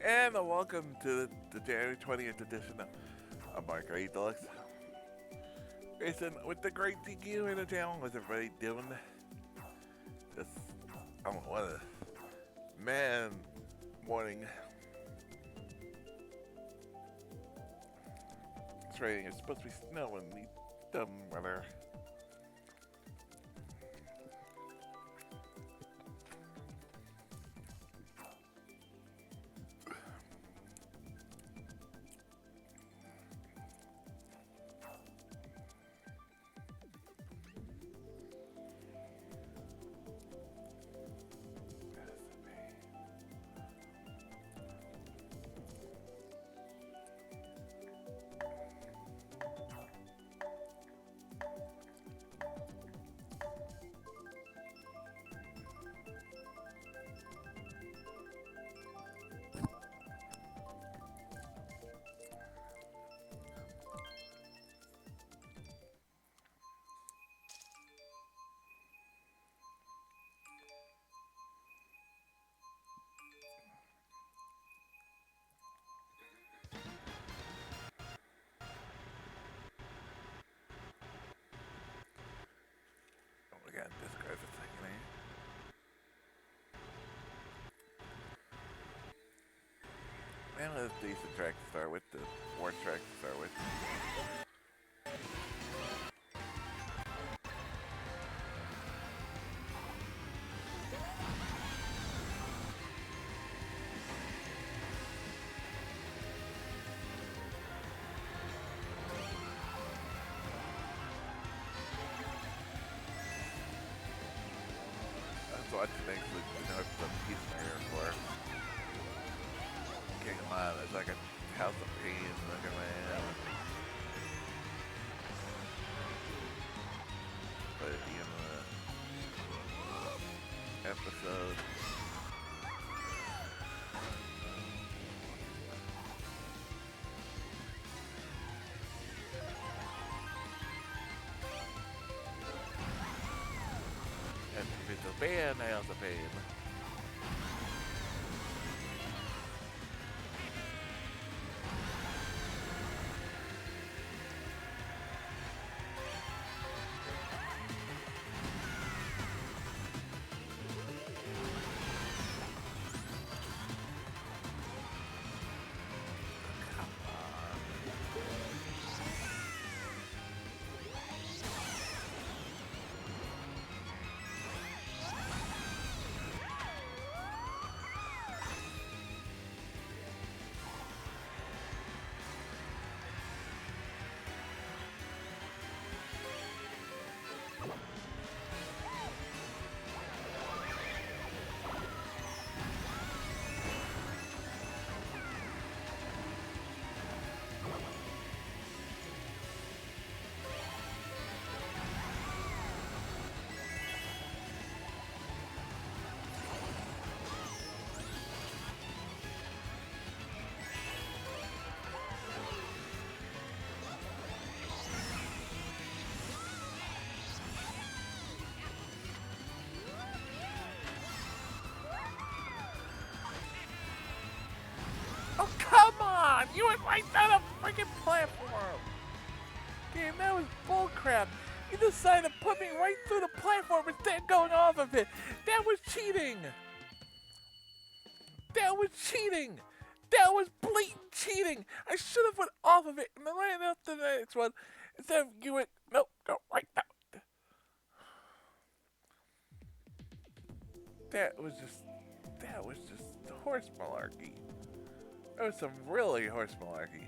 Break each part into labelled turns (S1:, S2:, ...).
S1: and welcome to the January 20th edition of Mario Kart Deluxe. Racing with the great DQ in the channel. What's everybody doing? Just, what a man morning. It's raining. It's supposed to be snowing. We dumb weather. Oh my god, this guy's a second here. Man, that's a decent track to start with. The worst track to start with. That's watching things with some Peace Mario Kart. Okay, come on, it's like a house of pain. Look at man. But at the end of the episode. And if it's a band, I also pain. Oh, come on! You went right down a freaking platform! Damn, that was bullcrap. You decided to put me right through the platform instead of going off of it. That was cheating! That was cheating! That was blatant cheating! I should have went off of it and then ran up to the next one instead of you went, nope, go right down. That was just horse malarkey. That was some really horse malarkey.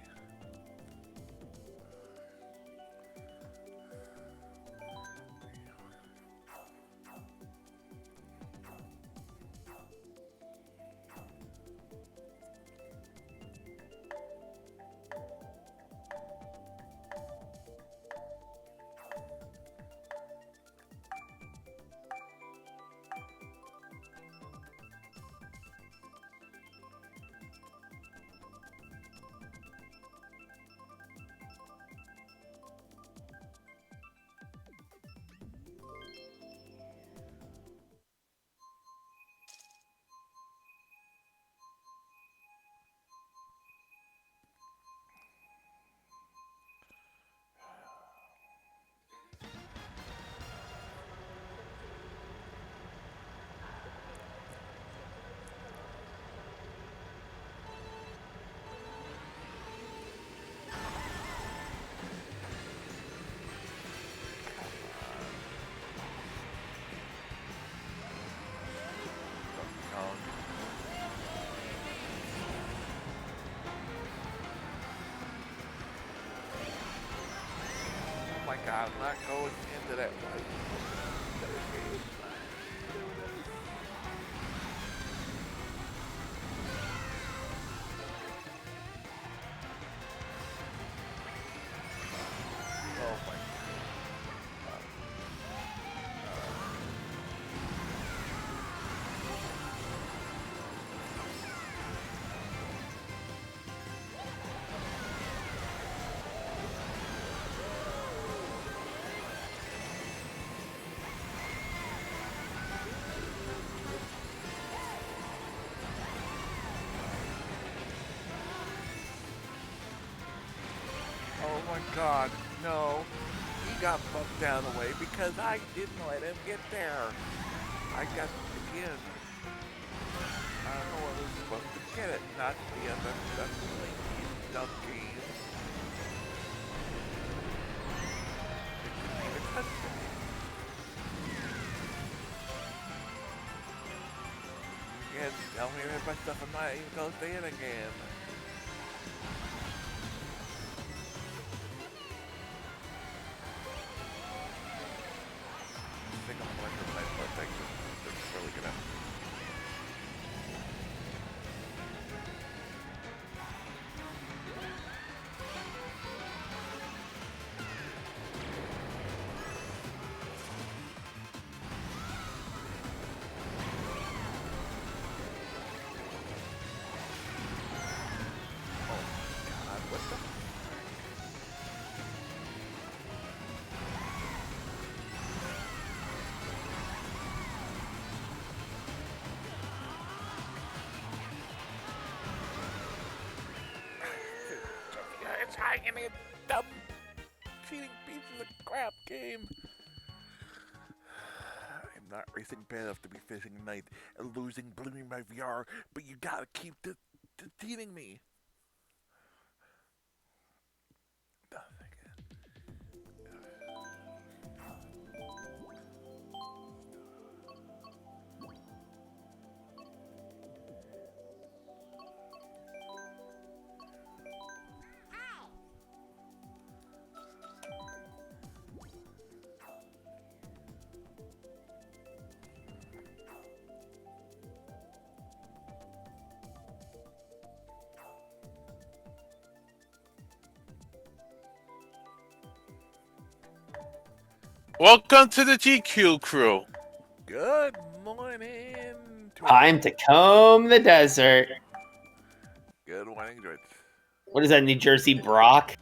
S1: God, I'm not going into that fight. Oh my Oh my God, no. He got bumped out of the way because I didn't let him get there. I got again. I don't know what was supposed to get it, not the other duckling, donkeys. It didn't even touch me. Again, tell me about my stuff, I'm not even gonna say it again. I think I'm going for my protection. This is really gonna. Oh God, what the? It's hanging in dumb cheating pieces of crap game. I'm not racing bad enough to be fishing tonight and losing, blaming my VR, but you gotta keep defeating me.
S2: Welcome to the GQ crew.
S1: Good morning.
S3: Time to comb the desert.
S1: Good morning, George.
S3: What is that, New Jersey Brock?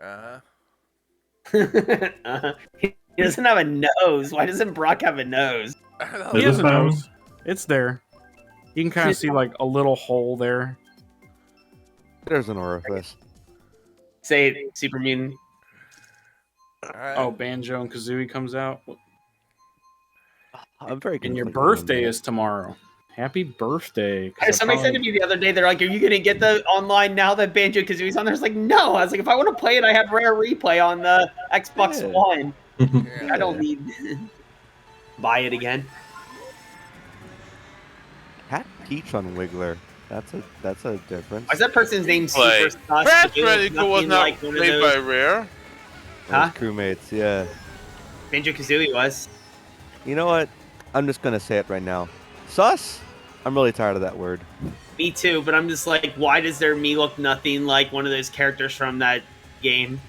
S1: Uh-huh.
S3: He doesn't have a nose. Why doesn't Brock have a nose?
S4: He has a
S5: phone.
S4: nose. It's there. You can kind of see like a little hole there.
S5: There's an orifice.
S3: Say it, Super Mutant.
S4: Oh, Banjo and Kazooie comes out.
S5: I'm very
S4: And your
S5: conflicted on
S4: birthday
S5: that.
S4: is tomorrow. Happy birthday. 'cause
S3: Somebody said to me the other day, they're like, "Are you gonna get the online now that Banjo Kazooie's on there?" I was like, "No." I was like, "If I want to play it, I have Rare Replay on the Xbox
S5: Yeah.
S3: One.
S1: Yeah.
S3: I don't need buy it again."
S5: Hat Peach on Wiggler. That's a difference.
S3: Why is that person's name
S2: Play.
S3: Super Sus?
S2: Crash
S3: It looks
S2: Bandicoot was
S3: nothing
S2: not
S3: like one of
S2: made by
S3: those.
S2: Rare.
S3: Huh?
S5: Those crewmates, yeah.
S3: Banjo Kazooie was.
S5: You know what? I'm just gonna say it right now. Sus? I'm really tired of that word.
S3: Me too, but I'm just like, why does their me look nothing like one of those characters from that game?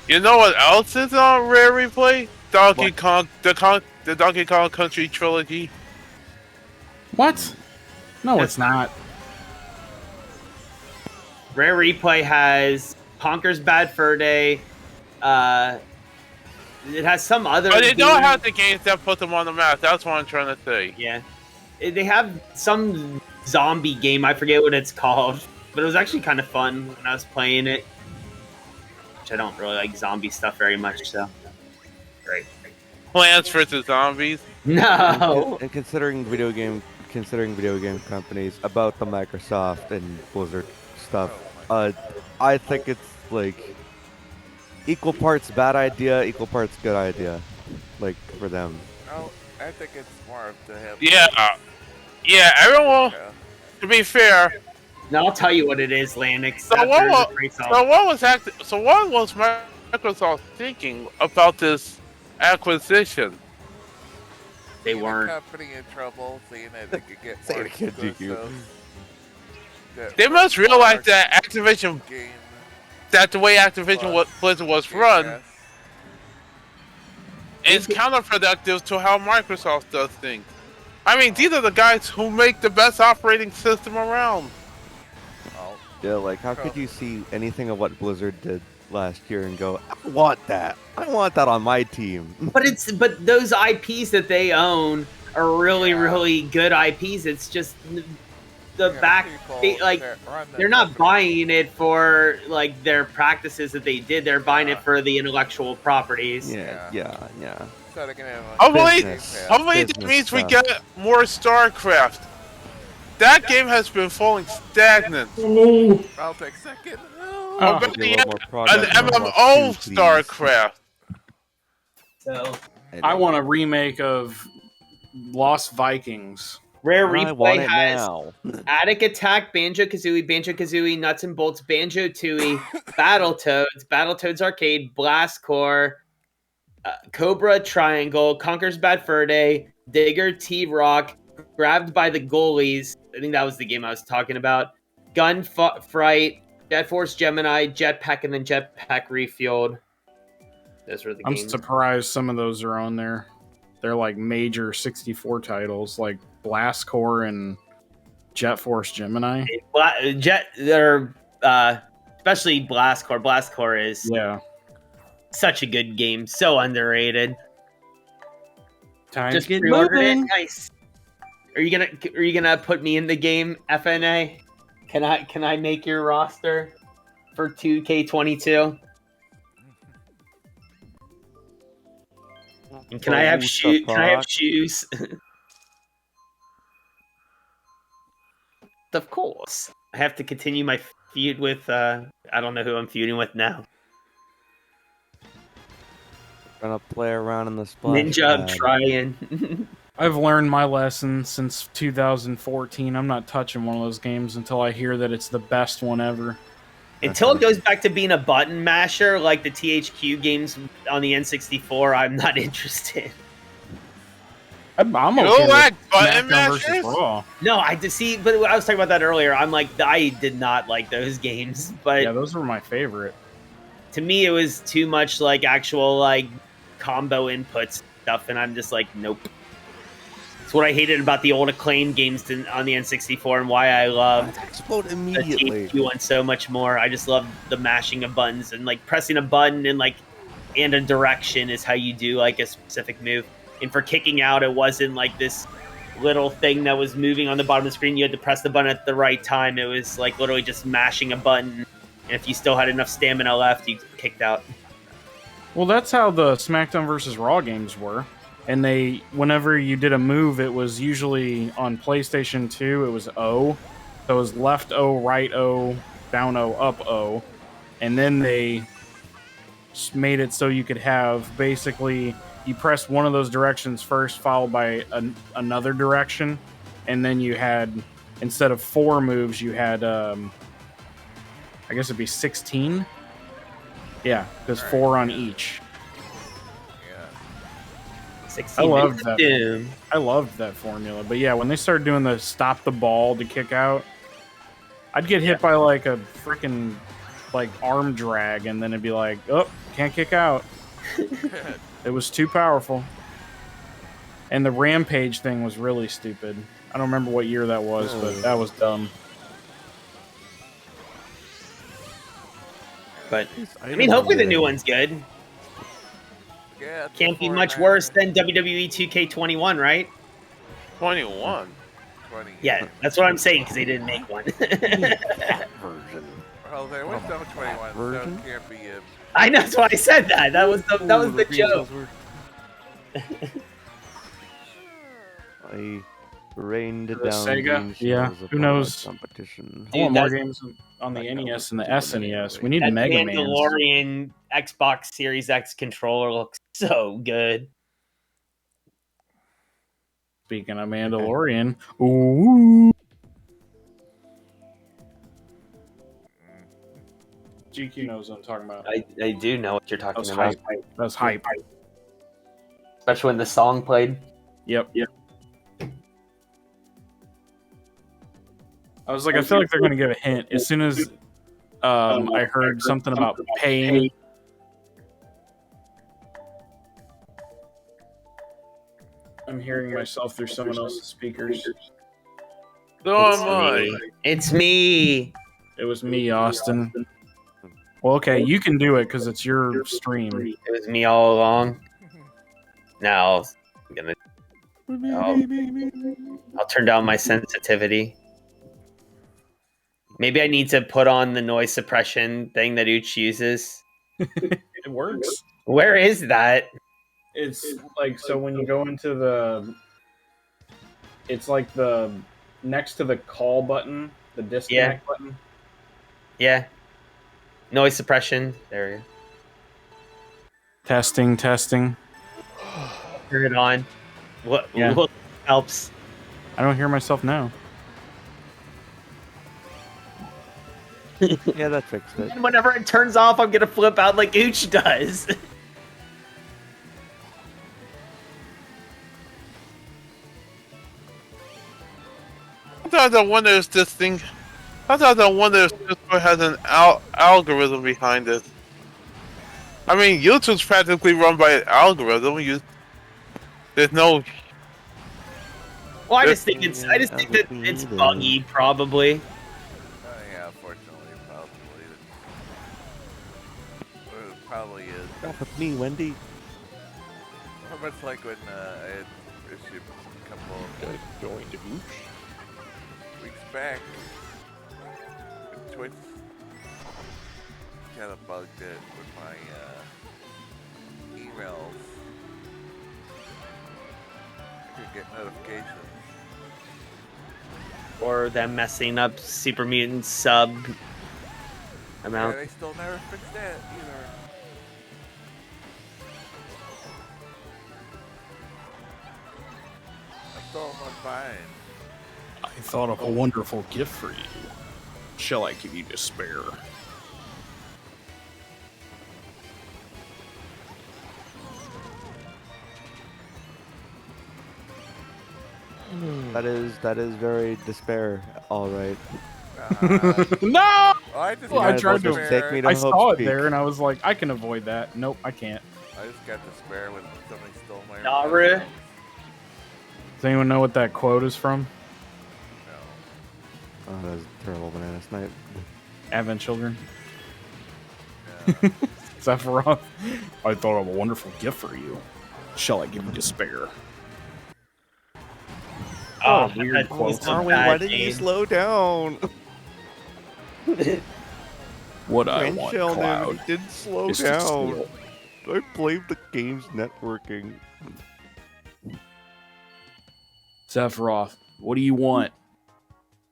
S2: You know what else is on Rare Replay? Donkey
S5: What?
S2: Kong, the Donkey Kong Country trilogy.
S4: What? No, it's not.
S3: Rare Replay has Conker's Bad Fur Day. It has some other.
S2: But they don't
S3: game.
S2: have the games that put them on the map. That's what I'm trying to say.
S3: Yeah, they have some zombie game. I forget what it's called, but it was actually kind of fun when I was playing it. Which I don't really like zombie stuff very much. So, great.
S2: Plants vs Zombies.
S3: No.
S5: And considering video game companies about the Microsoft and Blizzard stuff, I think it's like equal parts bad idea, equal parts good idea, like for them.
S1: Oh, I think it's more to have.
S2: Yeah, everyone. To be fair,
S3: No, I'll tell you what it is, Lanix.
S2: so what was Microsoft thinking about this acquisition?
S3: They
S1: Seeing
S3: weren't.
S1: a company in trouble, seeing that they could get
S5: Say
S1: more
S5: it again, GQ.
S1: exclusives.
S2: They must realize that Activision,
S1: Game
S2: that the way Activision Blizzard was
S1: Game
S2: run,
S1: Pass.
S2: is counterproductive to how Microsoft does things. I mean, these are the guys who make the best operating system around.
S1: Oh,
S5: Yeah, like how could you see anything of what Blizzard did last year and go, I want that. I want that on my team.
S3: But those IPs that they own are really
S1: Yeah.
S3: really good IPs. It's just the
S1: yeah,
S3: back
S1: people
S3: like
S1: that run the
S3: they're not
S1: company.
S3: buying it for like their practices that they did. They're buying
S1: Yeah.
S3: it for the intellectual properties.
S5: Yeah.
S1: So they can have
S2: Hopefully,
S1: Game Pass.
S2: hopefully that
S5: Business
S2: means we
S5: stuff.
S2: get more StarCraft. That game has been falling stagnant.
S1: I'll take second. No.
S4: Oh.
S2: But
S5: Be a
S2: yeah,
S5: little more
S2: an
S5: progress on
S2: MMO
S5: Overwatch 2, please.
S2: StarCraft.
S3: So
S4: I want a remake of Lost Vikings.
S3: Rare
S5: I want
S3: Replay
S5: it
S3: has
S5: now.
S3: Attic Attack, Banjo Kazooie, Nuts and Bolts, Banjo Tooie, Battletoads Arcade, Blast Core, Cobra Triangle, Conquer's Bad Fur Day, Digger T Rock, Grabbed by the Goalies. I think that was the game I was talking about. Fright, Jet Force Gemini, Jetpack, and then Jetpack Refueled. Those were the
S4: I'm
S3: games.
S4: surprised some of those are on there. They're like major 64 titles, like Blast Core and Jet Force Gemini.
S3: Especially Blast Core. Blast Core is
S4: Yeah.
S3: such a good game, so underrated.
S4: Time
S3: Just
S4: to get
S3: pre-ordered it.
S4: moving.
S3: Nice. Are you gonna put me in the game, FNA? Can I make your roster for 2K22? And can I have shoes? Of course. I have to continue my feud with I don't know who I'm feuding with now.
S5: Gonna play around in the splash
S3: Ninja, I'm
S5: pad.
S3: trying.
S4: I've learned my lesson since 2014. I'm not touching one of those games until I hear that it's the best one ever.
S3: Until it goes back to being a button masher like the THQ games on the N64, I'm not interested.
S4: I'm
S2: You
S4: okay
S2: don't
S4: with
S2: like button
S4: SmackDown versus
S2: mashers?
S4: Raw.
S3: No, I did see, but I was talking about that earlier. I'm like, I did not like those games, but
S4: Yeah, those were my favorite.
S3: to me, it was too much like actual like combo inputs stuff, and I'm just like, nope. It's what I hated about the old Acclaim games on the N64, and why I loved
S5: Explode
S3: the
S5: immediately.
S3: THQ one so much more. I just love the mashing of buttons and like pressing a button and a direction is how you do like a specific move. And for kicking out, it wasn't like this little thing that was moving on the bottom of the screen. You had to press the button at the right time. It was like literally just mashing a button. And if you still had enough stamina left, you kicked out.
S4: Well, that's how the SmackDown versus Raw games were. And whenever you did a move, it was usually on PlayStation 2, it was O. So it was left O, right O, down O, up O. And then they made it so you could have basically, you pressed one of those directions first, followed by another direction. And then you had, instead of 4 moves, you had, I guess it'd be 16. Yeah, because 4 on each.
S3: 16
S4: I loved
S3: minutes
S4: that.
S3: of Doom.
S4: I loved that formula. But yeah, when they started doing the stop the ball to kick out, I'd get hit by like a freaking like arm drag, and then it'd be like, oh, can't kick out. It was too powerful. And the rampage thing was really stupid. I don't remember what year that was, but that was dumb.
S3: But I mean, hopefully the new one's good.
S1: Yeah,
S3: Can't be much worse than WWE 2K21, right?
S2: 21.
S1: 20.
S3: Yeah, that's what I'm saying because they didn't make one.
S5: That version.
S1: Well, there was no 21, so
S5: version?
S1: it can't be a...
S3: I know, that's why I said that. That was the joke.
S5: I rained
S4: The
S5: down
S4: Sega?
S5: green
S4: Yeah,
S5: shells
S4: who
S5: upon
S4: knows?
S5: my Competition.
S4: I want more
S3: that's-
S4: games on the
S5: Like,
S4: NES and the
S5: that was
S4: SNES.
S5: stupid
S4: We need
S3: That
S4: Mega Man.
S3: Mandalorian Xbox Series X controller looks so good.
S4: Speaking of Mandalorian, ooh. GQ knows what I'm talking about.
S3: I do know what you're
S4: That was
S3: talking about,
S4: hype. That was hype.
S3: especially when the song played.
S4: Yep. I was like, I feel like they're going to give a hint as soon as I heard something about pain. I'm hearing myself through someone else's speakers.
S2: So am I.
S3: It's me.
S4: It was me, Austin. Well, okay, you can do it because it's your stream.
S3: It was me all along. Now I'm gonna. I'll turn down my sensitivity. Maybe I need to put on the noise suppression thing that Ooch uses.
S4: It works.
S3: Where is that?
S4: It's like, so when you go into the, it's like the next to the call button, the disconnect button.
S3: Yeah. Noise suppression. There we go.
S4: Testing.
S3: Turn it on. What helps?
S4: I don't hear myself now.
S5: Yeah, that fixed it.
S3: And whenever it turns off, I'm gonna flip out like Ooch does.
S2: Sometimes I wonder if this Discord has an algorithm behind it. I mean, YouTube's practically run by an algorithm. There's no.
S3: Well, I just think that it's buggy, probably.
S1: Yeah, unfortunately, it probably is.
S5: Stop with me, Wendy.
S1: Or much like when I had issued a couple
S6: Going to Ooch.
S1: weeks back, Twitch kind of bugged it with my emails. I could get notifications.
S3: Or them messing up Super Mutant sub amount.
S1: Yeah, they still never fixed that either. I still am fine.
S4: I thought of a wonderful gift for you. Shall I give you despair?
S5: That is very despair. All right.
S4: No!
S1: I just
S5: You
S4: I
S5: might as
S4: tried
S5: well
S4: to-
S5: just take me to
S4: I
S5: Hope's
S4: saw it
S5: Peak.
S4: there and I was like, I can avoid that. Nope, I can't.
S1: I just got despair when somebody stole my
S3: Sorry.
S1: emails.
S4: Does anyone know what that quote is from?
S1: No.
S5: Oh, that was a terrible banana snipe.
S4: Advent Children.
S1: Yeah.
S4: Sephiroth. I thought of a wonderful gift for you. Shall I give you despair?
S3: Oh,
S4: weird
S3: that's
S4: quotes.
S3: a
S5: Arwen,
S3: bad
S5: why didn't you
S3: game.
S5: slow down?
S4: What I
S5: Grand
S4: want,
S5: Sheldon,
S4: Cloud,
S5: you didn't slow
S4: is to
S5: down.
S4: steal.
S5: I blame the game's networking.
S4: Sephiroth, what do you want?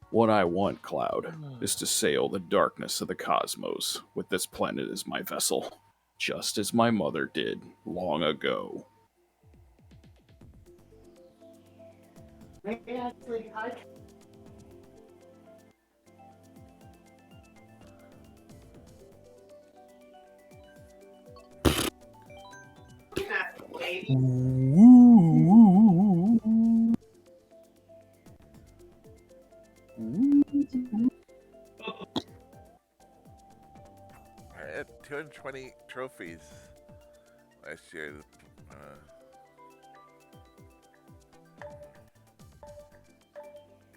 S4: What I want, Cloud, is to sail the darkness of the cosmos with this planet as my vessel, just as my mother did long ago.
S1: I had 220 trophies last year.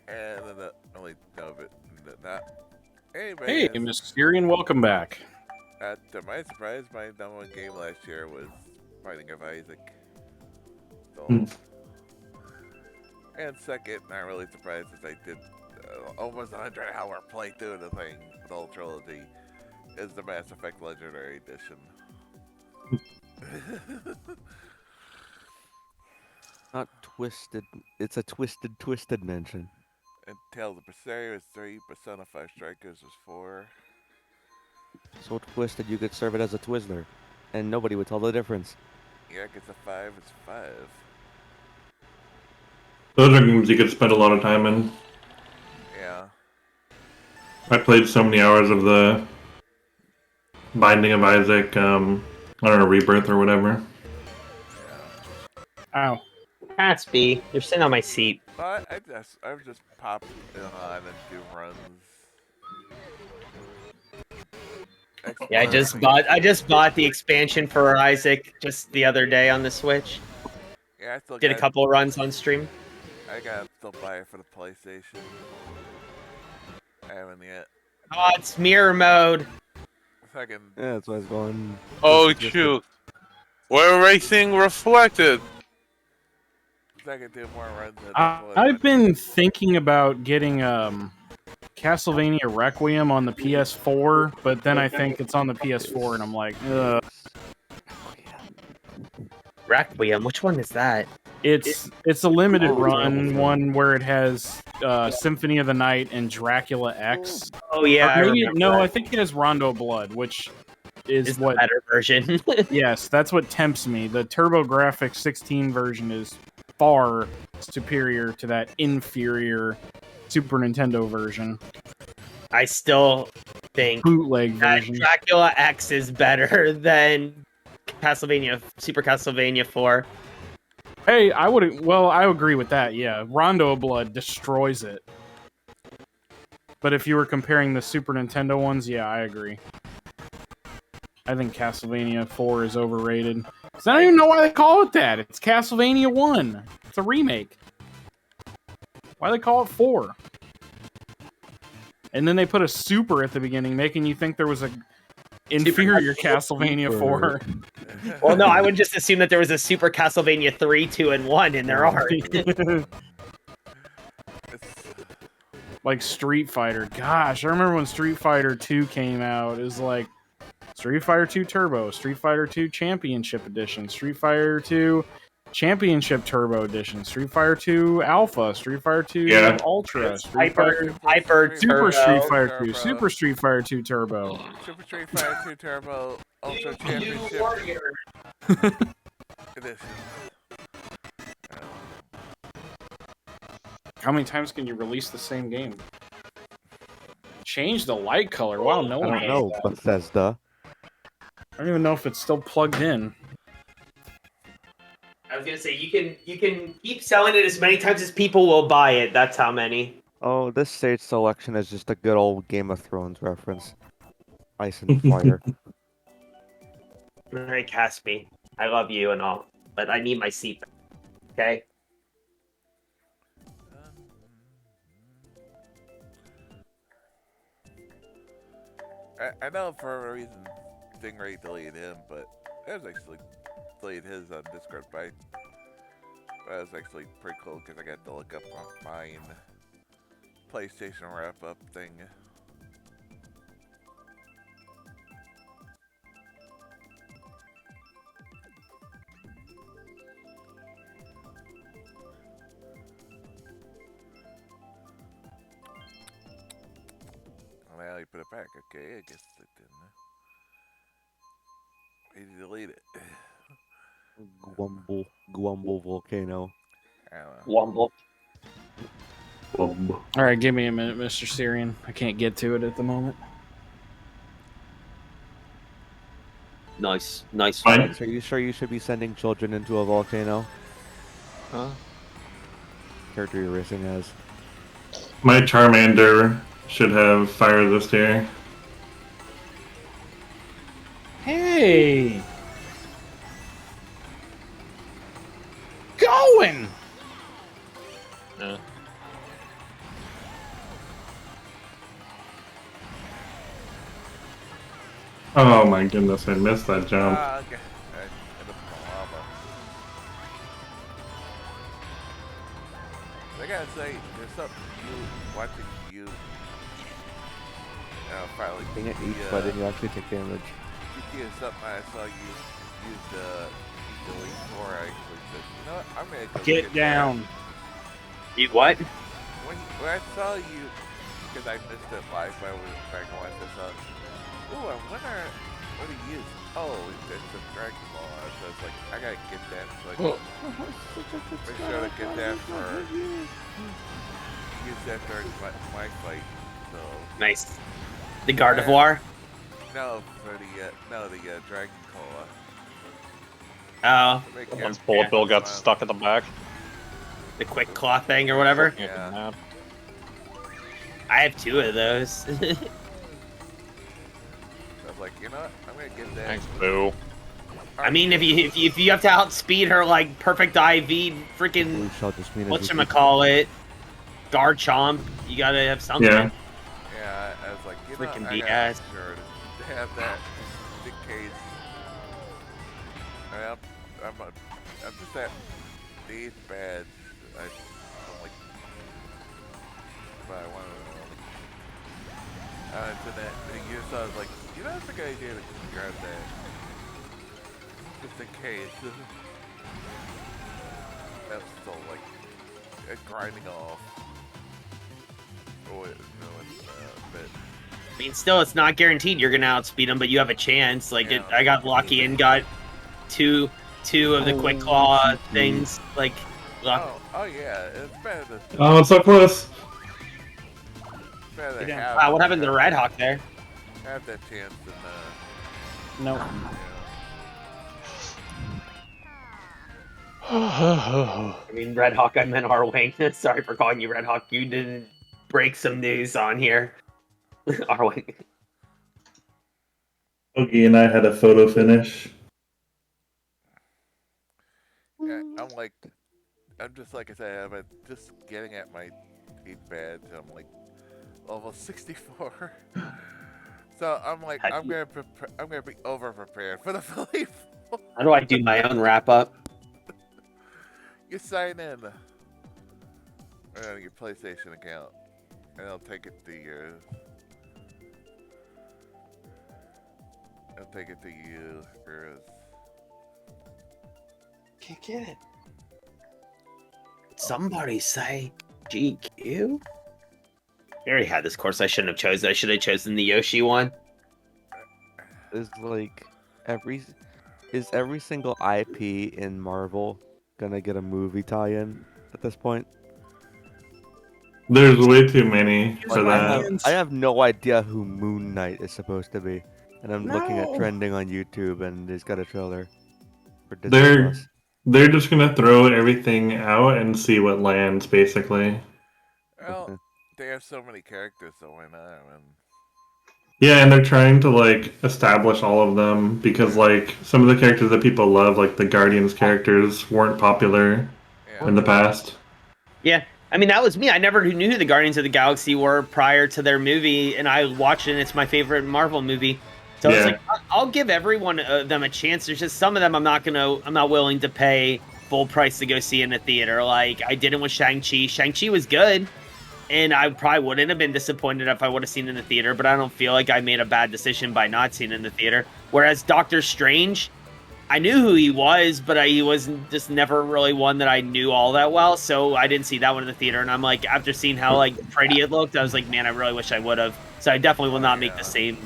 S1: And then the only of it, not anybody.
S4: Hey,
S1: has-
S4: Mysterian, welcome back.
S1: To my surprise, my number one game last year was Binding of Isaac. So, and second, not really surprised as I did almost 100-hour playthrough of the thing, the whole trilogy, is the Mass Effect Legendary Edition.
S5: Not twisted. It's a twisted mention.
S1: And Tales of Berseria was 3, Persona 5 Strikers was 4.
S5: So twisted you could serve it as a Twizzler, and nobody would tell the difference.
S1: Yakuza 5 is 5.
S6: Those are games you could spend a lot of time in.
S1: Yeah.
S6: I played so many hours of the Binding of Isaac, I don't know, Rebirth or whatever.
S4: Ow.
S3: Gatsby, you're sitting on my seat.
S1: But I would just pop it on and do runs.
S3: Yeah, I just bought the expansion for Isaac just the other day on the Switch.
S1: Yeah, I still
S3: Did a
S1: got.
S3: couple runs on stream.
S1: I gotta still buy it for the PlayStation. I haven't yet.
S3: Oh, it's mirror mode.
S1: Fucking.
S5: Yeah, that's why I was going.
S2: Oh shoot! We're racing reflected.
S1: I can do more runs than
S4: I've been thinking about getting Castlevania Requiem on the PS4, but then I think it's on the PS4, and I'm like, ugh.
S3: Requiem, which one is that?
S4: It's a limited run, one where it has Symphony of the Night and Dracula X.
S3: Oh yeah,
S4: I think it has Rondo Blood, which is
S3: the
S4: what
S3: better version.
S4: yes, that's what tempts me. The TurboGrafx 16 version is far superior to that inferior Super Nintendo version.
S3: I still think
S4: Bootleg
S3: that
S4: version.
S3: Dracula X is better than Super Castlevania 4.
S4: Hey, I agree with that, yeah. Rondo Blood destroys it. But if you were comparing the Super Nintendo ones, yeah, I agree. I think Castlevania 4 is overrated. 'Cause I don't even know why they call it that. It's Castlevania 1. It's a remake. Why they call it 4? And then they put a super at the beginning, making you think there was a inferior Castlevania 4.
S3: Well, no, I would just assume that there was a Super Castlevania 3, 2, and 1, and there are.
S4: Like Street Fighter. Gosh, I remember when Street Fighter 2 came out. It was like Street Fighter 2 Turbo, Street Fighter 2 Championship Edition, Street Fighter 2 Championship Turbo Edition, Street Fighter 2 Alpha, Street Fighter 2 Ultra,
S3: Hyper
S4: Super
S3: Turbo.
S4: Street Fighter 2,
S1: Turbo.
S4: Super Street Fighter 2 Turbo.
S1: Super Street Fighter 2 Turbo Ultra Championship Edition.
S4: How many times can you release the same game? Change the light color. Wow, no
S5: I
S4: one
S5: don't
S4: does
S5: know,
S4: that.
S5: Bethesda.
S4: I don't even know if it's still plugged in.
S3: I was gonna say you can keep selling it as many times as people will buy it. That's how many.
S5: Oh, this stage selection is just a good old Game of Thrones reference. Ice and fire.
S3: Alright, Caspi, I love you and all, but I need my seat back. Okay.
S1: I know for a reason Stingray deleted him, but it was actually deleted his on Discord, but that was actually pretty cool because I got to look up on mine PlayStation wrap-up thing. Well, you put it back. Okay, I guess it didn't. He deleted it.
S5: Gwumble volcano.
S1: I don't know.
S3: Wumble.
S4: All right, give me a minute, Mr. Syrian. I can't get to it at the moment.
S3: Nice.
S6: Fine.
S5: Alex, are you sure you should be sending children into a volcano?
S3: Huh?
S5: Character you're racing as.
S6: My Charmander should have fire this year.
S4: Hey! Going!
S6: Oh my goodness, I missed that jump.
S1: Okay. I ended up in the lava. I gotta say, there's something watching you. Finally.
S5: Being at each, but then you actually take damage.
S1: GTA is something I saw you use the delete for. I actually said, you know what, I'm gonna go
S4: Get down.
S3: You what?
S1: When I saw you, because I missed it live, but I was back and watched this. Ooh, I wonder what he used. Oh, it's a Dragon Ball. So it's like, I gotta get that. So I make sure to get that for use that during my fight. So
S3: Nice. The Gardevoir.
S1: No, for the Dragon Cola.
S3: Oh,
S1: Make
S7: Once
S1: your-
S7: Bullet Bill got
S1: Wow.
S7: stuck at the back.
S3: the quick claw thing or whatever.
S7: Looking at the
S1: Yeah.
S7: map.
S3: I have 2 of those.
S1: So I was like, you know what? I'm gonna get that.
S7: Thanks, Boo.
S3: I mean, if you have to outspeed her like perfect IV, freaking
S5: Blue shell just mean as
S3: whatchamacallit, Garchomp, you gotta have something.
S6: Yeah.
S1: Yeah, I was like, you
S3: Freaking
S1: know, I
S3: BS.
S1: gotta make sure to have that just in case. I'm just at these badge. I'm like, but I want to that you so I was like, you know, it's a good idea to grab that just in case. That was still like grinding off. Oh, no, it's but.
S3: I mean, still, it's not guaranteed you're gonna outspeed them, but you have a chance. Like,
S1: Yeah.
S3: I got lucky and got two of the quick claw things. Like, luck.
S1: Oh yeah, it's better to,
S6: Oh, it's so close.
S1: better to have.
S3: Wow, what happened to the Red Hawk there?
S1: Have that chance than
S4: No.
S3: I mean, Red Hawk, I meant R-Wing. Sorry for calling you Red Hawk. You didn't break some news on here. R-Wing.
S6: Ogie and I had a photo finish.
S1: Yeah, I'm just like I said, I'm just getting at my 8 badge. I'm like level 64. So I'm like, I'm gonna be over prepared for the Philippe.
S3: How do I do my own wrap up?
S1: You sign in on your PlayStation account, and I'll take it to your. I'll take it to you, Chris.
S3: Can't get it. Somebody say GQ? I already had this course. I shouldn't have chosen. I should have chosen the Yoshi one.
S5: Is like is every single IP in Marvel gonna get a movie tie-in at this point?
S6: There's way too many for
S4: my
S6: that.
S4: hands.
S5: I have no idea who Moon Knight is supposed to be, and I'm looking at
S4: No.
S5: trending on YouTube, and he's got a trailer for Disney
S6: They're
S5: Plus.
S6: they're just gonna throw everything out and see what lands, basically.
S1: Well, they have so many characters, so why not?
S6: Yeah, and they're trying to like establish all of them because like some of the characters that people love, like the Guardians characters, weren't popular
S1: Yeah.
S6: in the past.
S3: Yeah. I mean, that was me. I never knew who the Guardians of the Galaxy were prior to their movie, and I watched it, and it's my favorite Marvel movie. So I was
S6: Yeah.
S3: like, I'll give every one of them a chance. There's just some of them I'm not willing to pay full price to go see in the theater. Like, I did it with Shang-Chi. Shang-Chi was good, and I probably wouldn't have been disappointed if I would have seen it in the theater, but I don't feel like I made a bad decision by not seeing it in the theater. Whereas Doctor Strange, I knew who he was, but he wasn't just never really one that I knew all that well, so I didn't see that one in the theater. And I'm like, after seeing how like pretty it looked, I was like, man, I really wish I would have. So I definitely will not make the same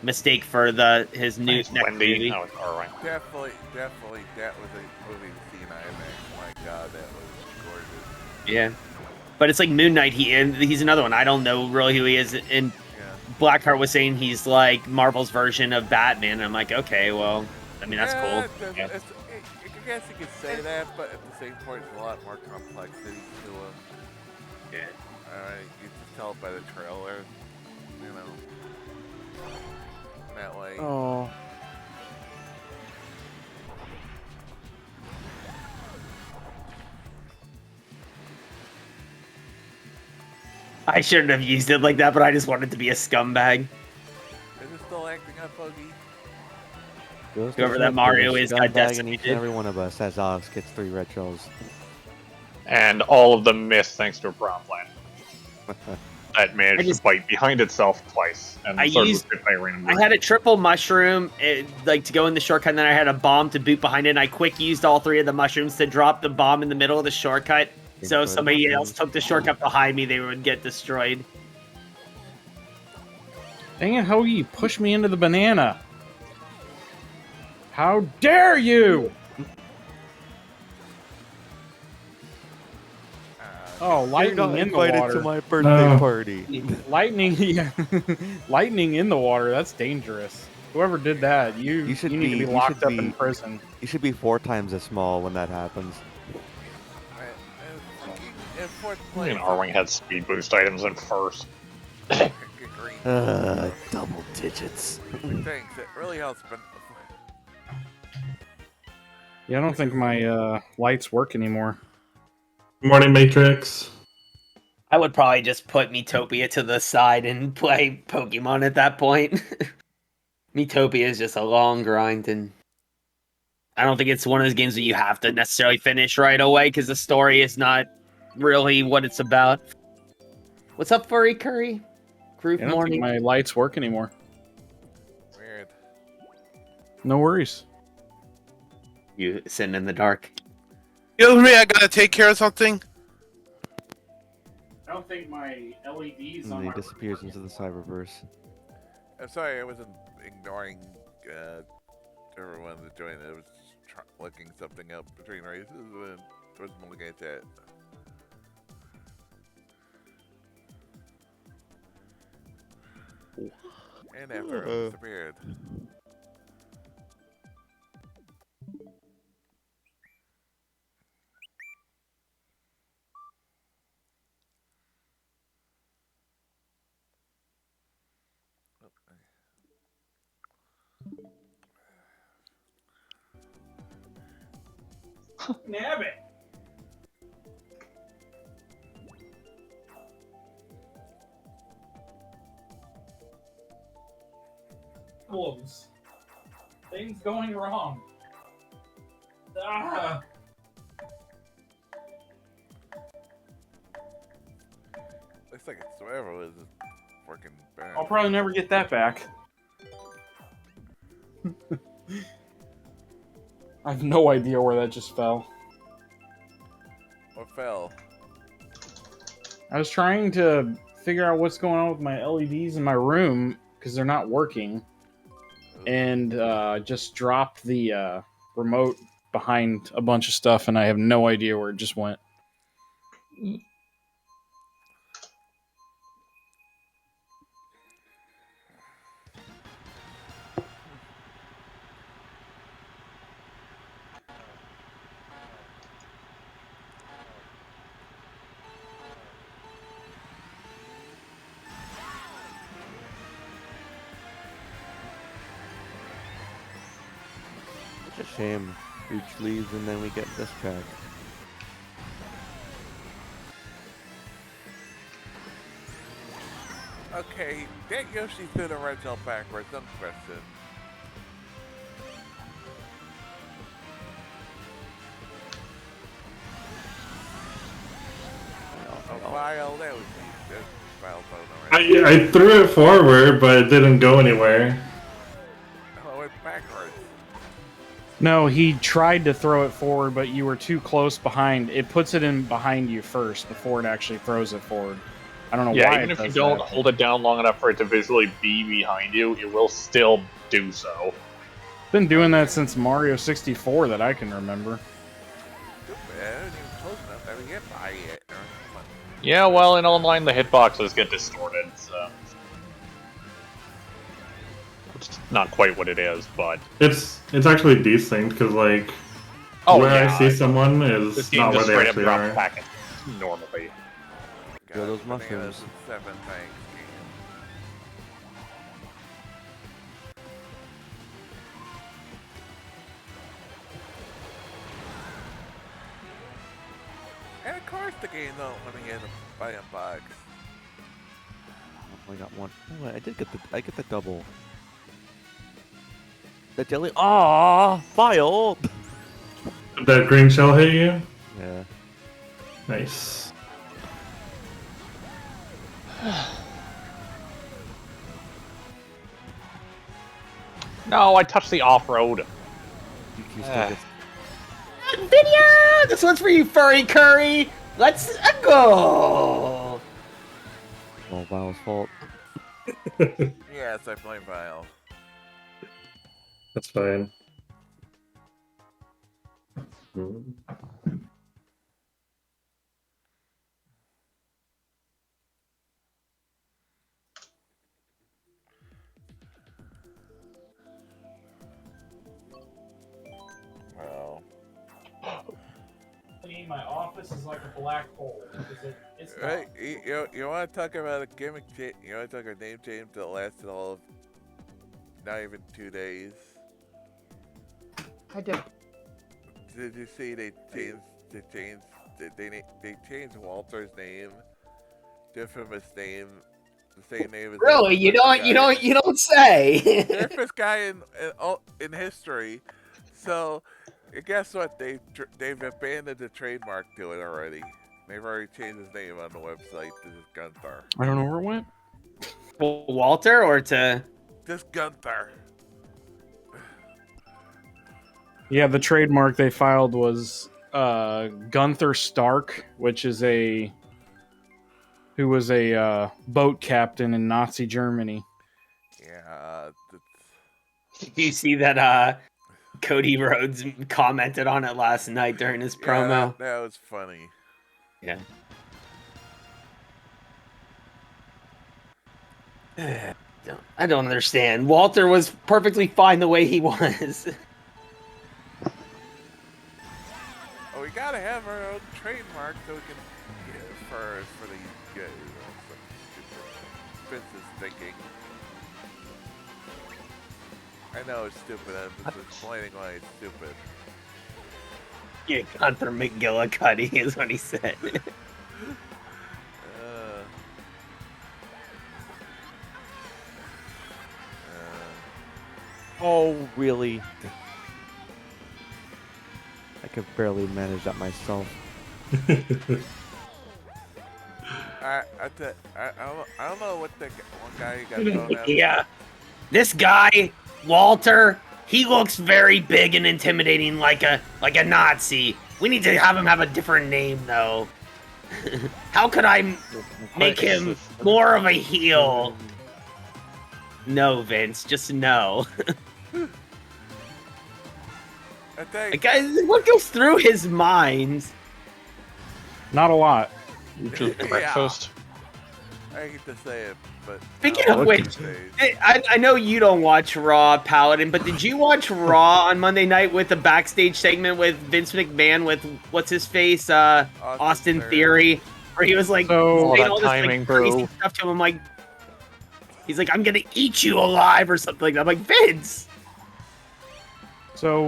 S3: mistake for his new
S7: Thanks,
S3: next
S7: Wendy.
S3: movie.
S7: Oh, it's alright.
S1: Definitely, that was a movie to see in IMAX. My God, that was gorgeous.
S3: Yeah, but it's like Moon Knight. He's another one. I don't know really who he is. And
S1: Yeah.
S3: Blackheart was saying he's like Marvel's version of Batman. And I'm like, okay, well, I mean that's cool.
S1: I guess you could say that, but at the same point, it's a lot more complexity to him.
S3: Yeah.
S1: You can tell by the trailer, you know. That way.
S4: Oh.
S3: I shouldn't have used it like that, but I just wanted to be a scumbag.
S1: Is it still acting up, Buggy?
S3: Whoever that Mario is got
S5: and each
S3: decimated.
S5: and every one of us, as Alex gets 3 red shells.
S7: And all of them missed thanks to a brown plant that managed
S3: just-
S7: to bite behind itself twice. And
S3: I
S7: the third
S3: used-
S7: was hit by a random
S3: I had a triple mushroom, like to go in the shortcut, and then I had a bomb to boot behind it, and I quick used all 3 of the mushrooms to drop the bomb in the middle of the shortcut. So if somebody else took the shortcut behind me, they would get destroyed.
S4: Dang it, Hoagie, you pushed me into the banana. How dare you! Oh,
S5: You're
S4: lightning
S5: not
S4: in the
S5: invited
S4: water.
S5: to my birthday
S6: No.
S5: party.
S4: Lightning, yeah. Lightning in the water. That's dangerous. Whoever did that, you need to be locked up in prison.
S5: You should be 4 times as small when that happens.
S1: And thinking in fourth
S7: I
S1: place.
S7: mean, Arwing had speed boost items in first.
S1: Green.
S5: Double digits.
S1: Thanks. It really helps. But
S4: Yeah, I don't think my lights work anymore.
S6: Morning Matrix.
S3: I would probably just put Metopia to the side and play Pokemon at that point. Metopia is just a long grind, and I don't think it's one of those games that you have to necessarily finish right away because the story is not really what it's about. What's up, Furry Curry? Group
S4: I don't think
S3: morning.
S4: my lights work anymore.
S1: weird.
S4: No worries.
S3: You sitting in the dark.
S2: Excuse me, I gotta take care of something.
S4: I don't think my LEDs
S5: And he disappears into the cyberverse.
S1: I'm sorry, I wasn't ignoring everyone that's doing it. I was looking something up between races and wasn't looking at that. And after it disappeared.
S4: Nab it. Close. Things going wrong. Ah.
S1: Looks like it's whatever it was working bad.
S4: I'll probably never get that back. I have no idea where that just fell.
S1: What fell?
S4: I was trying to figure out what's going on with my LEDs in my room because they're not working, and just dropped the remote behind a bunch of stuff, and I have no idea where it just went.
S5: It's a shame. Reach leaves and then we get this track.
S1: Okay, that Yoshi threw the red shell backwards. Some question. A file, that was file phone already.
S6: I threw it forward, but it didn't go anywhere.
S1: Oh, it went backwards.
S4: No, he tried to throw it forward, but you were too close behind. It puts it in behind you first before it actually throws it forward. I don't know
S7: Yeah,
S4: why.
S7: even
S4: it
S7: if you
S4: does
S7: don't
S4: that.
S7: hold it down long enough for it to visually be behind you, it will still do so.
S4: Been doing that since Mario 64 that I can remember.
S1: Stupid. I wasn't even close enough to get by it.
S7: Yeah, well, in online, the hitboxes get distorted, so... It's not quite what it is, but...
S6: It's actually decent because like
S7: Oh,
S6: where
S7: yeah,
S6: I see someone
S7: this
S6: is
S7: game
S6: not where
S7: just
S6: they
S7: straight up
S6: actually
S7: drops
S6: are.
S7: back normally.
S5: Grow those
S1: bananas
S5: mushrooms.
S1: and 7 thanks. And of course the game don't let me in to buy a box.
S5: I got one. Oh, I get the double. The jelly. Ah, file.
S6: Did that green shell hit you?
S5: Yeah.
S6: Nice.
S7: No, I touched the off-road.
S5: You still get
S3: Video! This one's for you, Furry Curry! Let's go!
S5: all Vile's fault.
S1: Yes, I blame Vile.
S6: That's fine.
S1: Well,
S4: My office is like a black hole. It's
S1: right? You want to talk about a gimmick? You want to talk about a name change that lasted all of not even 2 days?
S3: I do.
S1: Did you see they changed Walter's name, different his name, the same name as
S3: Really? You don't say.
S1: surface guy in history. So, guess what? They've abandoned the trademark to it already. They've already changed his name on the website to just Gunther.
S4: I don't know where it went.
S3: Walter or to
S1: Just Gunther.
S4: Yeah, the trademark they filed was Gunther Stark, who was a boat captain in Nazi Germany.
S1: Yeah.
S3: Do you see that Cody Rhodes commented on it last night during his promo?
S1: That was funny.
S3: Yeah. I don't understand. Walter was perfectly fine the way he was.
S1: Oh, we gotta have our own trademark so we can for the Vince's thinking. I know it's stupid. I'm just explaining why it's stupid.
S3: Yeah, Gunther McGillicuddy is what he said.
S5: Oh, really? I can barely manage that myself.
S1: I don't know what the one guy got thrown out.
S3: Yeah. This guy, Walter, he looks very big and intimidating like a Nazi. We need to have him have a different name though. How could I make him more of a heel? No, Vince, just no. Guys, what goes through his mind?
S4: Not a lot.
S7: Just breakfast.
S1: I hate to say it, but
S3: Speaking of which, I know you don't watch Raw, Paladin, but did you watch Raw on Monday night with the backstage segment with Vince McMahon with what's his face, Austin Theory, where he was like saying all this like, crazy stuff to him? I'm like, he's like, I'm gonna eat you alive or something like that. I'm like, Vince.
S4: So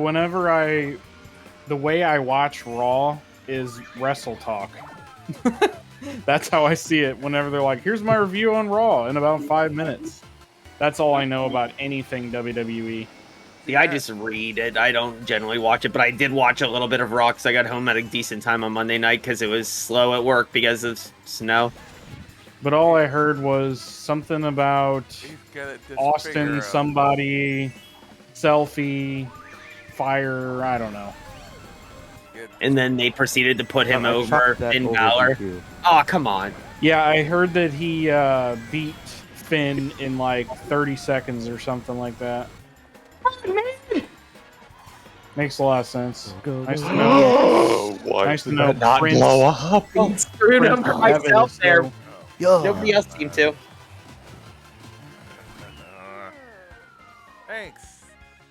S4: the way I watch Raw is Wrestle Talk. That's how I see it whenever they're like, here's my review on Raw in about 5 minutes. That's all I know about anything WWE.
S3: See, I just read it. I don't generally watch it, but I did watch a little bit of Raw because I got home at a decent time on Monday night because it was slow at work because of snow.
S4: But all I heard was something about Austin, somebody, selfie, fire, I don't know.
S3: And then they proceeded to put him over Finn Balor. Oh, come on.
S4: Yeah, I heard that he beat Finn in like 30 seconds or something like that. Makes a lot of sense. Nice to know. Nice to know.
S7: Not
S4: Prince,
S7: blow up.
S3: Screwed him for myself there. Nobody else seemed to.
S1: Thanks.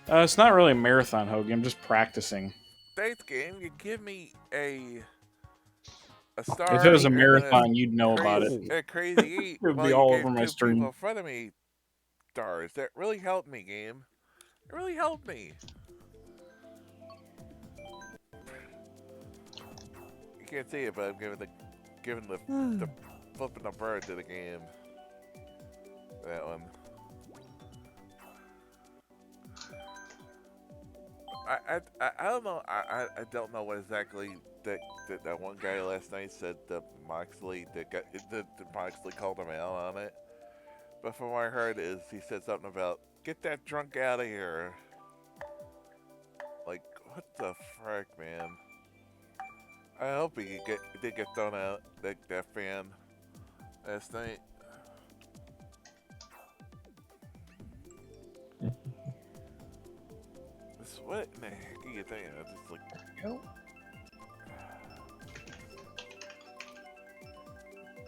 S4: It's not really a marathon, Hoagie. I'm just practicing.
S1: Thanks, game. You give me a star.
S4: If it was a marathon, you'd know about it.
S1: A crazy 8.
S4: It would be all over my stream.
S1: In front of me, stars. That really helped me, game. It really helped me. You can't see it, but I'm giving the flipping the bird to the game. That one. I don't know. I don't know what exactly that one guy last night said. Moxley called him out on it. But from what I heard is he said something about get that drunk out of here. Like what the frick, man? I hope he did get thrown out. That fan last night. What in the heck are you thinking? It's just like,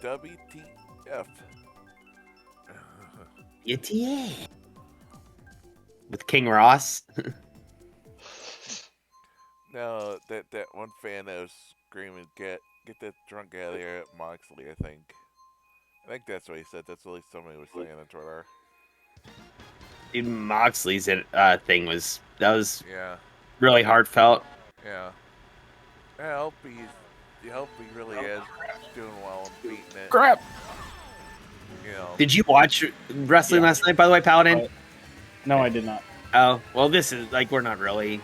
S1: WTF.
S3: WTF. With King Ross.
S1: No, that one fan that was screaming, get that drunk out of here at Moxley, I think. I think that's what he said. That's at least somebody was saying on Twitter.
S3: Dude, Moxley's thing was
S1: Yeah,
S3: really heartfelt.
S1: yeah. I hope he really is doing well and beating it.
S4: Crap.
S1: You know.
S3: Did you watch wrestling last night, by the way, Paladin?
S4: No, I did not.
S3: Oh, well, this is like we're not really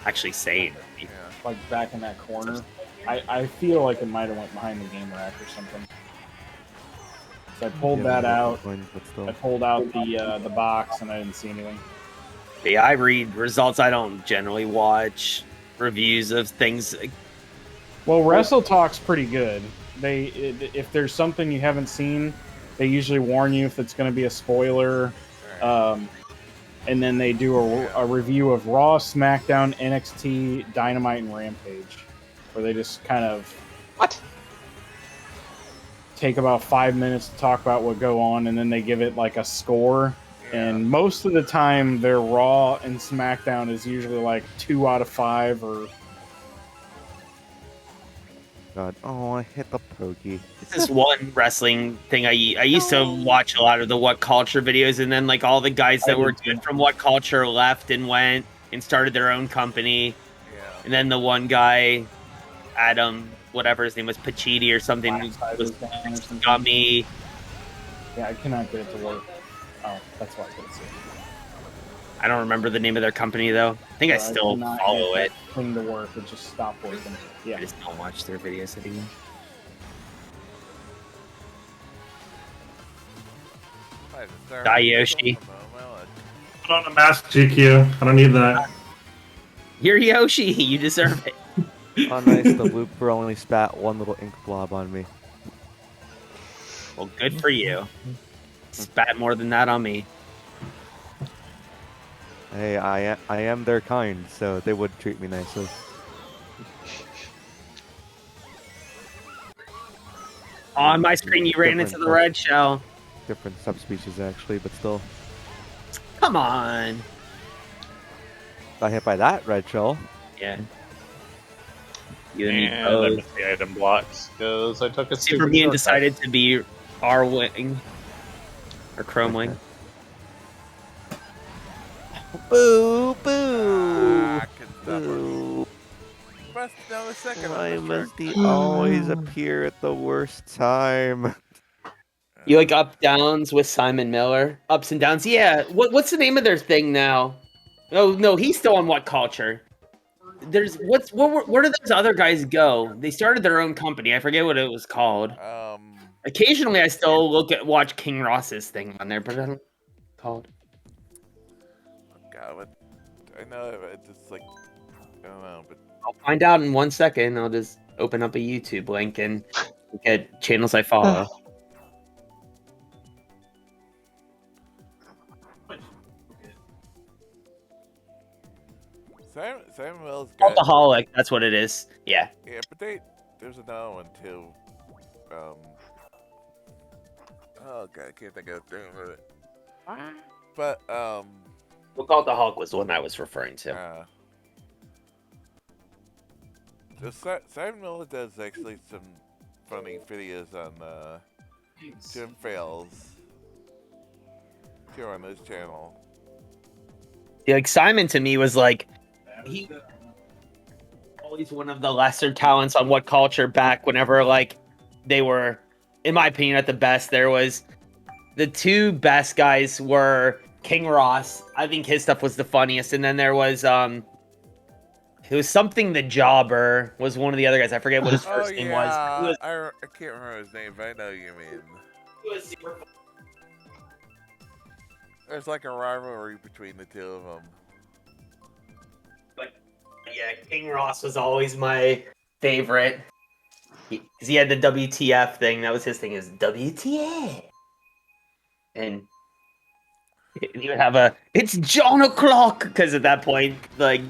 S3: actually saying.
S1: Yeah.
S4: Like back in that corner. I feel like it might have went behind the game rack or something. So I pulled that out. I pulled out the box and I didn't see anything.
S3: Yeah, I read results. I don't generally watch reviews of things.
S4: Well, Wrestle Talk's pretty good. If there's something you haven't seen, they usually warn you if it's going to be a spoiler. And then they do a review of Raw, SmackDown, NXT, Dynamite, and Rampage, where they just kind of take about 5 minutes to talk about what go on, and then they give it like a score.
S1: Yeah.
S4: And most of the time, their Raw and SmackDown is usually like 2 out of 5 or.
S5: God, oh, I hit the pokey.
S3: This is one wrestling thing I used to watch a lot of the What Culture videos, and then like all the guys that were good from What Culture left and went and started their own company.
S1: Yeah.
S3: And then the one guy, Adam, whatever his name was, Pachidi or something, was Gummy.
S4: Yeah, I cannot get it to work. Oh, that's why I couldn't see it.
S3: I don't remember the name of their company though. I think I still
S4: cannot
S3: follow
S4: get
S3: it.
S4: that thing to work. It just stopped working. Yeah.
S3: I just don't watch their videos anymore. Yoshi.
S6: Put on a mask, GQ. I don't need that.
S3: You're Yoshi. You deserve it.
S5: Oh, nice. The Looper only spat one little ink blob on me.
S3: Well, good for you. Spat more than that on me.
S5: Hey, I am their kind, so they would treat me nicely.
S3: On my screen, you ran into the red shell.
S5: Different subspecies, actually, but still.
S3: Come on.
S5: Got hit by that red shell.
S3: Yeah. You need
S7: And I missed the item blocks because I took a
S3: Super Mutant decided to be R Wing. Or Chrome Wing.
S5: Boo, boo,
S1: Boo.
S5: boo.
S1: No, the second
S5: Why
S1: one,
S5: must he always appear at the worst time?
S3: You like up downs with Simon Miller? Ups and downs? Yeah. What's the name of their thing now? Oh no, he's still on What Culture. Where did those other guys go? They started their own company. I forget what it was called. Occasionally, I still watch King Ross's thing on there, but I don't called.
S1: God, I know it's just like I don't know, but
S3: I'll find out in 1 second. I'll just open up a YouTube link and look at channels I follow.
S1: Simon Mills got
S3: Alcoholic, that's what it is. Yeah.
S1: Yeah, but there's another one too. Oh god, I can't think of the name of it. But
S3: Well, Alcoholic was the one I was referring to.
S1: Simon Miller does actually some funny videos on Jim Fails here on his channel.
S3: Yeah, like Simon to me was like he always one of the lesser talents on What Culture back whenever like they were, in my opinion, at the best. There was the two best guys were King Ross. I think his stuff was the funniest, and then there was it was something the Jobber was one of the other guys. I forget what his first name was.
S1: I can't remember his name, but I know what you mean.
S3: He was super funny.
S1: There's like a rivalry between the two of them.
S3: But yeah, King Ross was always my favorite. Because he had the WTF thing. That was his thing, is WTF. And he would have it's John o'clock, because at that point, like,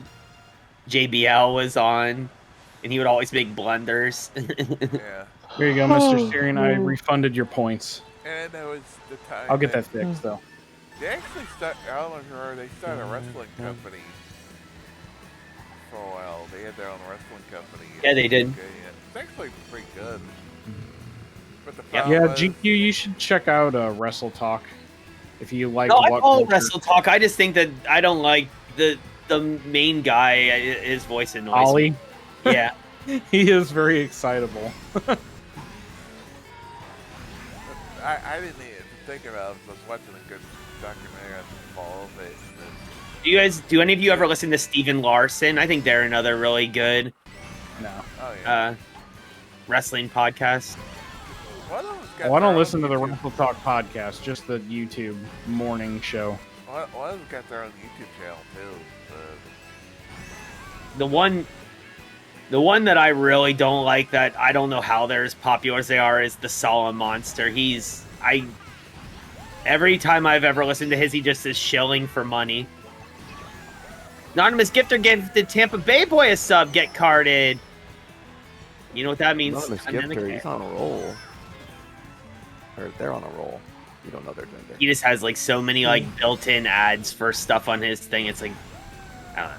S3: JBL was on, and he would always make blunders.
S1: Yeah.
S4: Here you go, Mr. Styrian. I refunded your points.
S1: And that was the time.
S4: I'll get that fixed, though.
S1: They actually started. I don't know if you heard. They started a wrestling company for a while. They had their own wrestling company.
S3: Yeah, they did.
S1: Okay, yeah. It's actually pretty good. But the
S3: Yeah.
S1: problem
S4: Yeah,
S1: was,
S4: GQ, you should check out Wrestle Talk if you like
S3: No, I
S4: what
S3: follow
S4: culture.
S3: Wrestle Talk. I just think that I don't like the main guy. His voice annoys me.
S4: Ollie.
S3: Yeah.
S4: He is very excitable.
S1: I didn't even think about it. I was watching a good documentary on the fall of it.
S3: Do any of you ever listen to Steven Larson? I think they're another really good
S4: No.
S1: Oh, yeah.
S3: wrestling podcast.
S1: One of them's got
S4: Oh, I
S1: their
S4: don't
S1: own
S4: listen to the
S1: YouTube-
S4: Wrestle Talk podcast, just the YouTube morning show.
S1: One of them's got their own YouTube channel, too.
S3: The one that I really don't like, that I don't know how they're as popular as they are, is the Solemn Monster. Every time I've ever listened to his, he just is shilling for money. Anonymous Gifter gave the Tampa Bay Boy a sub. Get carded. You know what that means?
S5: Anonymous Gifter, he's on a roll. Or they're on a roll. You don't know they're doing
S3: He just has like so many like built-in ads for stuff on his thing. It's like, I don't know.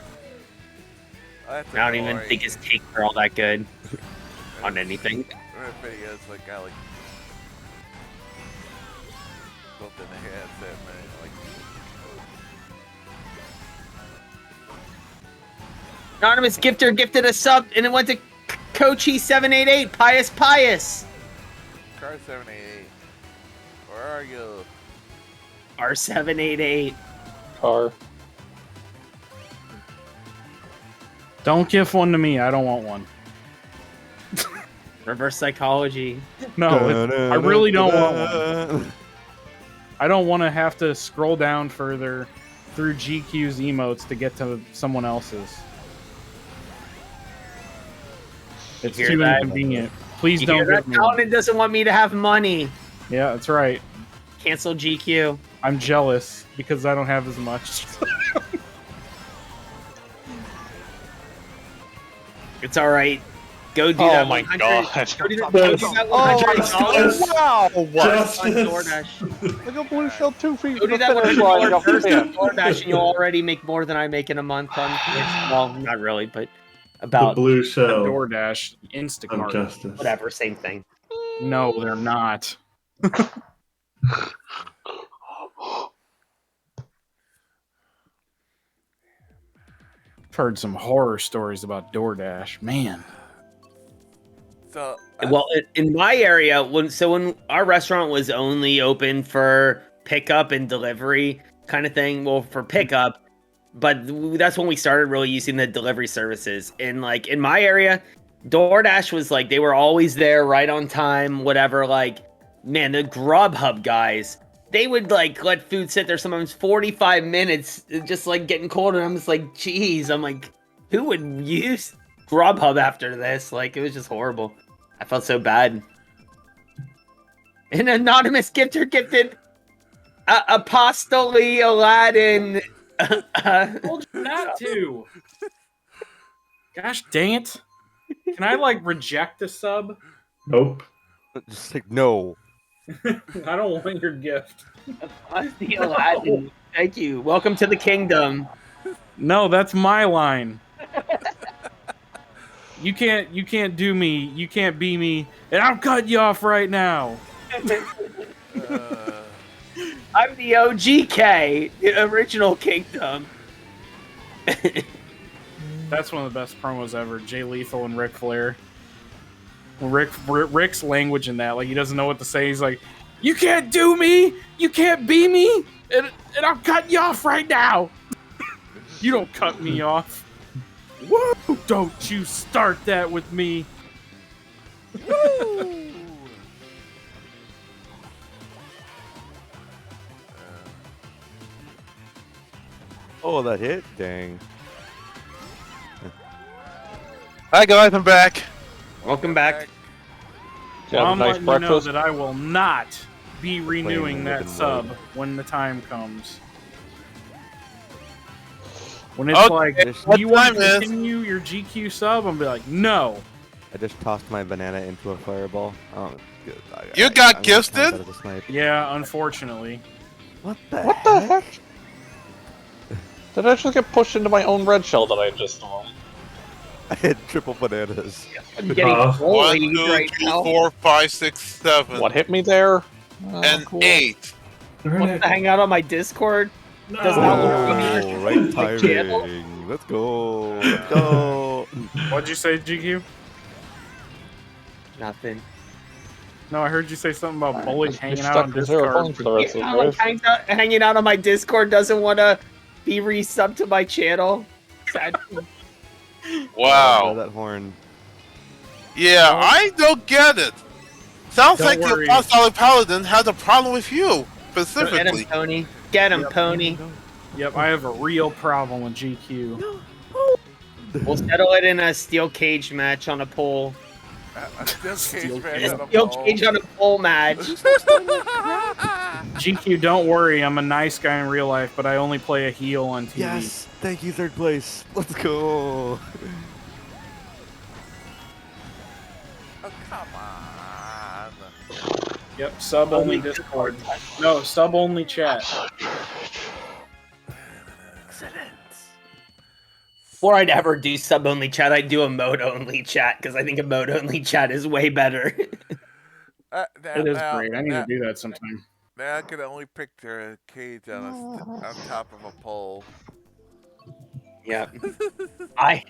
S1: That's
S3: I don't even
S1: annoying.
S3: think his takes are all that good on anything.
S1: Videos like got like built in the headset, man. Like,
S3: Anonymous Gifter gifted a sub, and it went to Kochi788. Pious.
S1: Car 788. Where are you?
S3: R788.
S7: Car.
S4: Don't give one to me. I don't want one.
S3: Reverse psychology.
S4: No, I really don't want one. I don't want to have to scroll down further through GQ's emotes to get to someone else's. It's
S3: hear
S4: too
S3: that?
S4: inconvenient. Please
S3: You
S4: don't
S3: hear that?
S4: give me one.
S3: Paladin doesn't want me to have money.
S4: Yeah, that's right.
S3: Cancel GQ.
S4: I'm jealous because I don't have as much.
S3: It's all right. Go do
S7: Oh
S3: that.
S7: my
S3: 100
S7: god.
S3: Go do that. Go do that $100
S7: Wow!
S3: on
S6: Justice.
S3: DoorDash.
S7: Look at Blue Shell 2 feet.
S3: Go do that $100 first on DoorDash, and you'll already make more than I make in a month on Twitch. Well, not really, but
S6: The
S3: about
S6: blue shell
S4: DoorDash,
S6: of
S4: Instacart.
S6: justice.
S3: whatever, same thing.
S4: No, they're not. I've heard some horror stories about DoorDash. Man.
S1: So,
S3: Well, in my area, when our restaurant was only open for pickup and delivery kind of thing, well, for pickup, but that's when we started really using the delivery services. And like in my area, DoorDash was like, they were always there right on time, whatever. Like, man, the Grubhub guys, they would like let food sit there sometimes 45 minutes, just like getting cold. And I'm just like, geez, I'm like, who would use Grubhub after this? Like, it was just horrible. I felt so bad. An anonymous gifter gifted Apostoli Aladdin.
S4: Told you not to. Gosh dang it. Can I like reject a sub?
S6: Nope.
S5: Just like, no.
S4: I don't want your gift.
S3: Apostoli Aladdin. Thank you. Welcome to the kingdom.
S4: No, that's my line. You can't do me. You can't be me. And I'll cut you off right now.
S3: I'm the OGK, the original kingdom.
S4: That's one of the best promos ever. Jay Lethal and Ric Flair. Rick's language in that, like he doesn't know what to say. He's like, "You can't do me. You can't be me. And I'll cut you off right now. You don't cut me off. Woo! Don't you start that with me."
S1: woo!
S5: Oh, that hit? Dang.
S2: Hi guys, I'm back.
S3: Welcome back.
S7: Did you have a
S4: I'm
S7: nice
S4: letting you know
S7: breakfast?
S4: that I will not be renewing that
S5: living
S4: sub
S5: mode.
S4: when the time comes. When it's
S2: Okay,
S4: like,
S2: what
S4: do you want
S2: time
S4: to
S2: is?
S4: continue your GQ sub? I'm be like, no.
S5: I just tossed my banana into a fireball. Oh, good.
S2: You got
S5: I'm gonna count
S2: gifted?
S5: that as a snipe.
S4: Yeah, unfortunately.
S5: What the
S7: What the heck? Did I just get pushed into my own red shell that I just owned?
S5: I had triple bananas.
S3: I'm getting full
S2: 1,
S3: lead
S2: 2,
S3: right
S2: 3,
S3: now.
S2: 4, 5, 6, 7,
S7: What hit me there?
S2: and
S7: Cool.
S2: 8.
S3: Want to hang out on my Discord? Does not look
S5: Oh,
S3: good.
S5: right
S3: My channel.
S5: timing. Let's go. Let's go.
S4: What'd you say, GQ?
S3: Nothing.
S4: No, I heard you say something about bullies
S7: You're
S4: hanging out
S7: stuck
S4: on
S7: with 0
S4: Discord.
S7: points for the rest of
S3: Yeah,
S7: the
S3: like
S7: race.
S3: hanging out on my Discord doesn't want to be resubbed to my channel. Sad.
S2: Wow.
S5: That horn.
S2: Yeah, I don't get it. Sounds
S4: Don't
S2: like the
S4: worry.
S2: Apostolic Paladin has a problem with you,
S3: Get him,
S2: specifically.
S3: Pony. Get him,
S4: Yep.
S3: Pony.
S4: Yep, I have a real problem with GQ.
S3: We'll settle it in a steel cage match on a pole.
S1: A steel
S4: Steel
S1: cage match
S4: cage.
S1: on a
S3: Steel
S1: pole.
S3: cage on a pole match.
S4: GQ, don't worry, I'm a nice guy in real life, but I only play a heel on TV.
S5: Yes. Thank you, third place. Let's go.
S1: Oh, come on.
S4: Yep, sub only Discord. No, sub only chat.
S3: Before I'd ever do sub only chat, I'd do a mode only chat because I think a mode only chat is way better.
S4: It is great. I need to do that sometime.
S1: Now I can only picture a cage on on top of a pole.
S3: Yeah. I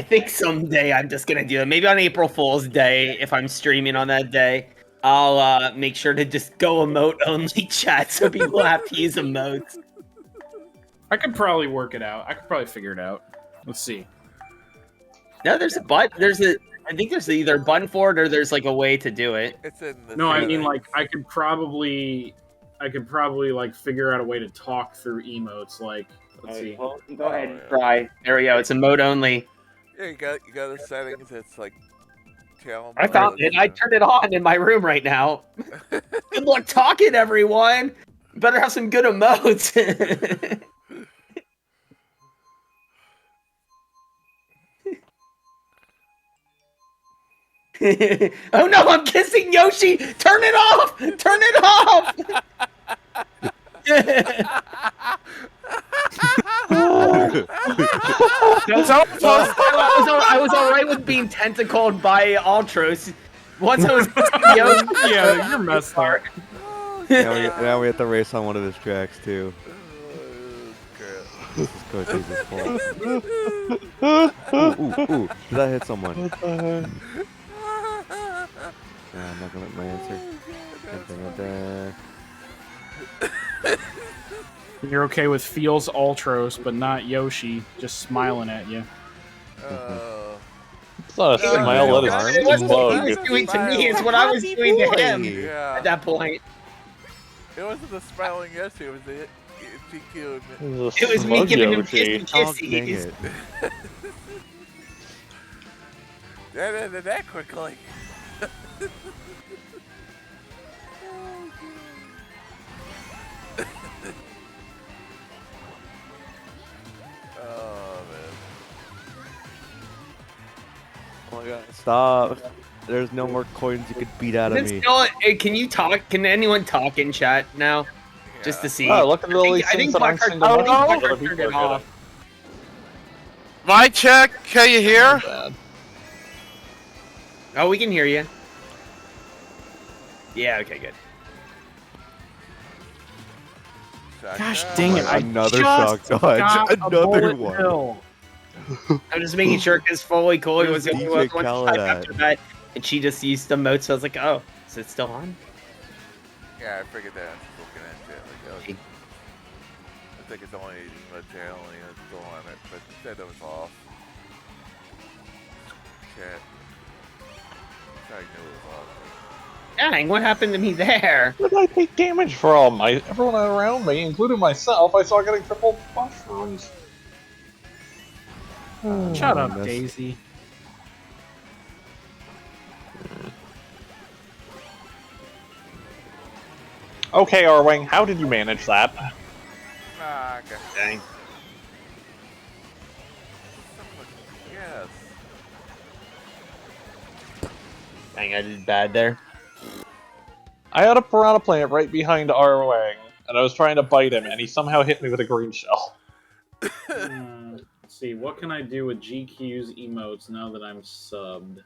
S3: think someday I'm just gonna do it. Maybe on April Fool's Day, if I'm streaming on that day, I'll make sure to just go emote only chat so people have to use emotes.
S4: I could probably work it out. I could probably figure it out. Let's see.
S3: No, there's a I think there's either a button for it or there's like a way to do it.
S1: It's in the
S4: No, I mean
S1: settings.
S4: like I could probably like figure out a way to talk through emotes. Like, let's see.
S3: Well, go ahead and try. There we go. It's emote only.
S1: Yeah, you got the settings. It's like channel.
S3: I found it. I turned it on in my room right now. Good luck talking, everyone. Better have some good emotes. Oh no, I'm kissing Yoshi! Turn it off! Turn it off! I was alright with being tentacled by Ultros. Once I was kissing Yoshi.
S4: Yeah, you're messed up.
S5: Now we have to race on one of his tracks too.
S1: Crap.
S5: This is Coach A's fault. Ooh. Did I hit someone? Yeah, I'm not gonna let my answer.
S4: You're okay with Feels Ultros, but not Yoshi, just smiling at you.
S7: It's not a
S1: No,
S7: smile,
S1: no,
S7: that is
S3: It wasn't what he
S7: bug.
S3: was doing to me, it's what I was doing to him
S1: Yeah.
S3: at that point.
S1: It wasn't the smiling Yoshi. It was the GQ.
S3: It was me giving him
S7: Yoshi.
S3: kissy
S5: Oh, dang
S3: kissies.
S5: it.
S1: That ended that quickly. Oh man.
S5: Oh my god. Stop. There's no more coins you could beat out of
S3: Is it
S5: me.
S3: still, can you talk? Can anyone talk in chat now? Just to see.
S7: Oh, look at all these
S3: I think
S7: things that I'm
S3: Blackheart
S7: seeing the most
S3: Blackheart
S7: other
S3: turned
S7: people
S3: it
S7: are
S3: off.
S7: getting.
S2: My check, can you hear?
S7: Bad.
S3: Oh, we can hear you. Yeah, okay, good.
S4: Gosh dang it! I
S5: Another
S4: just
S5: shock dodge.
S4: got a
S5: Another
S4: bullet
S5: one.
S4: bill.
S3: I'm just making sure because Foley Coley was
S5: Where's
S3: the only
S5: DJ
S3: one
S5: Khaled
S3: type after that, and she just used the mode, so I was like, oh, is it still on?
S1: Yeah, I figured that. I was looking at it. Like, I think it's only the channel and it's still on it, but it said it was off. Chat. I knew it was off.
S3: Dang, what happened to me there?
S7: Did I take damage from? Everyone around me, including myself, I saw getting triple mushrooms.
S4: Shut up,
S5: Miss.
S4: Daisy.
S7: Okay, Arwing, how did you manage that?
S1: Ah, okay.
S3: Dang.
S1: Yes.
S3: Dang, I did bad there.
S7: I had a piranha plant right behind Arwing, and I was trying to bite him, and he somehow hit me with a green shell.
S4: Let's see, what can I do with GQ's emotes now that I'm subbed?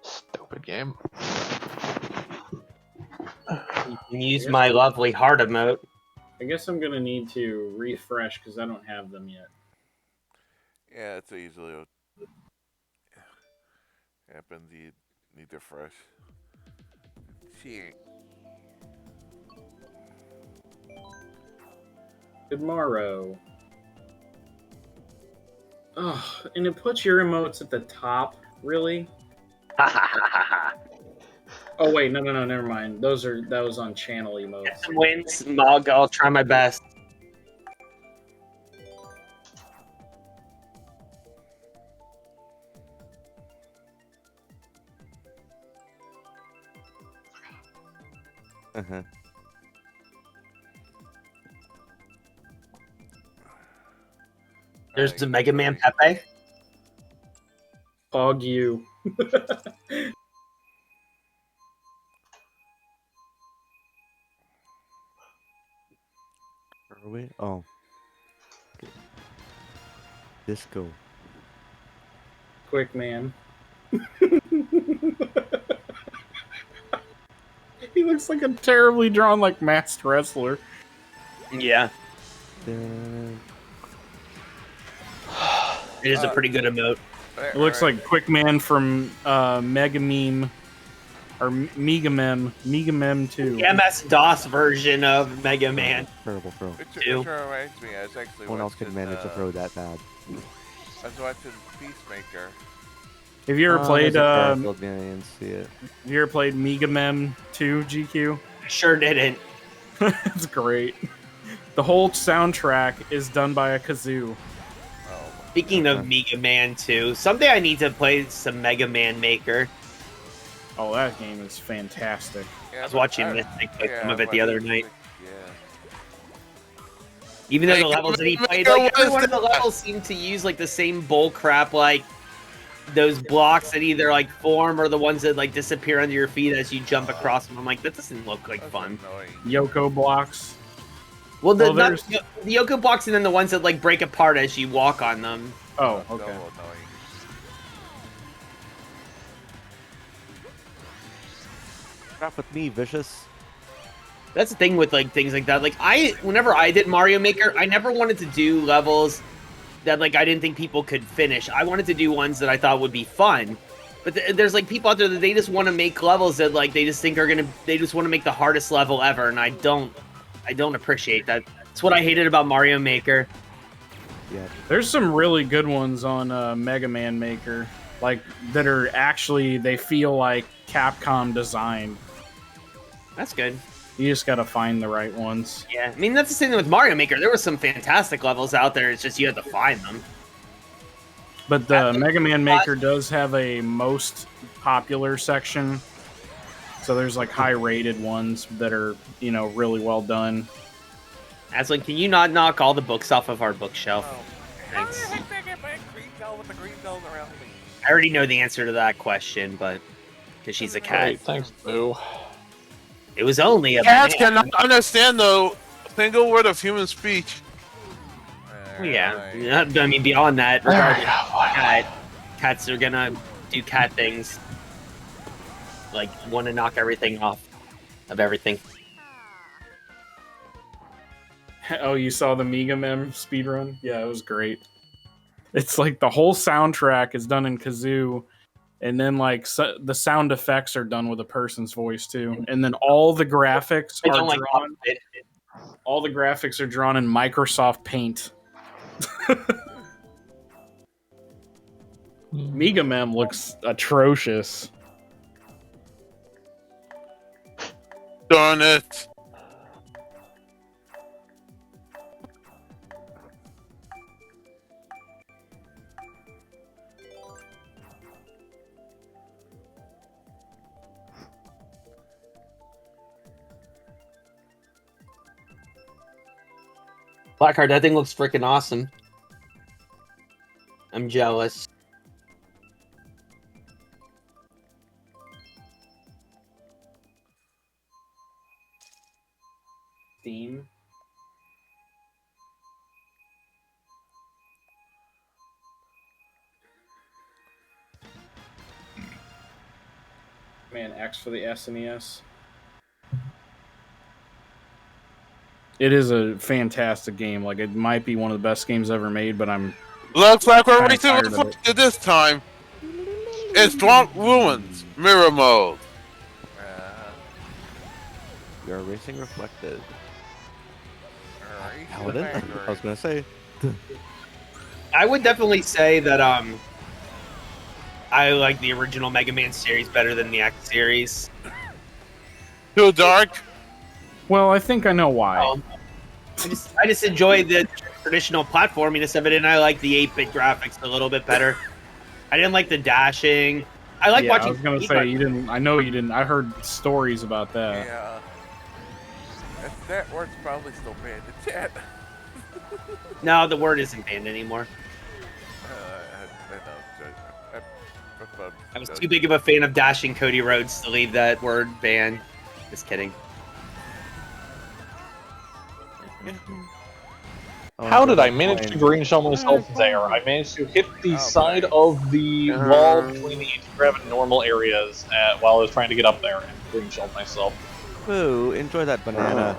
S7: Stupid game.
S3: You can use my lovely heart emote.
S4: I guess I'm gonna need to refresh because I don't have them yet.
S1: Yeah, it's usually what happens. You need to fresh. Shit.
S4: Good morrow. Oh, and it puts your emotes at the top. Really? Oh wait, no, never mind. That was on channel emotes.
S3: Get some wins, Mog. I'll try my best.
S5: Uh-huh.
S3: There's the Mega Man Pepe.
S4: Hog you.
S5: Are we? Oh. Disco.
S4: Quick man. He looks like a terribly drawn, like, masked wrestler.
S3: Yeah,
S5: Dun.
S3: it is a pretty good emote.
S4: It looks like Quick Man from Mega Meme or Mega Mem 2.
S3: MS-DOS version of Mega Man.
S5: Terrible throw.
S1: Which
S3: Two.
S1: reminds me, I was actually
S5: No one else could
S1: watching,
S5: manage to throw that bad.
S1: I was watching Peacemaker.
S4: Have you ever played
S5: there's a Garfield game, I didn't see it.
S4: have you ever played Mega Mem 2 GQ?
S3: Sure didn't.
S4: It's great. The whole soundtrack is done by a kazoo.
S3: Speaking of Mega Man 2, someday I need to play some Mega Man Maker.
S4: Oh, that game is fantastic.
S3: I was watching Mystic play some of it the other night.
S1: Yeah.
S3: Even though the
S2: Like,
S3: levels that he played,
S2: Maker
S3: like every
S2: was
S3: one of the
S2: the-
S3: levels seemed to use like the same bull crap, like those blocks that either like form or the ones that like disappear under your feet as you jump across them. I'm like, that doesn't look like
S1: That's
S3: fun.
S1: annoying.
S4: Yoko blocks.
S3: Well,
S4: Well,
S3: not,
S4: there's-
S3: the Yoko blocks and then the ones that like break apart as you walk on them.
S4: Oh,
S1: That's so
S4: okay.
S1: annoying.
S5: Crap with me, Vicious.
S3: That's the thing with like things like that. Like whenever I did Mario Maker, I never wanted to do levels that like I didn't think people could finish. I wanted to do ones that I thought would be fun. But there's like people out there that they just want to make levels that like they just think they just want to make the hardest level ever, and I don't appreciate that. That's what I hated about Mario Maker.
S5: Yeah.
S4: There's some really good ones on Mega Man Maker, like that are actually they feel like Capcom designed.
S3: That's good.
S4: You just gotta find the right ones.
S3: Yeah, I mean that's the same thing with Mario Maker. There were some fantastic levels out there. It's just you had to find them.
S4: But the Mega Man Maker does have a most popular section. So there's like high rated ones that are, really well done.
S3: Aslan, can you not knock all the books off of our bookshelf?
S1: Oh.
S3: Thanks.
S1: How the heck did I get my green bell with the green bells around me?
S3: I already know the answer to that question, but because she's a cat,
S7: Great, thanks, Boo.
S3: it was only a
S2: Cats
S3: banana.
S2: cannot understand the single word of human speech.
S3: Yeah, I mean beyond that, regardless of cats are gonna do cat things, like want to knock everything off of everything.
S4: Oh, you saw the Mega Mem speedrun? Yeah, it was great. It's like the whole soundtrack is done in kazoo, and then like the sound effects are done with a person's voice too, and then all the graphics
S3: I
S4: are
S3: don't like
S4: drawn. All the graphics are drawn in Microsoft Paint. Mega Mem looks atrocious.
S2: Darn it.
S3: Blackheart, that thing looks freaking awesome. I'm jealous.
S4: Steam. Man, X for the SNES. It is a fantastic game. Like, it might be one of the best games ever made, but I'm
S2: Looks like we're
S4: kinda
S2: racing
S4: tired of it.
S2: reflected this time. It's Swamp Ruins Mirror Mode.
S5: We are racing reflected.
S1: Alright,
S5: Paladin? I was gonna say.
S3: I would definitely say that I like the original Mega Man series better than the X series.
S2: Too dark.
S4: Well, I think I know why.
S3: I just enjoy the traditional platforminess of it, and I like the 8-bit graphics a little bit better. I didn't like the dashing. I like
S4: Yeah,
S3: watching.
S4: I was gonna say you didn't. I know you didn't. I heard stories about that.
S1: Yeah. That word's probably still banned in chat.
S3: No, the word isn't banned anymore. I was too big of a fan of dashing Cody Rhodes to leave that word banned. Just kidding.
S7: How did I manage to green shell myself there? I managed to hit the side of the wall between the anti-grav and normal areas while I was trying to get up there and green shelled myself.
S5: Ooh, enjoy that banana.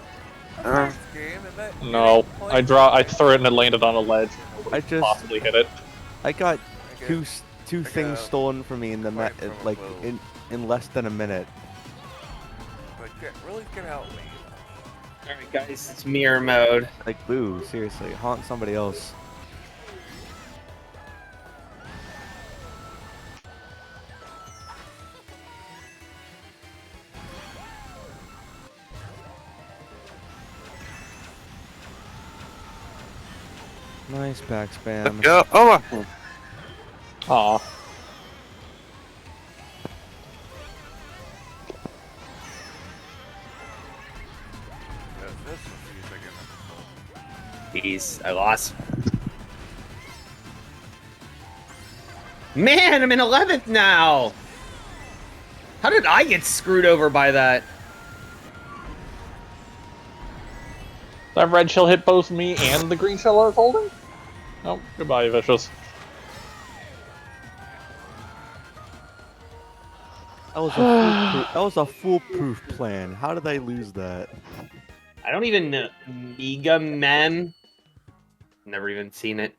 S7: No, I threw it and it landed on a ledge.
S5: I
S7: Nobody could
S5: just-
S7: possibly hit it.
S5: I got two things stolen from me in the in less than a minute.
S1: Like, that really can help me.
S3: Alright, guys, it's mirror mode.
S5: Like, boo, seriously, haunt somebody else. Nice back spam.
S2: Yeah. Oh.
S7: Aw.
S3: Jeez, I lost. Man, I'm in 11th now! How did I get screwed over by that?
S7: That red shell hit both me and the green shell I was holding? Oh, goodbye, Vicious.
S5: That was a foolproof plan. How did I lose that?
S3: I don't even know. Mega Man? Never even seen it.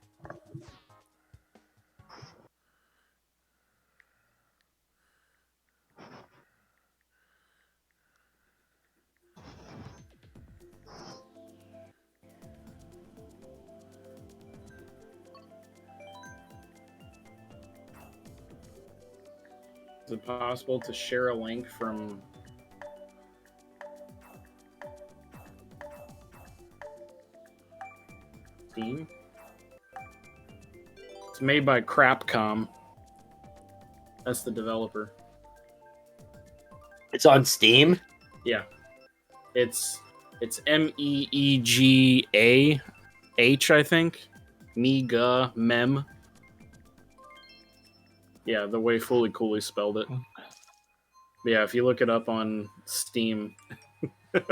S4: Is it possible to share a link from Steam? It's made by Crapcom. That's the developer.
S3: It's on Steam?
S4: Yeah. It's MEEGAH, I think. Mega Mem. Yeah, the way Fully Cooley spelled it. Yeah, if you look it up on Steam. The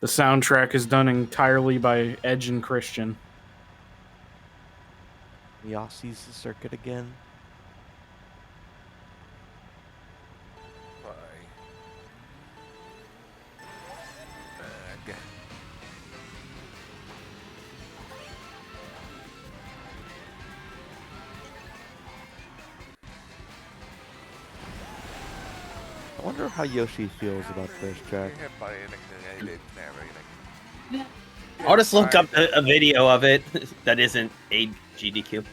S4: soundtrack is done entirely by Edge and Christian.
S5: Yossi's the circuit again. I wonder how Yoshi feels about this track.
S3: I'll just look up a video of it that isn't a GDQ.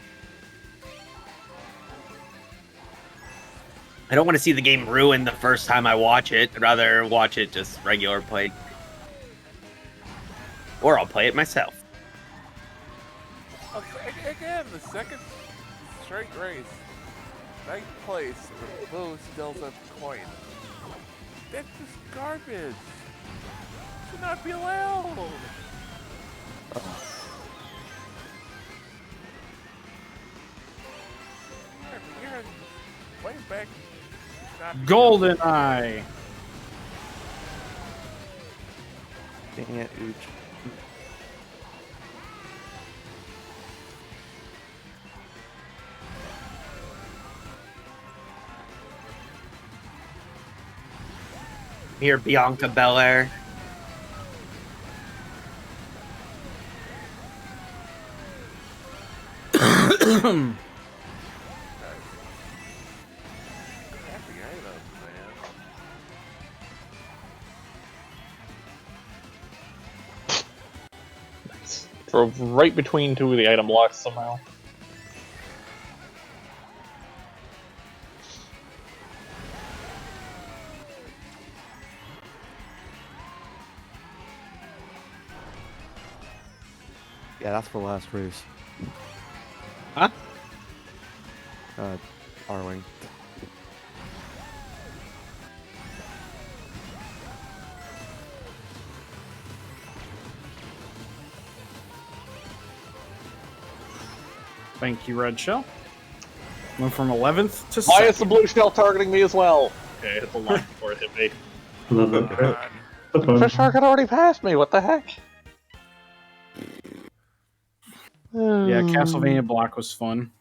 S3: I don't want to see the game ruined the first time I watch it. I'd rather watch it just regular play. Or I'll play it myself.
S1: Again, the second straight race. Ninth place with Boo steals a coin. That's just garbage. Should not be allowed. You're way back.
S4: Golden Eye.
S5: Dang it, Ooch.
S3: Here, Bianca Belair.
S1: Crappy items, man.
S7: Drove right between two of the item blocks somehow.
S5: Yeah, that's for last race.
S3: Huh?
S5: R-Wing.
S4: Thank you, Red Shell. Went from 11th to
S7: Why is
S4: 2nd.
S7: the blue shell targeting me as well? Okay, I hit the line before it hit me.
S6: Love it.
S1: God.
S6: The
S7: The
S6: fun.
S7: fish shark had already passed me, what the heck?
S4: Yeah, Castlevania Block was fun.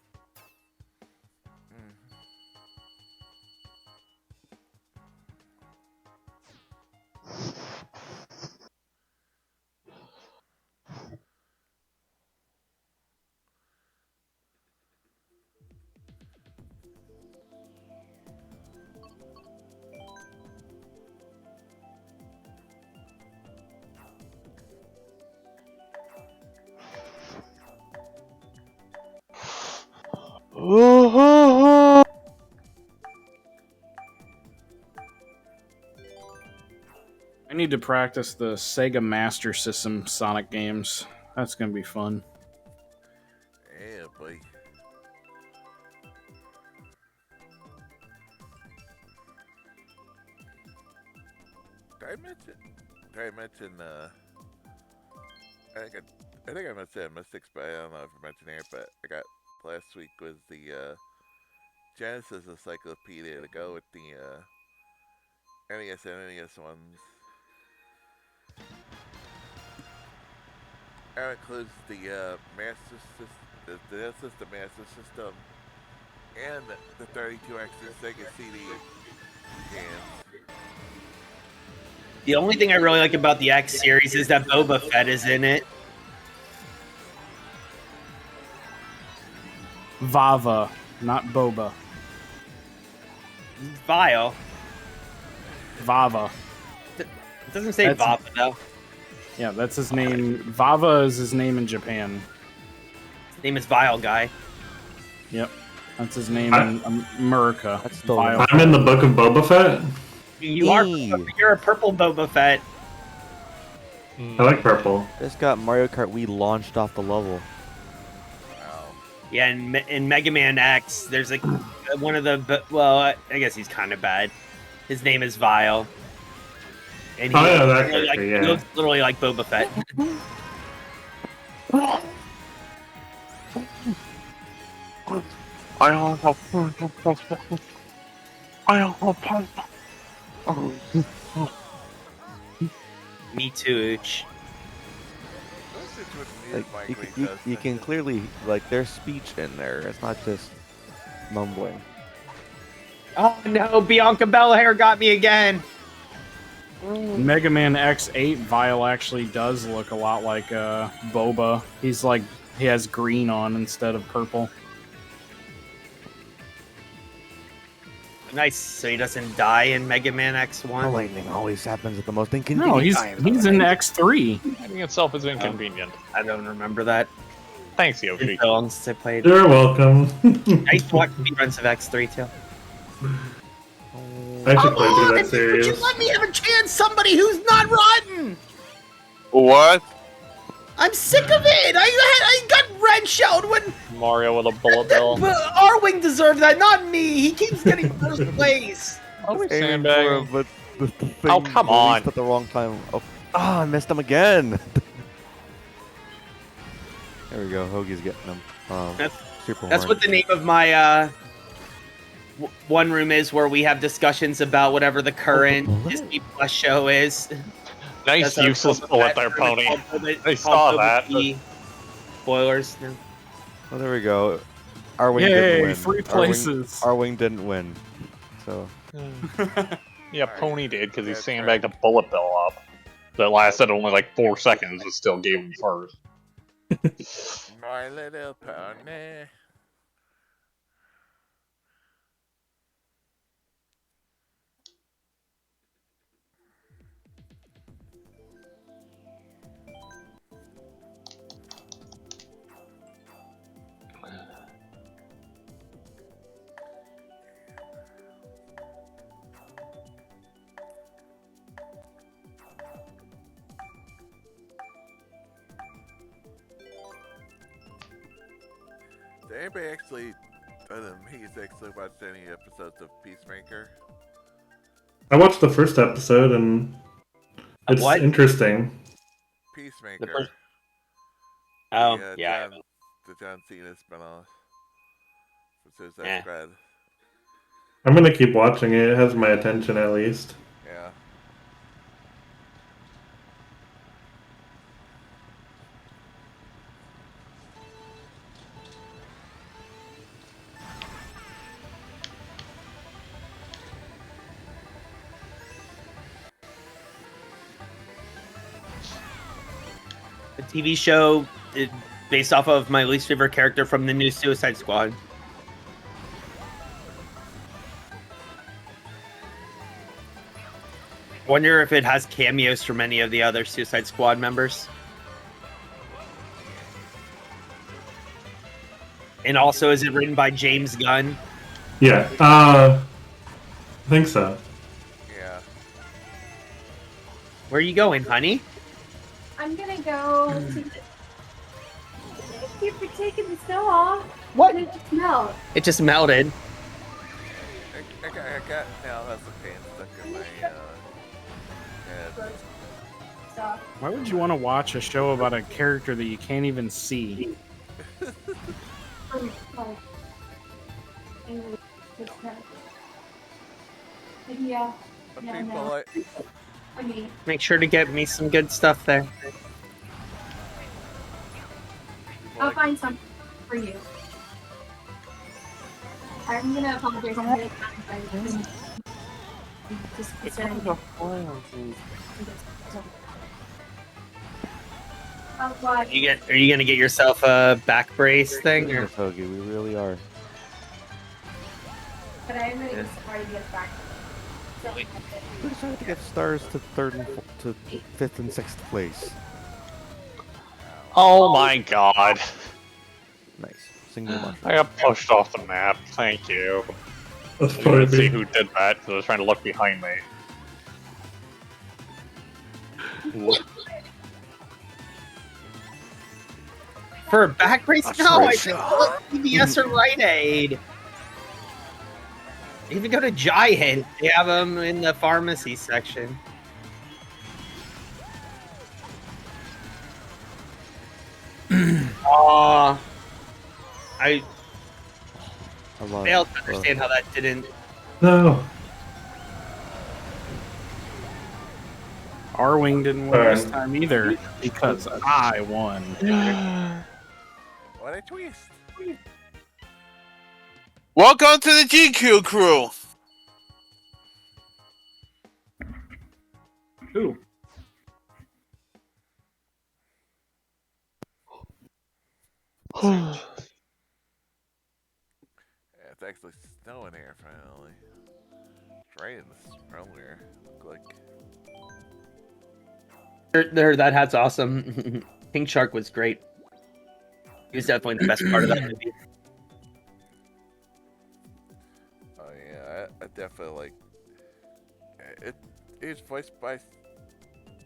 S4: I need to practice the Sega Master System Sonic games. That's gonna be fun.
S1: Yeah, boy. Did I mention, I think I mentioned Mystics, but I don't know if I mentioned it, but I got, last week was the, Genesis Encyclopedia to go with the, NES and NES ones. That includes the, Master System, the Genesis, the Master System, and the 32 extra Sega CD games.
S3: The only thing I really like about the X series is that Boba Fett is in it.
S4: Vava, not Boba.
S3: Vile.
S4: Vava.
S3: It doesn't say
S4: That's-
S3: Vava though.
S4: Yeah, that's his name. Vava is his name in Japan.
S3: His name is Vile Guy.
S4: Yep. That's his name in America.
S5: That's still-
S4: Vile.
S6: I'm in the book of Boba Fett.
S3: You're a purple Boba Fett.
S6: I like purple.
S5: Just got Mario Kart Wii launched off the level.
S1: Wow.
S3: Yeah, in Mega Man X, there's like one of the I guess he's kind of bad. His name is Vile. And he
S6: Oh, yeah, that
S3: looks
S6: character,
S3: like,
S6: yeah.
S3: he looks literally like Boba Fett. Me too, Ooch.
S5: Like you can clearly like there's speech in there. It's not just mumbling.
S3: Oh no, Bianca Belair got me again.
S4: In Mega Man X8, Vile actually does look a lot like Boba. He's like, he has green on instead of purple.
S3: Nice, so he doesn't die in Mega Man
S5: The
S3: X1.
S5: lightning always happens at the most inconvenient
S4: No, he's
S5: times.
S4: in X3.
S7: Lightning itself is inconvenient.
S3: I don't remember that.
S7: Thanks,
S3: It's
S7: Yoshi.
S3: been so long since I played.
S6: You're welcome.
S3: I used to watch speedruns of X3 too.
S6: I should play through that series.
S3: Would you let me have a chance? Somebody who's not rotten.
S2: What?
S3: I'm sick of it. I got red shelled when
S7: Mario with a bullet bill.
S3: Arwing deserved that, not me. He keeps getting first place.
S7: Always
S5: Aiming for
S7: sandbagging.
S5: him, but the thing
S7: Oh, come
S5: released
S7: on.
S5: at the wrong time. Oh, I missed him again. There we go. Hoagie's getting him. Super
S3: That's
S5: horn.
S3: what the name of my one room is, where we have discussions about whatever the current
S5: bullet?
S3: Disney Plus show is.
S7: Nice
S3: That's our
S7: useless
S3: Boba
S7: bullet
S3: Fett
S7: there,
S3: room.
S7: Pony.
S3: It's called Boba-
S7: I
S3: it's called
S7: saw
S3: Boba
S7: that.
S3: Fett. Spoilers. No.
S5: Oh, there we go. Arwing
S4: Yay,
S5: didn't win.
S4: 3 places.
S5: Arwing didn't win. So
S7: Yeah,
S1: Alright.
S7: Pony did because he
S1: That's
S7: sandbagged
S1: right.
S7: a bullet bill up. That lasted only like 4 seconds, but still gave him first.
S1: My little pony. Did anybody actually, he's actually watched any episodes of Peacemaker?
S6: I watched the first episode and it's
S3: What?
S6: interesting.
S1: Peacemaker.
S3: first- Oh,
S1: the,
S3: yeah.
S1: the John Cena spinoff for Suicide
S3: Eh.
S1: Squad.
S6: I'm gonna keep watching it. It has my attention at least.
S1: Yeah.
S3: The TV show based off of my least favorite character from the new Suicide Squad. Wonder if it has cameos from any of the other Suicide Squad members. And also, is it written by James Gunn?
S6: Yeah. I think so.
S1: Yeah.
S3: Where are you going, honey?
S8: I'm gonna go to the... Thank you for taking the snow off.
S3: What?
S8: Did it just melt?
S3: It just melted.
S1: I got now has the pain stuck in my head.
S8: Stop.
S4: Why would you want to watch a show about a character that you can't even see?
S8: Like, anyway, it's kind of... Yeah.
S1: But
S8: Yeah,
S1: people
S8: no.
S1: like,
S8: I mean,
S3: Make sure to get me some good stuff there.
S1: people
S8: I'll
S1: like
S8: find something for you. I'm gonna apologize. I'm really sorry. Just considering. What?
S3: Are you gonna get yourself a back brace thing? Or?
S5: Yes, Hoagie, we really are.
S8: But I am really sorry to get back. So,
S5: We're trying to get stars to to fifth and sixth place.
S7: Oh my god.
S5: Nice. Single mushroom.
S7: I got pushed off the map. Thank you.
S6: That's
S7: I
S6: probably
S7: didn't see who did that because I was trying to look behind me.
S3: For a back brace? No, I think CVS or Rite Aid. Even go to Giant. They have them in the pharmacy section. I
S5: I love
S3: failed to understand how that didn't.
S6: No.
S4: R-Wing didn't win this
S6: Alright.
S4: time either because I won.
S1: what a twist.
S2: Welcome to the GQ crew.
S4: Who?
S1: Yeah, it's actually snowing here finally. It's raining this earlier. Look like
S3: There, that hat's awesome. Pink Shark was great. He was definitely the best part of that movie.
S1: oh yeah, I definitely like it. It's voiced by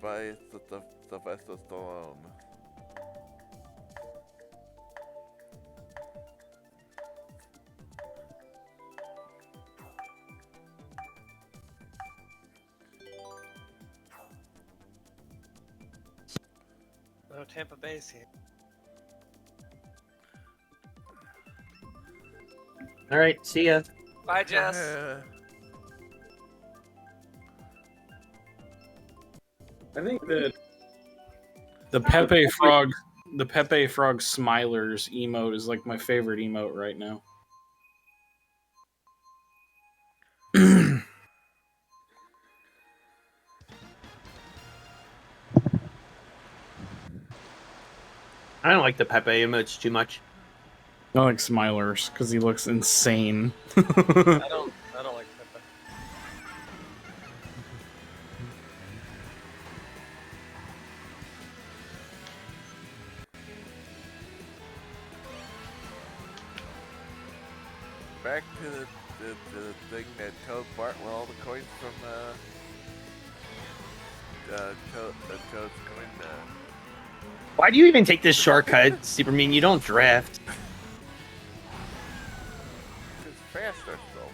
S1: Sylvester Stallone.
S9: No Tampa Bay's here.
S3: All right, see ya.
S9: Bye, Jess.
S4: I think that the Pepe Frog Smilers emote is like my favorite emote right now.
S3: I don't like the Pepe emotes too much.
S4: I like Smilers because he looks insane.
S9: I don't like Peppa.
S1: Back to the thing that Toad Bart with all the coins from Toad's coin.
S3: Why do you even take this shortcut, Super Mean? You don't drift.
S1: It's faster still.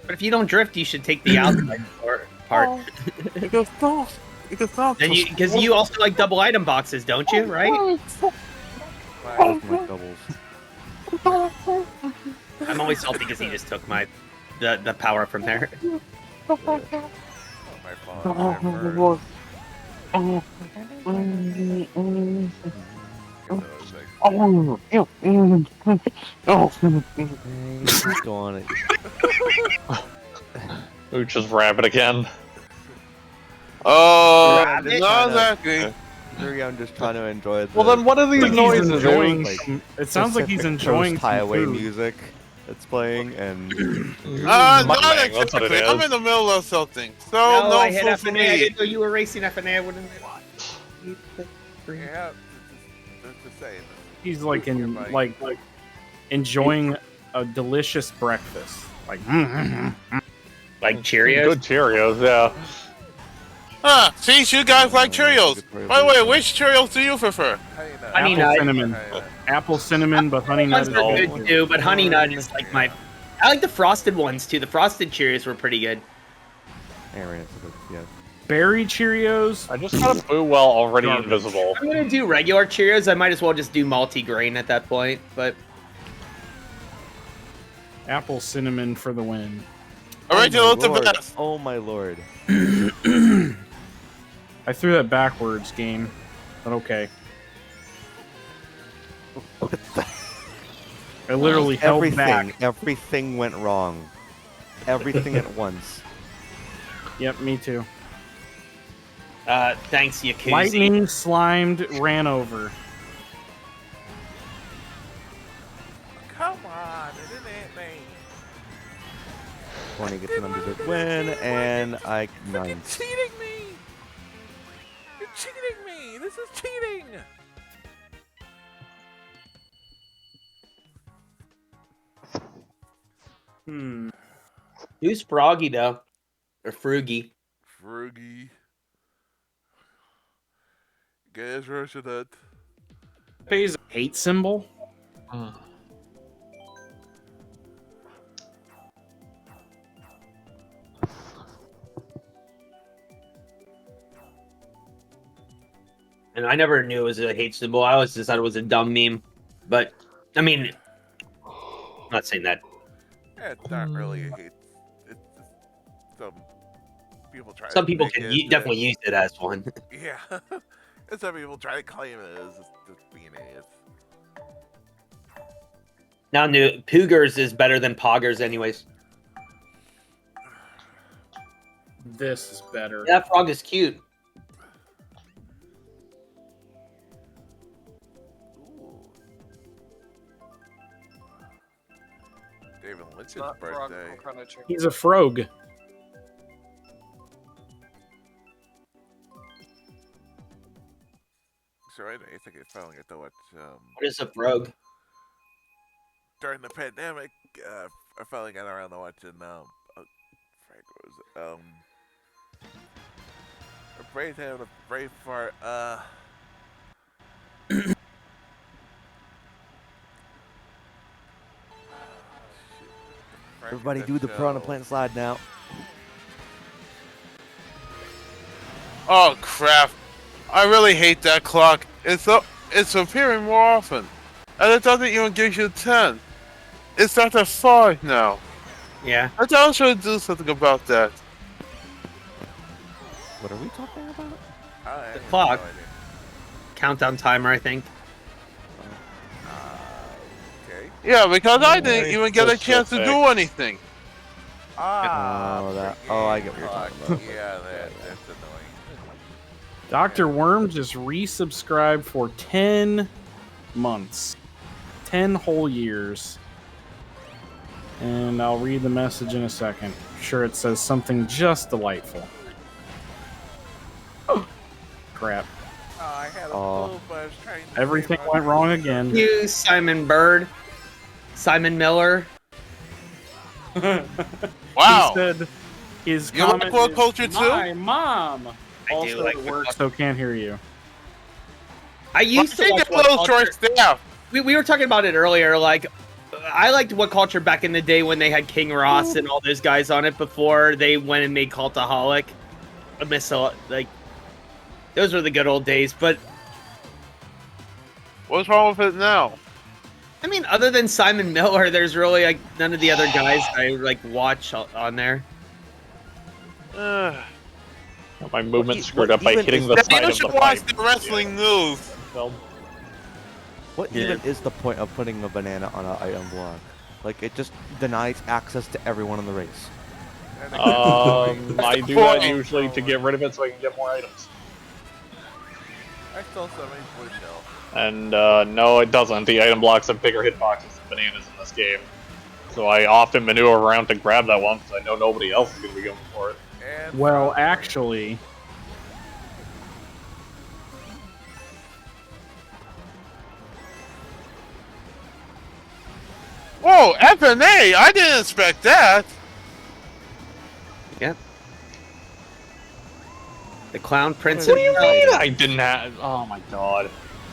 S3: But if you don't drift, you should take the outside part.
S2: Because not.
S3: Then because you also like double item boxes, don't you? Right?
S5: Those my doubles.
S3: I'm always salty because he just took the power from there.
S1: My fault.
S5: Go on it.
S7: Ooch is rabbit again.
S2: Oh,
S3: Rabbit?
S2: not exactly.
S5: I'm just trying to enjoy the
S7: Well, then what are these
S4: Like he's
S7: noises?
S4: enjoying.
S5: like,
S4: It sounds like he's
S5: specific
S4: enjoying
S5: toast
S4: some
S5: highway
S4: food.
S5: music that's playing, and
S2: Not
S7: Mukbang, that's what it
S2: exactly. I'm
S7: is.
S2: in the middle of something, so
S3: No,
S2: no
S3: I hit
S2: food for
S3: FNA. I
S2: me.
S3: didn't know you were racing FNA. I wouldn't.
S1: Yeah, it's the same.
S4: He's like like enjoying a delicious breakfast. Like
S3: Like Cheerios.
S7: Good Cheerios, yeah.
S2: Ah, see, you guys like Cheerios. By the way, which Cheerios do you prefer?
S3: Honey
S4: apple
S3: nut.
S4: cinnamon, apple cinnamon, but honey nut
S3: Ones
S4: is
S3: are
S4: good.
S3: good too, but honey nut is like my. I like the frosted ones too. The frosted Cheerios were pretty good.
S5: yeah.
S4: Berry Cheerios.
S7: I just got a boo well already
S4: Garbage.
S7: invisible.
S3: I'm gonna do regular Cheerios. I might as well just do multi-grain at that point. But
S4: Apple cinnamon for the win.
S2: Original to
S5: Lord.
S2: best.
S5: Oh my lord.
S4: I threw that backwards, game, but okay. I literally held back.
S5: Everything went wrong. Everything at once.
S4: Yep, me too.
S3: thanks, Yakuza.
S4: Lightning slimed ran over.
S1: Come on, isn't it me?
S5: 20 gets an underdog win, and I nine.
S1: Cheating me! You're cheating me! This is cheating!
S3: Who's Froggy though? Or Froogie?
S1: Froogie. Guys, version that.
S4: Pays a hate symbol.
S3: And I never knew it was a hate symbol. I always just thought it was a dumb meme. But I mean, I'm not saying that.
S1: Yeah, it's not really a hate. It's just some people try.
S3: Some
S1: to
S3: people
S1: make
S3: can
S1: it,
S3: definitely use it as one.
S1: Yeah, and some people try to claim it as just being idiots.
S3: Now, new Poogers is better than Poggers, anyways.
S4: This is better.
S3: That frog is cute.
S1: David Lynch's
S9: Not frog,
S1: birthday.
S9: kind of chicken.
S4: He's a frog.
S1: So I think I finally got to watch
S3: What is a frog?
S1: during the pandemic. I finally got around to watching Frank, what was it? A Brave having a brave fart.
S5: Everybody do the Piranha Plant slide now.
S2: Oh crap! I really hate that clock. It's appearing more often, and it doesn't even give you 10. It's at a 5 now.
S3: Yeah.
S2: I thought I should do something about that.
S5: What are we talking about?
S1: The
S3: clock. Countdown timer, I think.
S1: Okay.
S2: Yeah, because I didn't
S7: Very
S2: even get a chance to
S7: specific.
S2: do anything.
S1: Ah.
S5: Oh, that. Oh, I get what you're talking about.
S1: Yeah, that's annoying.
S4: Dr. Worm just resubscribed for 10 months. 10 whole years. And I'll read the message in a second. I'm sure it says something just delightful. Oh, crap.
S1: Oh, I had a clue, but I was trying to
S4: Everything
S1: save
S4: went wrong again.
S3: You, Simon Bird. Simon Miller.
S2: Wow.
S4: He said his
S2: You like
S4: comment
S2: woke
S4: is,
S2: culture too?
S4: My mom.
S3: I
S4: Also
S3: do like
S4: at work, so can't hear you.
S3: I used to
S2: Take
S3: watch
S2: a little
S3: What
S2: short
S3: Culture.
S2: staff.
S3: We were talking about it earlier. Like, I liked What Culture back in the day when they had King Ross and all those guys on it before they went and made Cultaholic. I miss like those were the good old days. But
S2: What's wrong with it now?
S3: I mean, other than Simon Miller, there's really like none of the other guys I like watch on there.
S7: My movement screwed up by hitting the side
S2: You
S7: of
S2: should
S7: the
S2: watch
S7: pipe.
S2: the wrestling news.
S5: What even is the point of putting a banana on an item block? Like, it just denies access to everyone in the race.
S7: I do that usually to get rid of it so I can get more items.
S1: I stole somebody's blue shell.
S7: And no, it doesn't. The item blocks have bigger hitboxes than bananas in this game. So I often maneuver around to grab that one because I know nobody else is going to be going for it.
S1: And
S4: Well, actually,
S2: Whoa, FNA! I didn't expect that.
S3: Yeah. The Clown Prince.
S7: What do you mean I didn't have... Oh my god.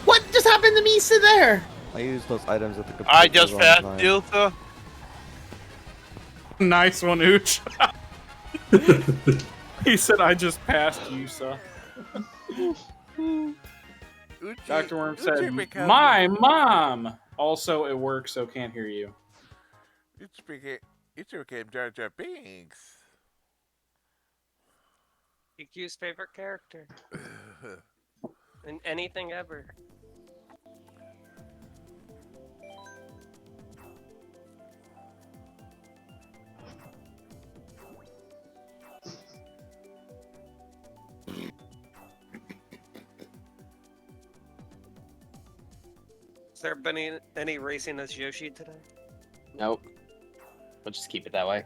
S3: What just happened to me? Sit there.
S5: I use those items at the computer.
S2: I just passed you, sir.
S4: nice one, Ooch. He said, I just passed you, sir. Dr. Worm said, my mom. Also at work, so can't hear you.
S1: It became Jar Jar Binks.
S9: GQ's favorite character. In anything ever. Has there been any racing as Yoshi today?
S3: Nope. We'll just keep it that way.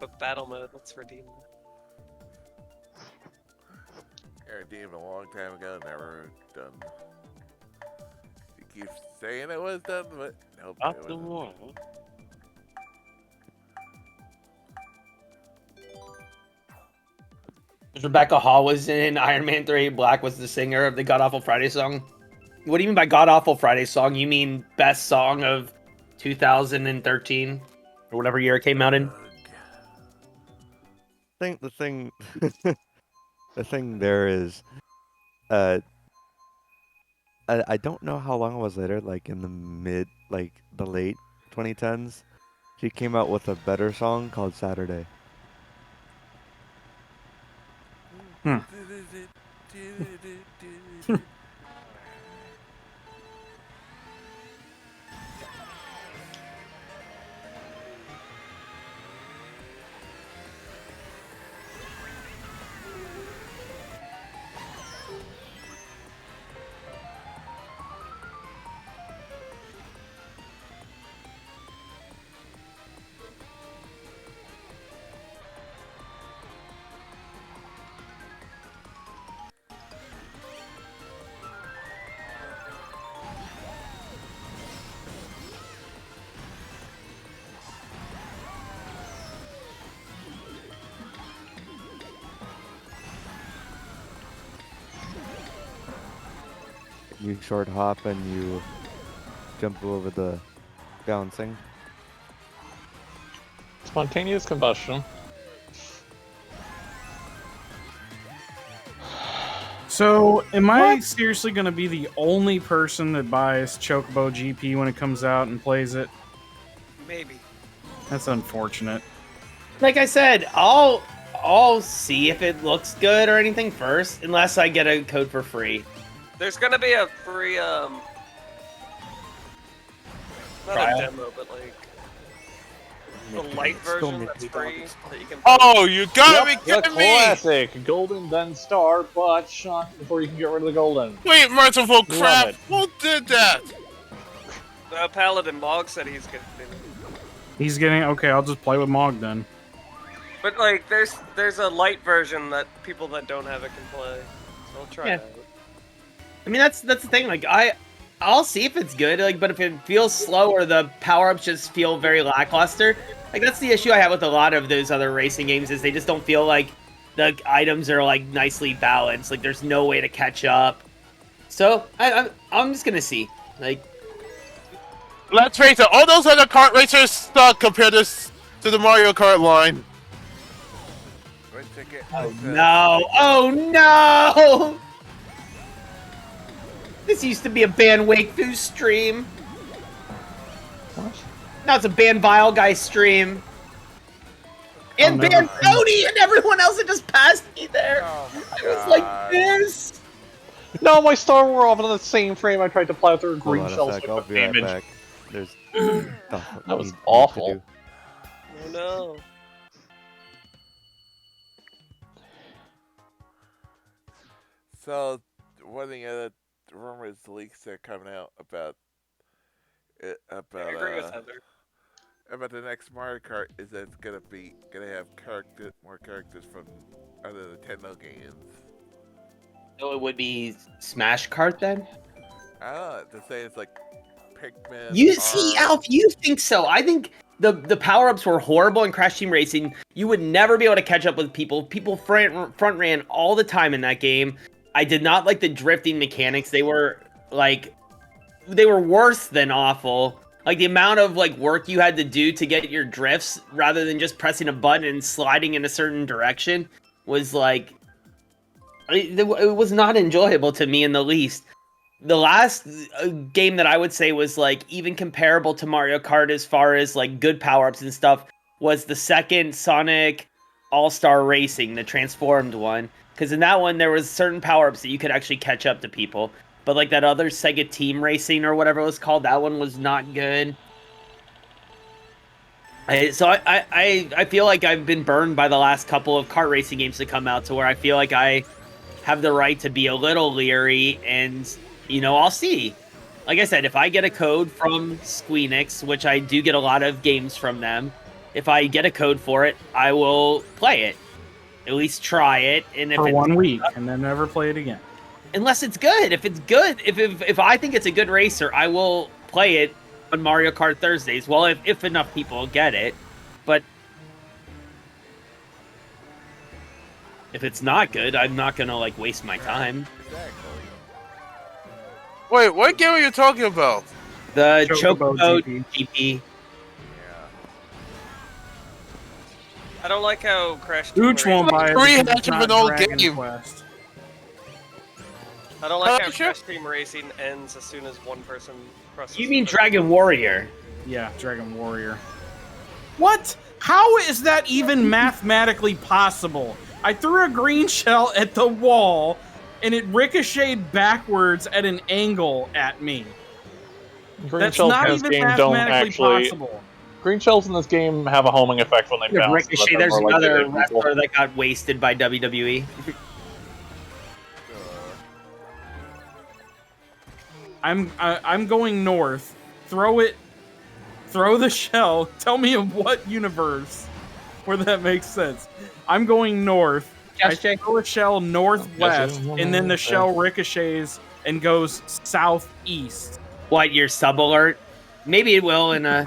S9: But battle mode, let's redeem it.
S1: I redeemed a long time ago, never done. You keep saying it was done, but nope.
S2: Not the one.
S3: Rebecca Hall was in Iron Man 3. Black was the singer of the God Awful Friday song. What do you mean by God Awful Friday song? You mean best song of 2013 or whatever year it came out in?
S5: The thing the thing there is, I don't know how long it was later, like in the the late 2010s, she came out with a better song called Saturday. You short hop and you jump over the bouncing.
S7: Spontaneous combustion.
S4: So, am I seriously going to be the only person that buys Chocobo GP when it comes out and plays it?
S9: Maybe.
S4: That's unfortunate.
S3: Like I said, I'll see if it looks good or anything first, unless I get a code for free.
S9: There's gonna be a free, not
S3: Trial?
S9: a demo, but like, the light version that's free that you can.
S2: Oh, you gotta be
S7: The
S2: kidding me!
S7: classic Golden then Star, but shot before you can get rid of the Golden.
S2: Wait, merciful
S7: Love
S2: crap!
S7: it.
S2: Who did that?
S9: Paladin Mog said he's getting.
S4: He's getting okay. I'll just play with Mog then.
S9: But like, there's a light version that people that don't have it can play. So I'll try
S3: Yeah.
S9: that.
S3: I mean, that's the thing. Like, I'll see if it's good. Like, but if it feels slow or the power ups just feel very lackluster, like that's the issue I have with a lot of those other racing games is they just don't feel like the items are like nicely balanced. Like, there's no way to catch up. So I'm just gonna see. Like,
S2: Let's face it, all those other kart racers suck compared to the Mario Kart line.
S1: Wait a second.
S3: no, oh no! This used to be a Ban Wakefu stream.
S7: What?
S3: Now it's a Ban Vile Guy stream. And
S4: I'll
S3: Ban
S4: never
S3: Cody and everyone else that just passed me there.
S1: Oh my
S3: I was
S1: God.
S3: like this.
S7: No, my star were off in the same frame. I tried to plow through a
S5: Hold
S7: green
S5: on
S7: shell
S5: a sec,
S7: with
S5: I'll
S7: the
S5: be right
S7: damage.
S5: back. There's stuff
S7: That was
S5: need to
S7: awful.
S5: do.
S9: Oh no.
S1: So, one of the other rumors, leaks that are coming out about it,
S9: I agree with Heather.
S1: about the next Mario Kart is that it's gonna have more characters from other Nintendo games.
S3: So it would be Smash Kart then?
S1: I don't know. To say it's like Pikmin.
S3: You see,
S1: or-
S3: Alf, you think so. I think the power-ups were horrible in Crash Team Racing. You would never be able to catch up with people. People front ran all the time in that game. I did not like the drifting mechanics. They were worse than awful. Like the amount of like work you had to do to get your drifts rather than just pressing a button and sliding in a certain direction was like it was not enjoyable to me in the least. The last game that I would say was like even comparable to Mario Kart as far as like good power-ups and stuff was the second Sonic All-Star Racing, the transformed one. Because in that one, there was certain power-ups that you could actually catch up to people. But like that other Sega Team Racing or whatever it was called, that one was not good. I feel like I've been burned by the last couple of kart racing games to come out to where I feel like I have the right to be a little leery and, you know, I'll see. Like I said, if I get a code from Squeenix, which I do get a lot of games from them, if I get a code for it, I will play it. At least try it. And if
S4: For
S3: it's
S4: 1 week and then never play it again.
S3: unless it's good. If it's good, if I think it's a good racer, I will play it on Mario Kart Thursdays. Well, if enough people get it. But if it's not good, I'm not gonna like waste my time.
S1: Exactly.
S2: Wait, what game are you talking about?
S3: The
S4: Chocobo
S3: Chocobo GP.
S1: Yeah.
S9: I don't like how Crash Team
S4: Ooch won't
S9: Racing.
S4: buy it.
S2: Rehash
S4: because it's
S2: of
S4: not
S2: an old
S4: Dragon
S2: game.
S4: Quest.
S9: I don't like how
S2: Sure.
S9: Crash Team Racing ends as soon as one person crosses.
S3: You mean
S9: the-
S3: Dragon Warrior?
S4: Yeah, Dragon Warrior. What? How is that even mathematically possible? I threw a green shell at the wall, and it ricocheted backwards at an angle at me.
S7: Green
S4: That's
S7: shells
S4: not
S7: in this
S4: even
S7: game don't
S4: mathematically
S7: actually.
S4: possible.
S7: Green shells in this game have a homing effect when they bounce. so that
S3: Ricochet.
S7: they're
S3: There's
S7: more likely to
S3: another
S7: hit people.
S3: wrestler that got wasted by WWE.
S4: I'm going north. Throw the shell. Tell me of what universe where that makes sense. I'm going north.
S3: Yes,
S4: I
S3: Jay?
S4: throw a shell northwest,
S7: Yes,
S4: and then the shell ricochets and goes southeast.
S3: What, your sub alert? Maybe it will in a...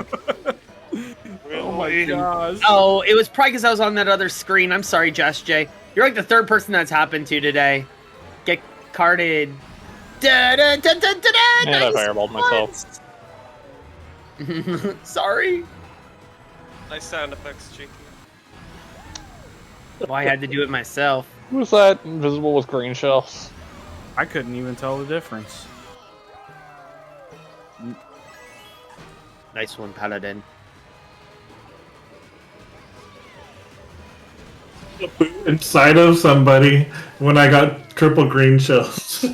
S4: Oh my gosh.
S3: Oh, it was probably because I was on that other screen. I'm sorry, Just Jay. You're like the third person that's happened to today. Get carded. Da, da, da, da, da, da,
S7: And I
S3: nice
S7: fireballed myself.
S3: ones. Sorry.
S9: Nice sound effects, Cheeky.
S3: Well, I had to do it myself.
S7: Who's that invisible with green shells?
S4: I couldn't even tell the difference.
S3: Nice one, Paladin.
S6: Inside of somebody when I got triple green shells.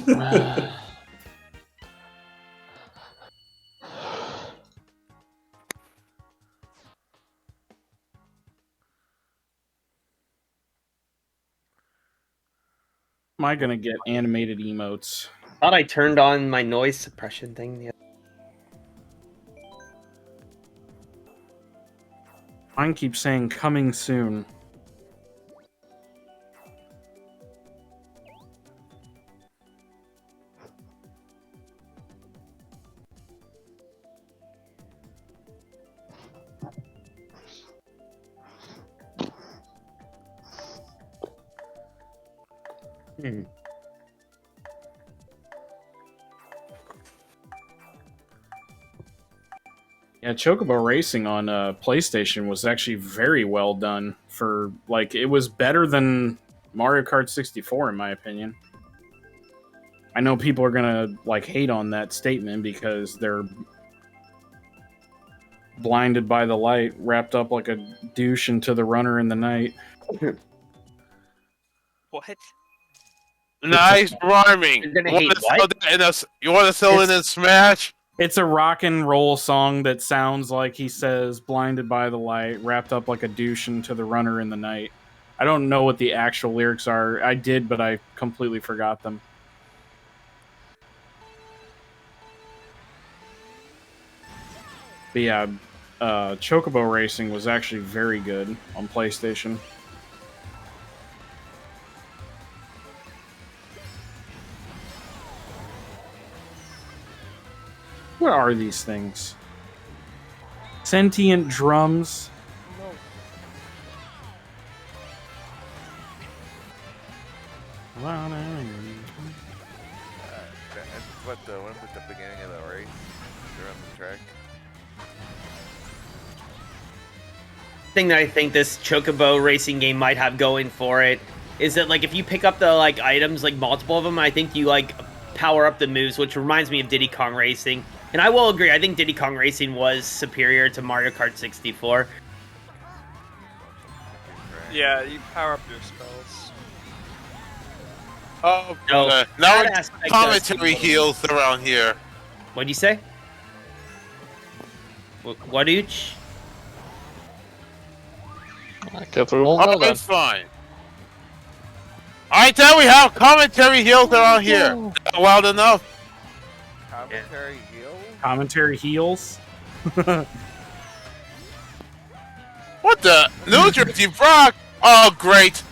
S4: Am I gonna get animated emotes?
S3: Thought I turned on my noise suppression thing.
S4: Mine keeps saying coming soon. Yeah, Chocobo Racing on PlayStation was actually very well done. For like, it was better than Mario Kart 64 in my opinion. I know people are gonna like hate on that statement because they're blinded by the light, wrapped up like a douche into the runner in the night.
S9: What?
S2: Nice rhyming.
S3: You're gonna
S2: You
S3: hate
S2: want to
S3: what?
S2: sell that in a, you want to sell it in Smash?
S4: It's a rock and roll song that sounds like he says blinded by the light, wrapped up like a douche into the runner in the night. I don't know what the actual lyrics are. I did, but I completely forgot them. But yeah, Chocobo Racing was actually very good on PlayStation. What are these things? Sentient drums?
S1: That's what the one at the beginning of the race. They're on the track.
S3: Thing that I think this Chocobo Racing game might have going for it is that, like, if you pick up the like items, like multiple of them, I think you like power up the moves, which reminds me of Diddy Kong Racing. And I will agree, I think Diddy Kong Racing was superior to Mario Kart 64.
S9: Yeah, you power up your spells.
S2: Oh,
S3: No,
S2: now
S3: that
S2: it's
S3: aspect
S2: commentary
S3: does-
S2: heals around here.
S3: What'd you say? What, Ooch?
S7: I guess we won't know
S2: Oh,
S7: then.
S2: it's fine. Alright, then we have commentary heals around here. Not loud enough.
S1: Commentary heal?
S4: Commentary heels?
S2: What the? New Jersey Brock? Oh, great.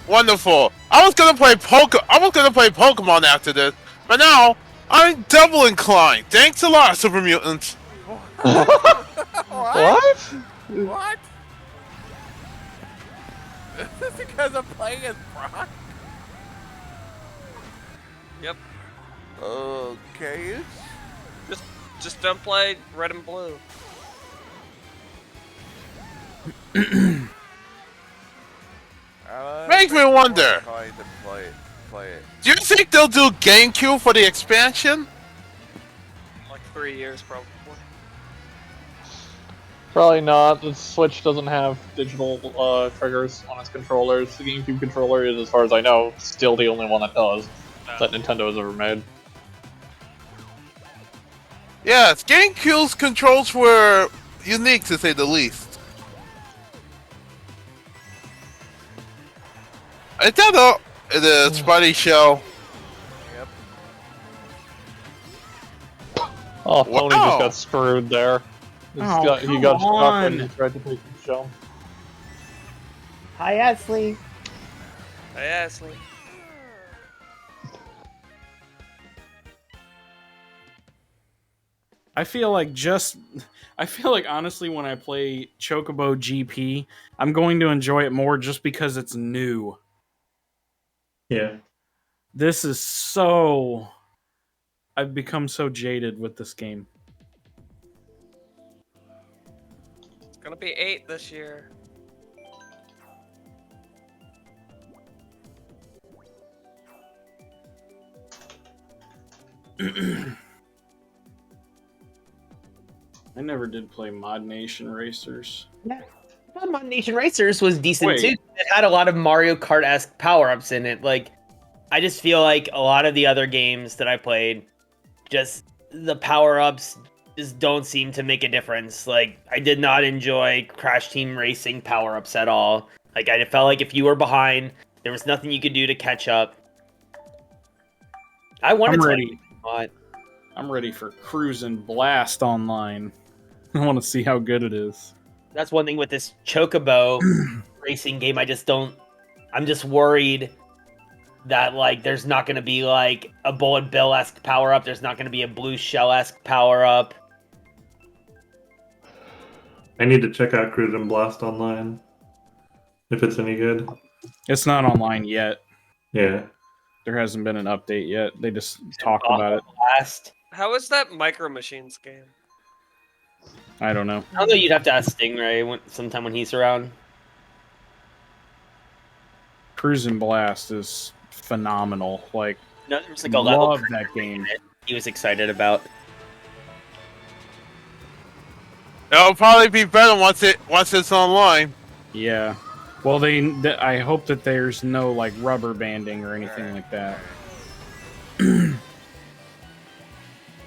S2: Wonderful. I was gonna play Pokemon after this, but now I'm double inclined. Thanks a lot, Super Mutant.
S7: What?
S1: What? Is this because I'm playing as Brock?
S9: Yep.
S1: Okay.
S9: Just don't play red and blue.
S2: Makes me wonder.
S1: Play it.
S2: Do you think they'll do GameCube for the expansion?
S9: Like 3 years, probably.
S7: Probably not. The Switch doesn't have digital triggers on its controllers. The GameCube controller is, as far as I know, still the only one that does that Nintendo has ever made.
S2: Yes, GameCube's controls were unique to say the least. Nintendo, the Spidey show.
S1: Yep.
S7: Oh, Tony
S2: Wow.
S7: just got screwed there. He got
S3: come
S7: stuck
S3: on.
S7: when he tried to take the jump.
S3: Hi, Ashley.
S9: Hey, Ashley.
S4: I feel like honestly when I play Chocobo GP, I'm going to enjoy it more just because it's new.
S6: Yeah.
S4: This is so... I've become so jaded with this game.
S9: It's gonna be 8 this year.
S4: I never did play Mod Nation Racers.
S3: Yeah. I thought Mod Nation Racers was decent
S4: Wait.
S3: too. It had a lot of Mario Kart-esque power-ups in it. Like, I just feel like a lot of the other games that I played, just the power-ups just don't seem to make a difference. Like, I did not enjoy Crash Team Racing power-ups at all. Like, I felt like if you were behind, there was nothing you could do to catch up. I wanted
S4: I'm
S3: to
S4: ready.
S3: Like,
S4: I'm ready for Cruise and Blast Online. I want to see how good it is.
S3: that's one thing with this Chocobo racing game. I'm just worried that like there's not going to be like a Bullet Bill-esque power up. There's not going to be a Blue Shell-esque power up.
S6: I need to check out Cruise and Blast Online. If it's any good.
S4: It's not online yet.
S6: Yeah.
S4: There hasn't been an update yet. They just talked about it.
S3: Blast.
S9: How is that Micro Machines game?
S4: I don't know.
S3: I don't know. You'd have to ask Stingray sometime when he's around.
S4: Cruise and Blast is phenomenal. Like,
S3: No, there's like a level
S4: love that game.
S3: he was excited about.
S2: It'll probably be better once it's online.
S4: Yeah. Well, I hope that there's no like rubber banding or anything like that.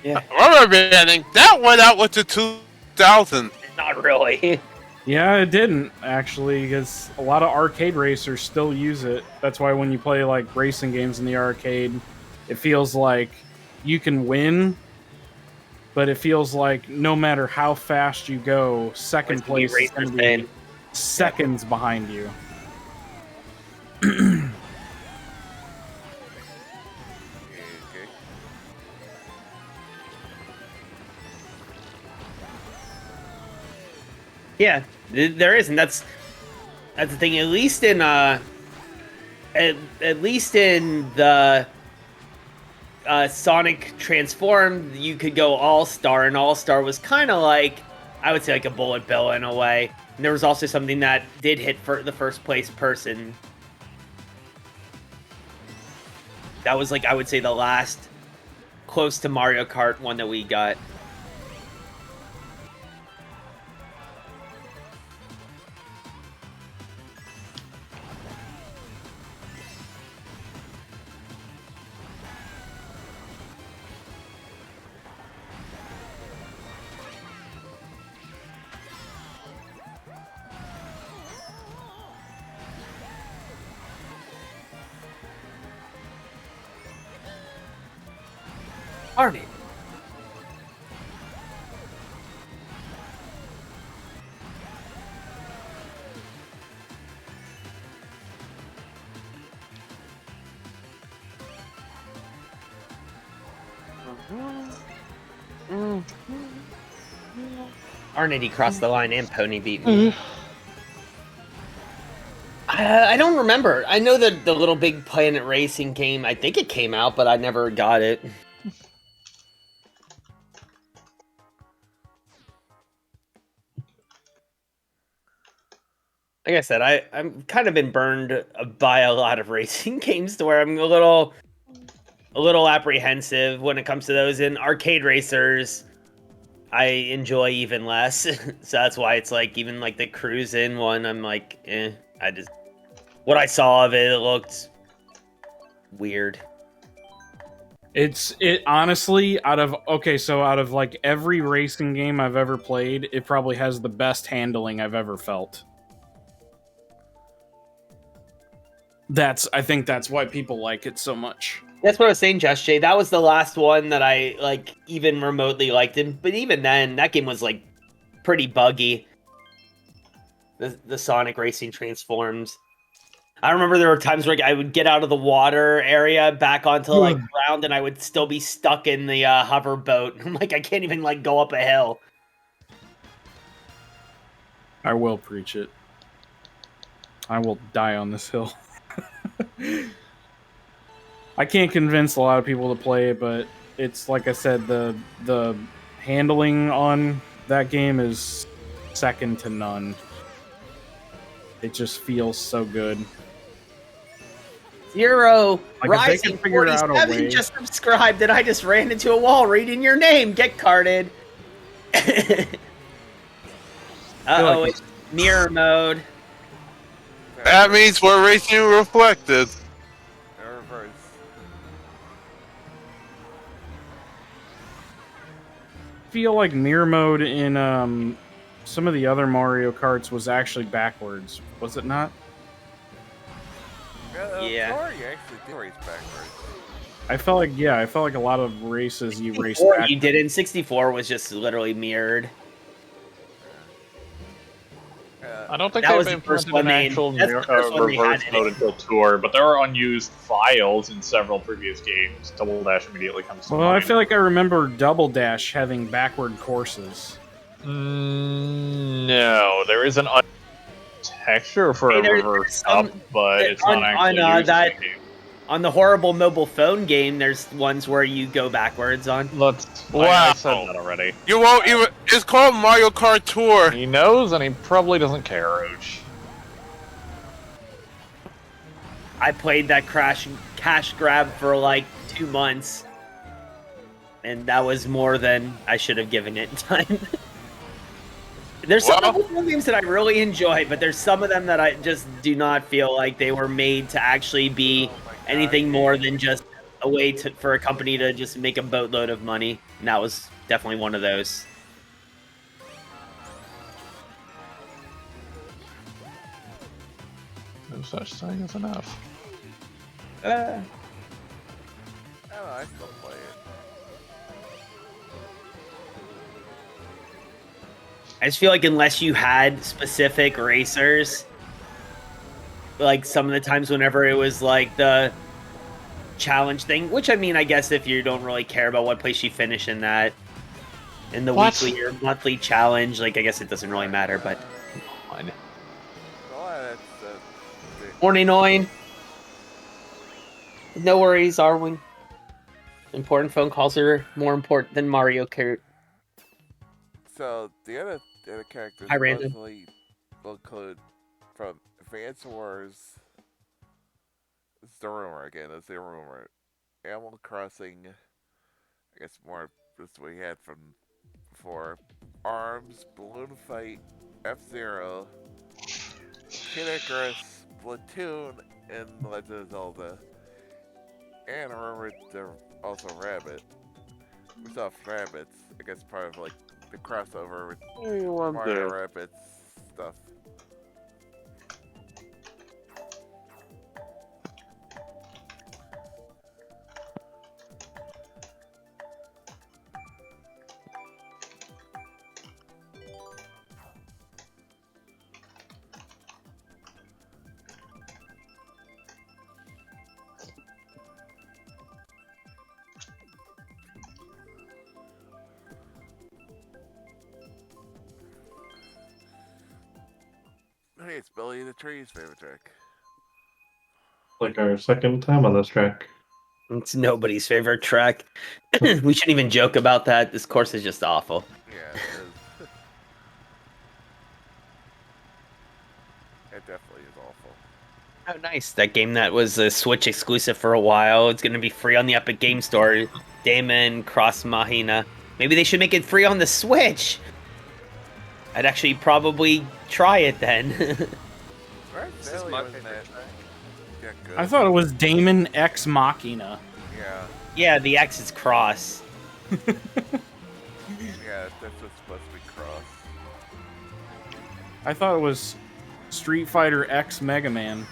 S3: Yeah.
S2: Rubber banding that went out with the 2000.
S3: Not really.
S4: Yeah, it didn't actually, because a lot of arcade racers still use it. That's why when you play like racing games in the arcade, it feels like you can win, but it feels like no matter how fast you go, second place is going to be seconds behind you.
S3: Yeah, there is, and that's the thing. At least in the Sonic Transformed, you could go All Star, and All Star was kind of like, I would say, like a bullet bill in a way. And there was also something that did hit for the first place person. That was like, I would say, the last close to Mario Kart one that we got. Army. Arnity crossed the line and Pony beat me. I don't remember. I know that the Little Big Planet Racing game, I think it came out, but I never got it. Like I said, I'm kind of been burned by a lot of racing games to where I'm a little apprehensive when it comes to those. In arcade racers, I enjoy even less. So that's why it's like, even like the Cruisin' one, I'm like, what I saw of it, it looked weird.
S4: It honestly, out of like every racing game I've ever played, it probably has the best handling I've ever felt. I think that's why people like it so much.
S3: That's what I was saying, Just Jay. That was the last one that I like even remotely liked him. But even then, that game was like pretty buggy. The Sonic Racing Transforms. I remember there were times where I would get out of the water area back onto like ground, and I would still be stuck in the hover boat. I'm like, I can't even like go up a hill.
S4: I will preach it. I will die on this hill. I can't convince a lot of people to play it, but it's like I said, the handling on that game is second to none. It just feels so good.
S3: Zero
S4: Like,
S3: Rising 47 just subscribed, and I just ran into a wall reading your name. Get carded. Uh-oh, it's mirror mode.
S2: That means we're racing reflected.
S1: Reverse.
S4: I feel like mirror mode in some of the other Mario Karts was actually backwards. Was it not?
S1: Yeah.
S3: Yeah.
S1: Sorry, actually did race backwards.
S4: I felt like a lot of races you raced
S3: 64
S4: back.
S3: you didn't. 64 was just literally mirrored.
S7: I don't think
S3: That
S7: they've
S3: was the first
S7: implemented
S3: one
S7: an
S3: they-
S7: actual
S3: that's the first one they
S7: reverse
S3: had in
S7: mode
S3: it.
S7: until Tour, but there are unused files in several previous games. Double Dash immediately comes to
S4: Well, I
S7: mind.
S4: feel like I remember Double Dash having backward courses.
S7: No, there is an texture for
S3: Hey,
S7: a
S3: there's
S7: reverse
S3: some-
S7: up, but it's
S3: on-
S7: not actually
S3: on,
S7: used in
S3: that-
S7: the game.
S3: On the horrible mobile phone game, there's ones where you go backwards on.
S7: I said that already.
S2: You won't even. It's called Mario Kart Tour.
S7: He knows, and he probably doesn't care, Ooch.
S3: I played that cash grab for like 2 months, and that was more than I should have given it time. There's some mobile phone games that I really enjoy, but there's some of them that I just do not feel like they were made to actually be anything more than just a way for a company to just make a boatload of money. And that was definitely one of those.
S7: No such thing as enough.
S1: I don't know, I still play it.
S3: I just feel like unless you had specific racers, like some of the times whenever it was like the challenge thing, which I mean, I guess if you don't really care about what place you finish in that, in the weekly or monthly challenge, like I guess it doesn't really matter, but... Morning, Oin. No worries, Arwing. Important phone calls are more important than Mario Kart.
S1: So the other characters
S3: Hi, Random.
S1: mostly will include from Advance Wars. It's the rumor again. It's the rumor. Animal Crossing. I guess more is what we had from before. Arms, Balloon Fight, F-Zero, Kid Icarus, Splatoon, and Legend of Zelda. And I remember there also Rabbit. We saw Rabbits. I guess part of like the crossover with Mario Rabbids stuff. Hey, it's Billy the Tree's favorite track.
S6: Like our second time on this track.
S3: It's nobody's favorite track. We shouldn't even joke about that. This course is just awful.
S1: Yeah, it is. It definitely is awful.
S3: Oh, nice. That game that was a Switch exclusive for a while, it's going to be free on the Epic Game Store. Daemon Cross Mahina. Maybe they should make it free on the Switch. I'd actually probably try it then.
S9: This is my favorite track.
S4: I thought it was Damon X Machina.
S1: Yeah.
S3: Yeah, the X is cross.
S1: Yeah, that's what's supposed to be cross.
S4: I thought it was Street Fighter X Mega Man.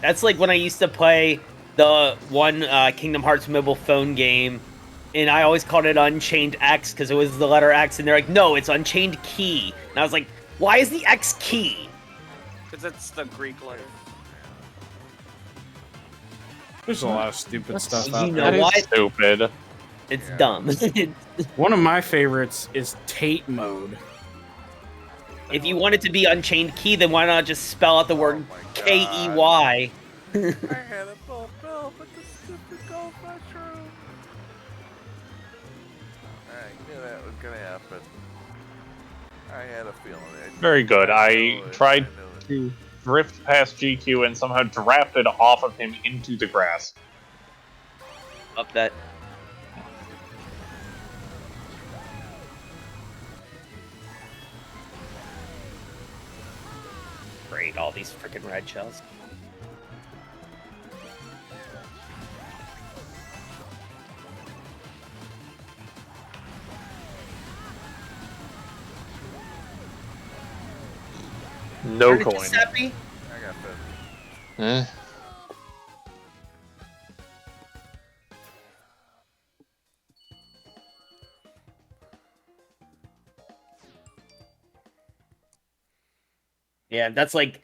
S3: That's like when I used to play the one Kingdom Hearts mobile phone game, and I always called it Unchained X because it was the letter X, and they're like, no, it's Unchained Key. And I was like, why is the X key?
S9: Because it's the Greek letter.
S4: There's a lot of stupid stuff out
S3: You
S4: there.
S3: know what?
S7: Stupid.
S3: It's dumb.
S4: One of my favorites is Tate mode.
S3: If you want it to be Unchained Key, then why not just spell out the word Key?
S1: I had a full bill, but the stupid gold mushroom. I knew that was gonna happen. I had a feeling it.
S7: Very good. I
S1: knew it.
S7: tried
S1: I knew it.
S7: to drift past GQ and somehow drafted off of him into the grass.
S3: Up that. Great, all these freaking red shells.
S7: No
S3: Turn it to
S7: coin.
S3: Seppi.
S1: I got this.
S7: Eh.
S3: Yeah, that's like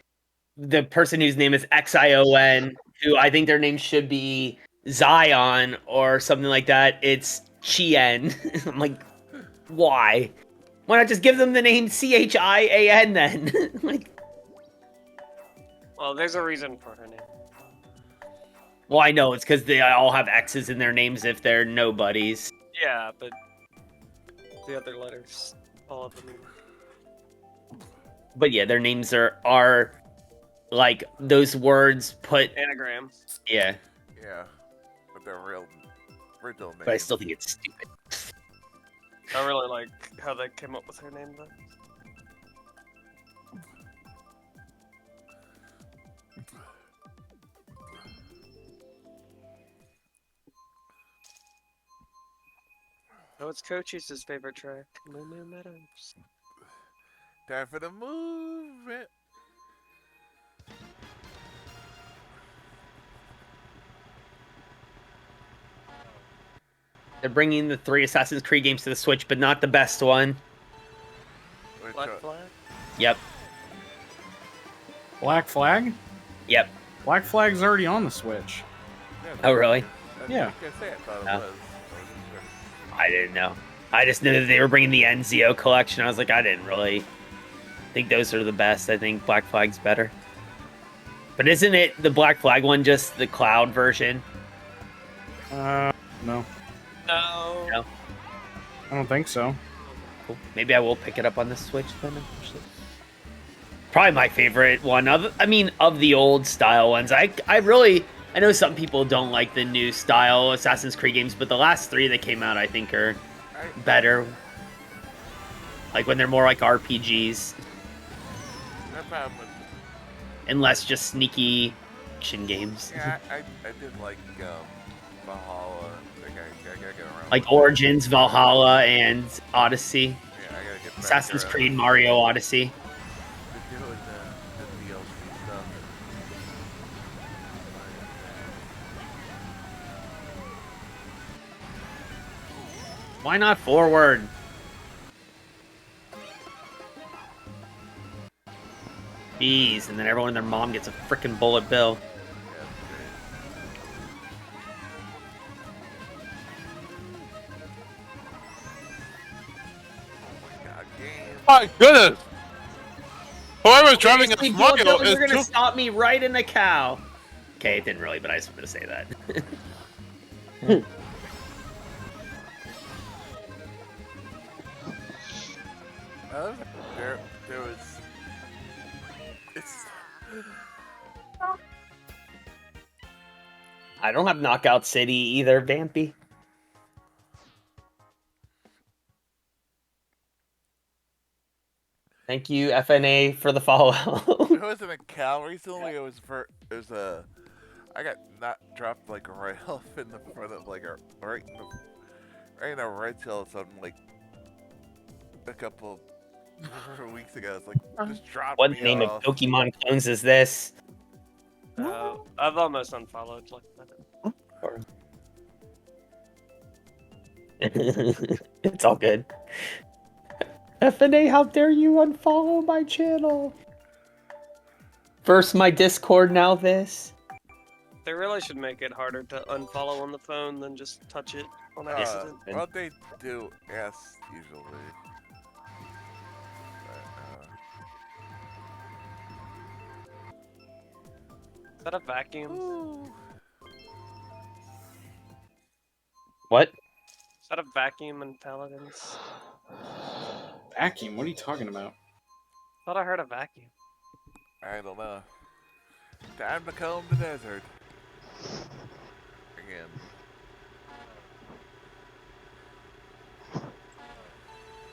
S3: the person whose name is Xion, who I think their name should be Zion or something like that. It's Chien. I'm like, why? Why not just give them the name Chian then? Like,
S9: Well, there's a reason for her name.
S3: well, I know it's because they all have X's in their names if they're nobodies.
S9: Yeah, but the other letters, all of them.
S3: But yeah, their names are like those words put.
S9: Anagrams.
S3: Yeah,
S1: Yeah, but they're original names.
S3: but I still think it's stupid.
S9: I really like how they came up with her name, though. Oh, it's Cochise' favorite track, Moo Moo Meadows.
S1: Time for the movement.
S3: They're bringing the 3 Assassin's Creed games to the Switch, but not the best one.
S1: Which
S9: Black
S1: one?
S9: Flag?
S3: Yep.
S4: Black Flag?
S3: Yep.
S4: Black Flag's already on the Switch.
S1: Yeah,
S3: Oh, really?
S4: Yeah.
S1: Like I said, I thought it
S3: No.
S1: was. I wasn't sure.
S3: I didn't know. I just knew that they were bringing the Enzio collection. I was like, I didn't really think those are the best. I think Black Flag's better. But isn't it the Black Flag one just the cloud version?
S4: No.
S9: No.
S3: No.
S4: I don't think so.
S3: Cool. Maybe I will pick it up on the Switch then. Actually. Probably my favorite one of the old style ones. I know some people don't like the new style Assassin's Creed games, but the last 3 that came out I think are better. Like when they're more like RPGs
S1: No problem with.
S3: and less just sneaky action games.
S1: Yeah, I did like Valhalla. I gotta get around.
S3: Like Origins, Valhalla, and Odyssey.
S1: Yeah, I gotta get back
S3: Assassin's
S1: around.
S3: Creed, Mario Odyssey.
S1: They're doing the DLC stuff.
S3: Why not forward? Jeez, and then everyone and their mom gets a freaking bullet bill.
S1: Yeah, that's great. God, game.
S2: My goodness! Whoever's driving
S3: Seriously,
S2: this
S3: Bill,
S2: Mario
S3: you're
S2: is
S3: gonna
S2: too.
S3: stop me right in the cow. Okay, it didn't really, but I just wanted to say that.
S1: There was. It's.
S3: I don't have Knockout City either, Vampy. Thank you, FNA, for the follow.
S1: It wasn't a cow recently. It was a. I got not dropped like right off in the front of like right in a red tail or something like a couple weeks ago. It's like just dropped
S3: What
S1: me
S3: name
S1: off.
S3: of Pokemon clones is this?
S9: I've almost unfollowed like that.
S3: It's all good. FNA, how dare you unfollow my channel? First my Discord, now this.
S9: They really should make it harder to unfollow on the phone than just touch it on accident.
S1: Well, they do ask usually.
S9: Is that a vacuum?
S3: What?
S9: Is that a vacuum in Paladins?
S4: Vacuum? What are you talking about?
S9: Thought I heard a vacuum.
S1: I don't know. Time to comb the desert. Again.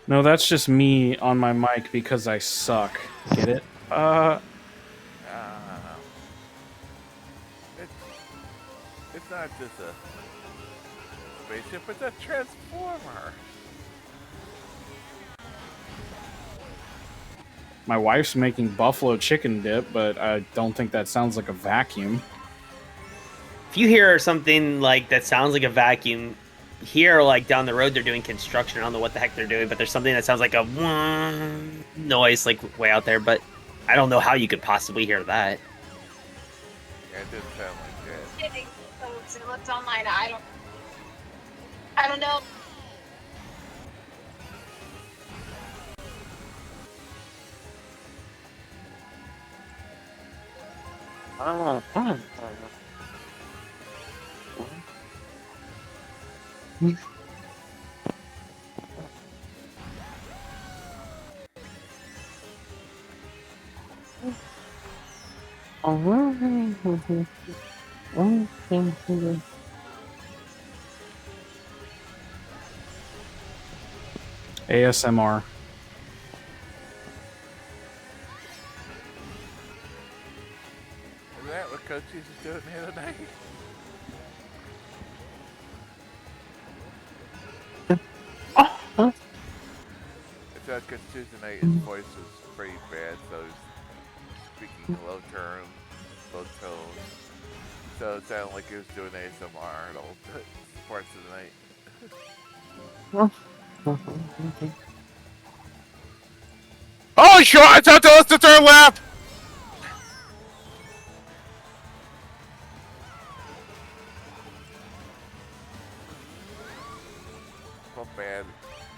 S4: No, that's just me on my mic because I suck. Get it?
S1: It's not just a spaceship, it's a transformer.
S4: My wife's making buffalo chicken dip, but I don't think that sounds like a vacuum.
S3: If you hear something like that sounds like a vacuum, here like down the road they're doing construction. I don't know what the heck they're doing, but there's something that sounds like a noise like way out there. But I don't know how you could possibly hear that.
S1: Yeah, it didn't sound like that.
S8: It looked online. I don't know.
S4: ASMR.
S1: Is that what Coach is doing the other night? It's because Tuesday night his voice was pretty bad, so he's speaking low tone. So it sounded like he was doing ASMR at all parts of the night.
S2: Oh, sure! I thought that was the third lap!
S1: Not bad,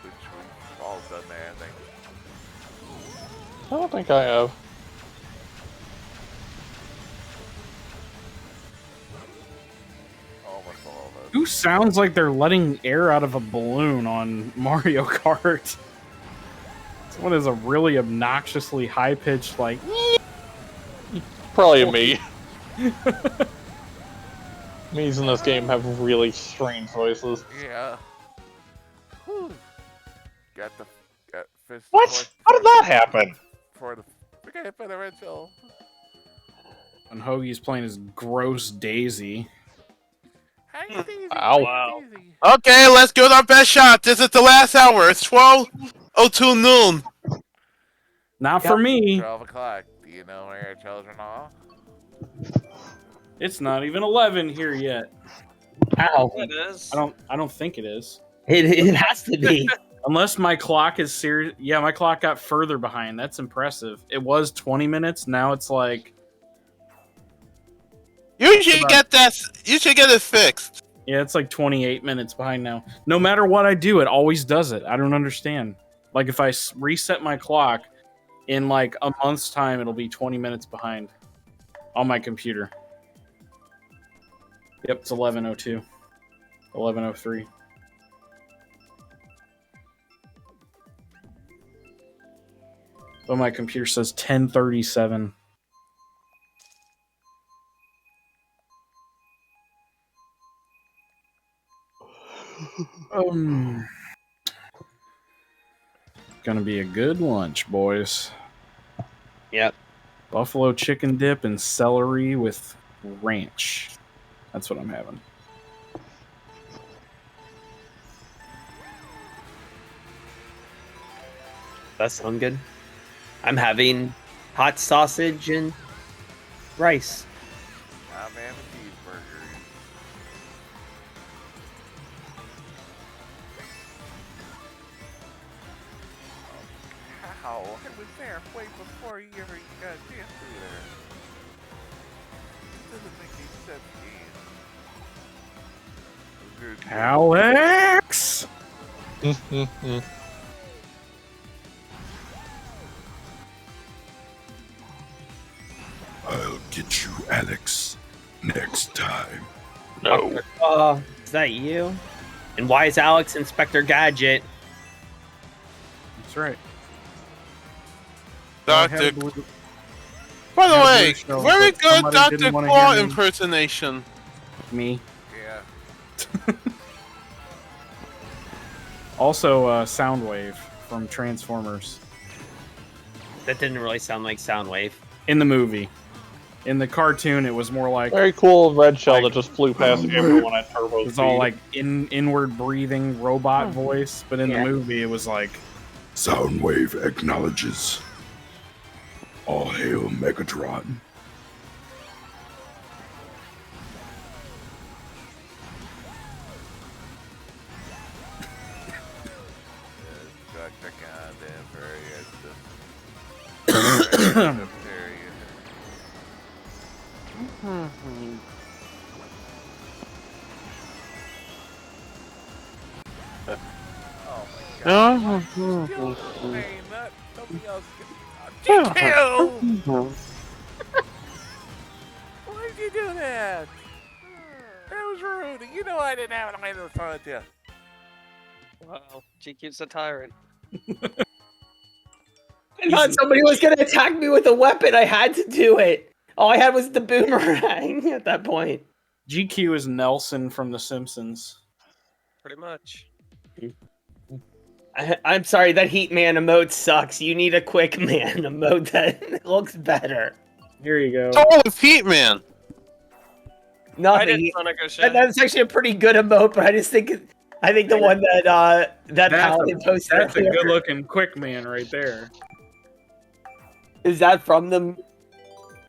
S1: which we've all done that, I think.
S7: I don't think I have.
S1: Almost all of us.
S4: Who sounds like they're letting air out of a balloon on Mario Kart? Someone has a really obnoxiously high-pitched, like...
S7: Probably me. Me's in this game have really strange voices.
S1: Yeah. Whew. Got fist.
S7: What? How did that happen?
S1: For the red shell.
S4: And Hoagie's playing his gross Daisy.
S1: Hey, Daisy.
S7: Ow.
S3: Wow.
S1: Daisy.
S2: Okay, let's give it our best shot. This is the last hour. It's 12:02 noon.
S4: Not for me.
S1: 12 o'clock. Do you know where your children are?
S4: It's not even 11 here yet.
S3: Ow.
S9: It is.
S4: I don't think it is.
S3: It has to be.
S4: Unless my clock is serious. Yeah, my clock got further behind. That's impressive. It was 20 minutes. Now it's like...
S2: You should get that. You should get it fixed.
S4: Yeah, it's like 28 minutes behind now. No matter what I do, it always does it. I don't understand. Like if I reset my clock in like a month's time, it'll be 20 minutes behind on my computer. Yep, it's 11:02. 11:03. But my computer says 10:37. Gonna be a good lunch, boys.
S3: Yep.
S4: Buffalo chicken dip and celery with ranch. That's what I'm having.
S3: That sounds good. I'm having hot sausage and rice.
S1: I'm having cheeseburgers. How? I was there way before you ever got a chance to be there. It doesn't make any sense, Ian.
S4: Alex!
S10: I'll get you, Alex, next time.
S7: No.
S3: Is that you? And why is Alex Inspector Gadget?
S4: That's right.
S2: Doctor.
S4: By
S2: By the way,
S4: show,
S2: very
S4: but
S2: good
S4: somebody
S2: Dr.
S4: didn't wanna
S2: Claw
S4: hear me.
S2: impersonation.
S4: Me.
S1: Yeah.
S4: Also, Soundwave from Transformers.
S3: That didn't really sound like Soundwave.
S4: In the movie. In the cartoon, it was more like...
S7: Very cool red shell that just flew past everyone at turbo speed.
S4: It was all like inward breathing robot voice, but in the movie, it was like...
S10: Soundwave acknowledges. All hail Megatron.
S1: Dr. Goddamn, very Oh my god. Why are you still saying that? Nobody else can. GQ! Why did you do that? That was rude. You know I didn't have an item fun with you.
S9: Wow, GQ's a tyrant.
S3: I thought somebody was going to attack me with a weapon. I had to do it. All I had was the boomerang at that point.
S4: GQ is Nelson from The Simpsons.
S9: Pretty much.
S3: I'm sorry, that Heat Man emote sucks. You need a Quick Man emote that looks better.
S4: Here you go.
S2: Oh, it's Heat Man.
S9: I
S3: Nothing.
S9: did Sonic Ocean.
S3: That's actually a pretty good emote, but I think the one that Paladin posted.
S4: That's a good-looking Quick Man right there.
S3: Is that from the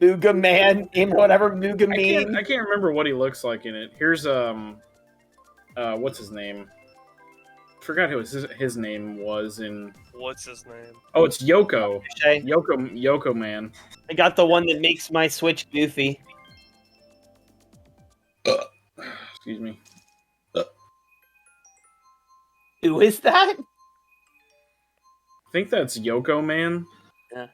S3: Mooga Man in whatever Mooga
S4: I can't remember what he looks like in it. Here's what's his name? Forgot who his name was in.
S9: What's his name?
S4: Oh, it's Yoko.
S3: Shay.
S4: Yoko Man.
S3: I got the one that makes my Switch goofy.
S4: Excuse me.
S3: Who is that?
S4: I think that's Yoko Man.
S3: Yeah.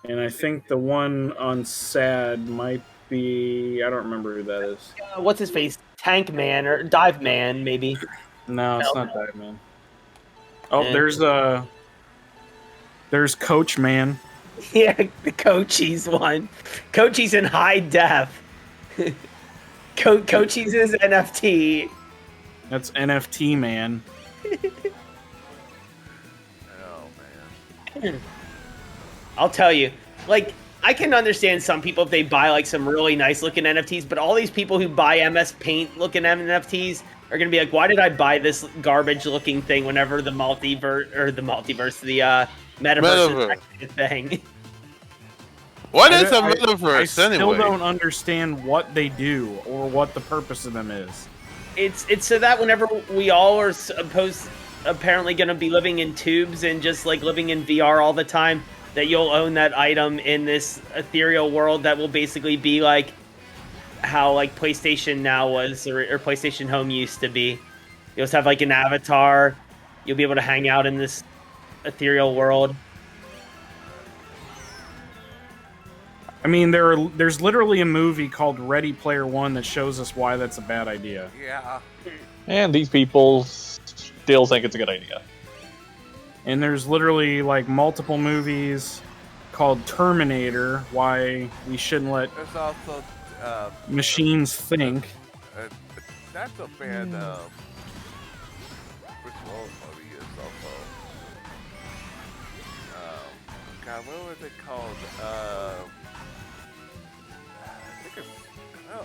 S4: And I think the one on Sad might be... I don't remember who that is.
S3: What's his face? Tank Man or Dive Man, maybe.
S4: No, it's not that man. Oh,
S3: Yeah.
S4: there's Coach Man.
S3: Yeah, the Cochise one. Cochise in high def. Cochise is NFT.
S4: That's NFT Man.
S1: Oh man.
S3: I'll tell you, like, I can understand some people if they buy like some really nice looking NFTs, but all these people who buy MS Paint looking NFTs are gonna be like, why did I buy this garbage looking thing whenever the metaverse is actually a thing?
S2: What is a metaverse
S4: I still
S2: anyway?
S4: don't understand what they do or what the purpose of them is.
S3: It's so that whenever we all are apparently gonna be living in tubes and just like living in VR all the time, that you'll own that item in this ethereal world that will basically be like how like PlayStation Now was or PlayStation Home used to be. You'll just have like an avatar. You'll be able to hang out in this ethereal world.
S4: I mean, there's literally a movie called Ready Player One that shows us why that's a bad idea.
S1: Yeah.
S7: And these people still think it's a good idea.
S4: And there's literally like multiple movies called Terminator, why we shouldn't let
S1: There's also
S4: machines think.
S1: that's a bad which old movie is also God, what was it called? I think it's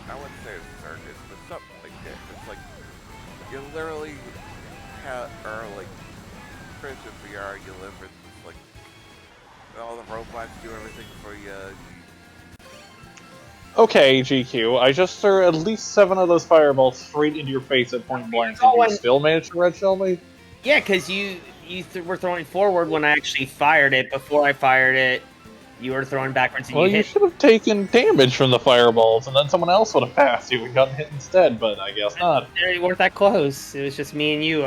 S1: I wouldn't say it's circus, but something like that. It's like you literally have like prison VR, you live in like all the robots do everything for you.
S7: Okay, GQ, I just threw at least 7 of those fireballs straight into your face at point blank, and you still managed to red shell me?
S3: Yeah, because you were throwing forward when I actually fired it. Before I fired it, you were throwing backwards and
S7: Well,
S3: you
S7: you should have taken damage from the fireballs, and then someone else would have passed you and gotten hit instead, but I guess not.
S3: They weren't that close. It was just me and you.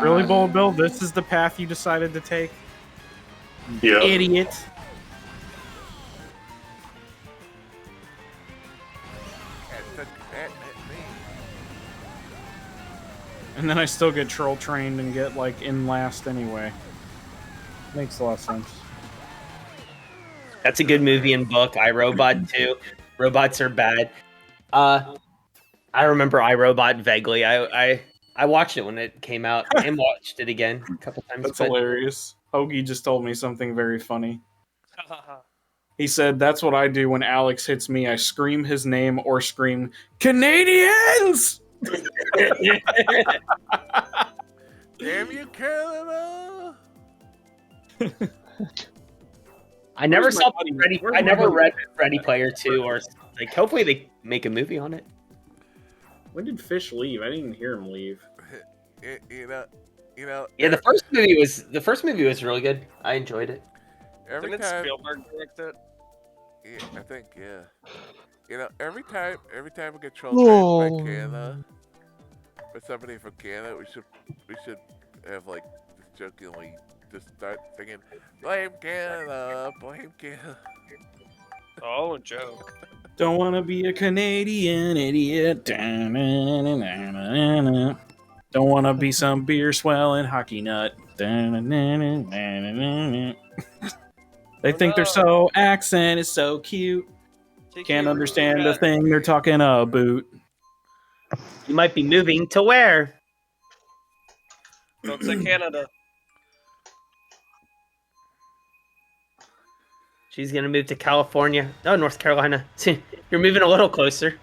S4: Really, Bold Bill? This is the path you decided to take?
S6: Yeah.
S4: Idiot. And then I still get troll trained and get like in last anyway. Makes a lot of sense.
S3: That's a good movie and book. iRobot 2. Robots are bad. I remember iRobot vaguely. I watched it when it came out and watched it again a couple times.
S4: That's hilarious. Hoagie just told me something very funny. He said, that's what I do when Alex hits me. I scream his name or scream, Canadians!
S1: Damn you, Canada!
S3: I never saw Ready. I never read Ready Player 2 or like. Hopefully they make a movie on it.
S4: When did Fish leave? I didn't even hear him leave.
S1: You know.
S3: Yeah, the first movie was really good. I enjoyed it.
S1: Every
S9: Didn't
S1: time,
S9: Spielberg direct it?
S1: I think, yeah. You know, every time we get trolled by Canada, or somebody from Canada, we should have like just jokingly just start singing, "Blame Canada, blame Canada."
S9: Oh, joke.
S4: Don't want to be a Canadian idiot. Da-na-na-na-na-na. Don't want to be some beer swelling hockey nut. Da-na-na-na-na-na-na. They think their so accent is so cute. Can't understand a thing they're talking about.
S3: You might be moving to where?
S9: Don't say Canada.
S3: She's gonna move to California. Oh, North Carolina. You're moving a little closer.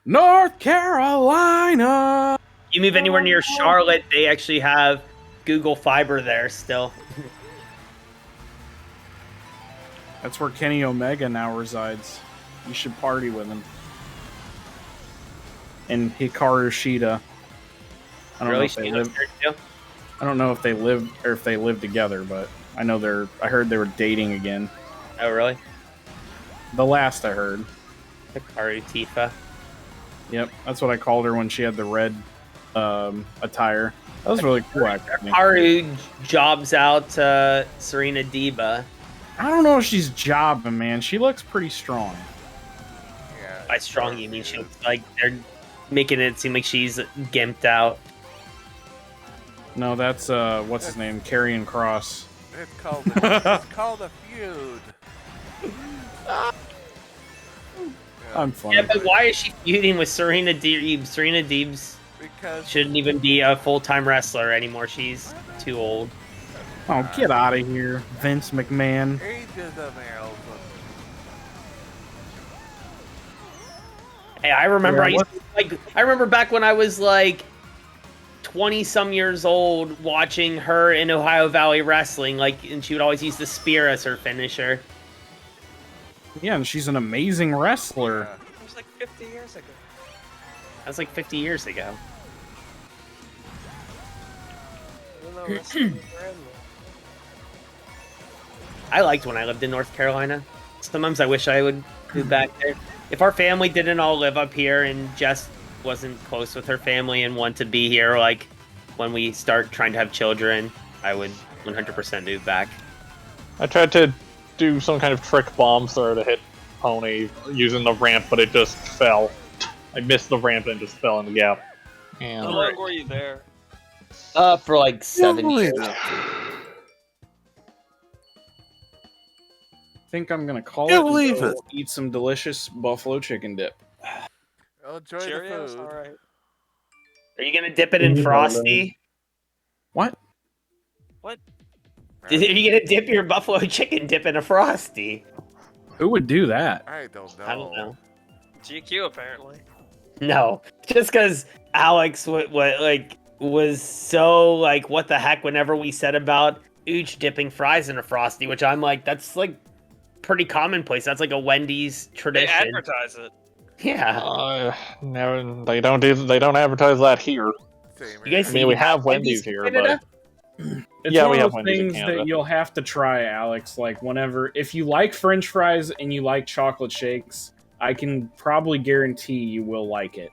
S4: North Carolina.
S3: You move anywhere near Charlotte, they actually have Google Fiber there still.
S4: That's where Kenny Omega now resides. You should party with him. And Hikaru Shida. I don't know if they live. I don't know if they live or if they live together, but I know I heard they were dating again.
S3: Oh, really?
S4: The last I heard.
S3: Hikaru Tifa.
S4: Yep, that's what I called her when she had the red attire. That was really cool, actually.
S3: Hikaru jobs out Serena Diva.
S4: I don't know if she's jobbing, man. She looks pretty strong.
S1: Yeah.
S3: By strong, you mean she looks like they're making it seem like she's gimped out.
S4: No, that's what's his name, Karrion Kross.
S1: It's called a feud.
S4: I'm funny.
S3: Yeah, but why is she feuding with Serena Deeb? Serena Deeb's shouldn't even be a full-time wrestler anymore. She's too old.
S4: Oh, get out of here, Vince McMahon.
S1: Ages of Alpha.
S3: Hey, I remember
S4: Yeah,
S3: I remember back when I was like 20-some years old watching her in Ohio Valley Wrestling, and she would always use the spear as her finisher.
S4: Yeah, and she's an amazing wrestler.
S9: It was like 50 years ago.
S3: That was like 50 years ago.
S9: I don't know, wrestling was random.
S3: I liked when I lived in North Carolina. Sometimes I wish I would move back there. If our family didn't all live up here and Jess wasn't close with her family and want to be here, like when we start trying to have children, I would 100% move back.
S7: I tried to do some kind of trick bomb throw to hit Pony using the ramp, but it just fell. I missed the ramp and just fell in the gap. And
S9: How long were you there?
S3: For like 7 years.
S4: I think I'm gonna call
S2: Can't
S4: it.
S2: believe
S4: and go
S2: it.
S4: Eat some delicious buffalo chicken dip.
S1: Oh, enjoy
S9: Cheerios?
S1: the food.
S9: Alright.
S3: Are you gonna dip it in Frosty?
S4: What?
S9: What?
S3: Are you gonna dip your buffalo chicken dip in a Frosty?
S4: Who would do that?
S1: I don't know.
S3: I don't know.
S9: GQ apparently.
S3: No, just because Alex was so like, what the heck? Whenever we said about Ooch dipping fries in a Frosty, which I'm like, that's like pretty commonplace. That's like a Wendy's
S9: They
S3: tradition.
S9: advertise it.
S3: Yeah.
S7: no, they don't advertise that here.
S1: Same
S3: You guys
S7: I mean, we have Wendy's
S3: in
S7: here,
S3: Canada?
S7: but
S4: It's
S7: Yeah,
S4: one
S7: we
S4: of
S7: have
S4: those
S7: Wendy's in
S4: things
S7: Canada.
S4: that you'll have to try, Alex. Like if you like French fries and you like chocolate shakes, I can probably guarantee you will like it.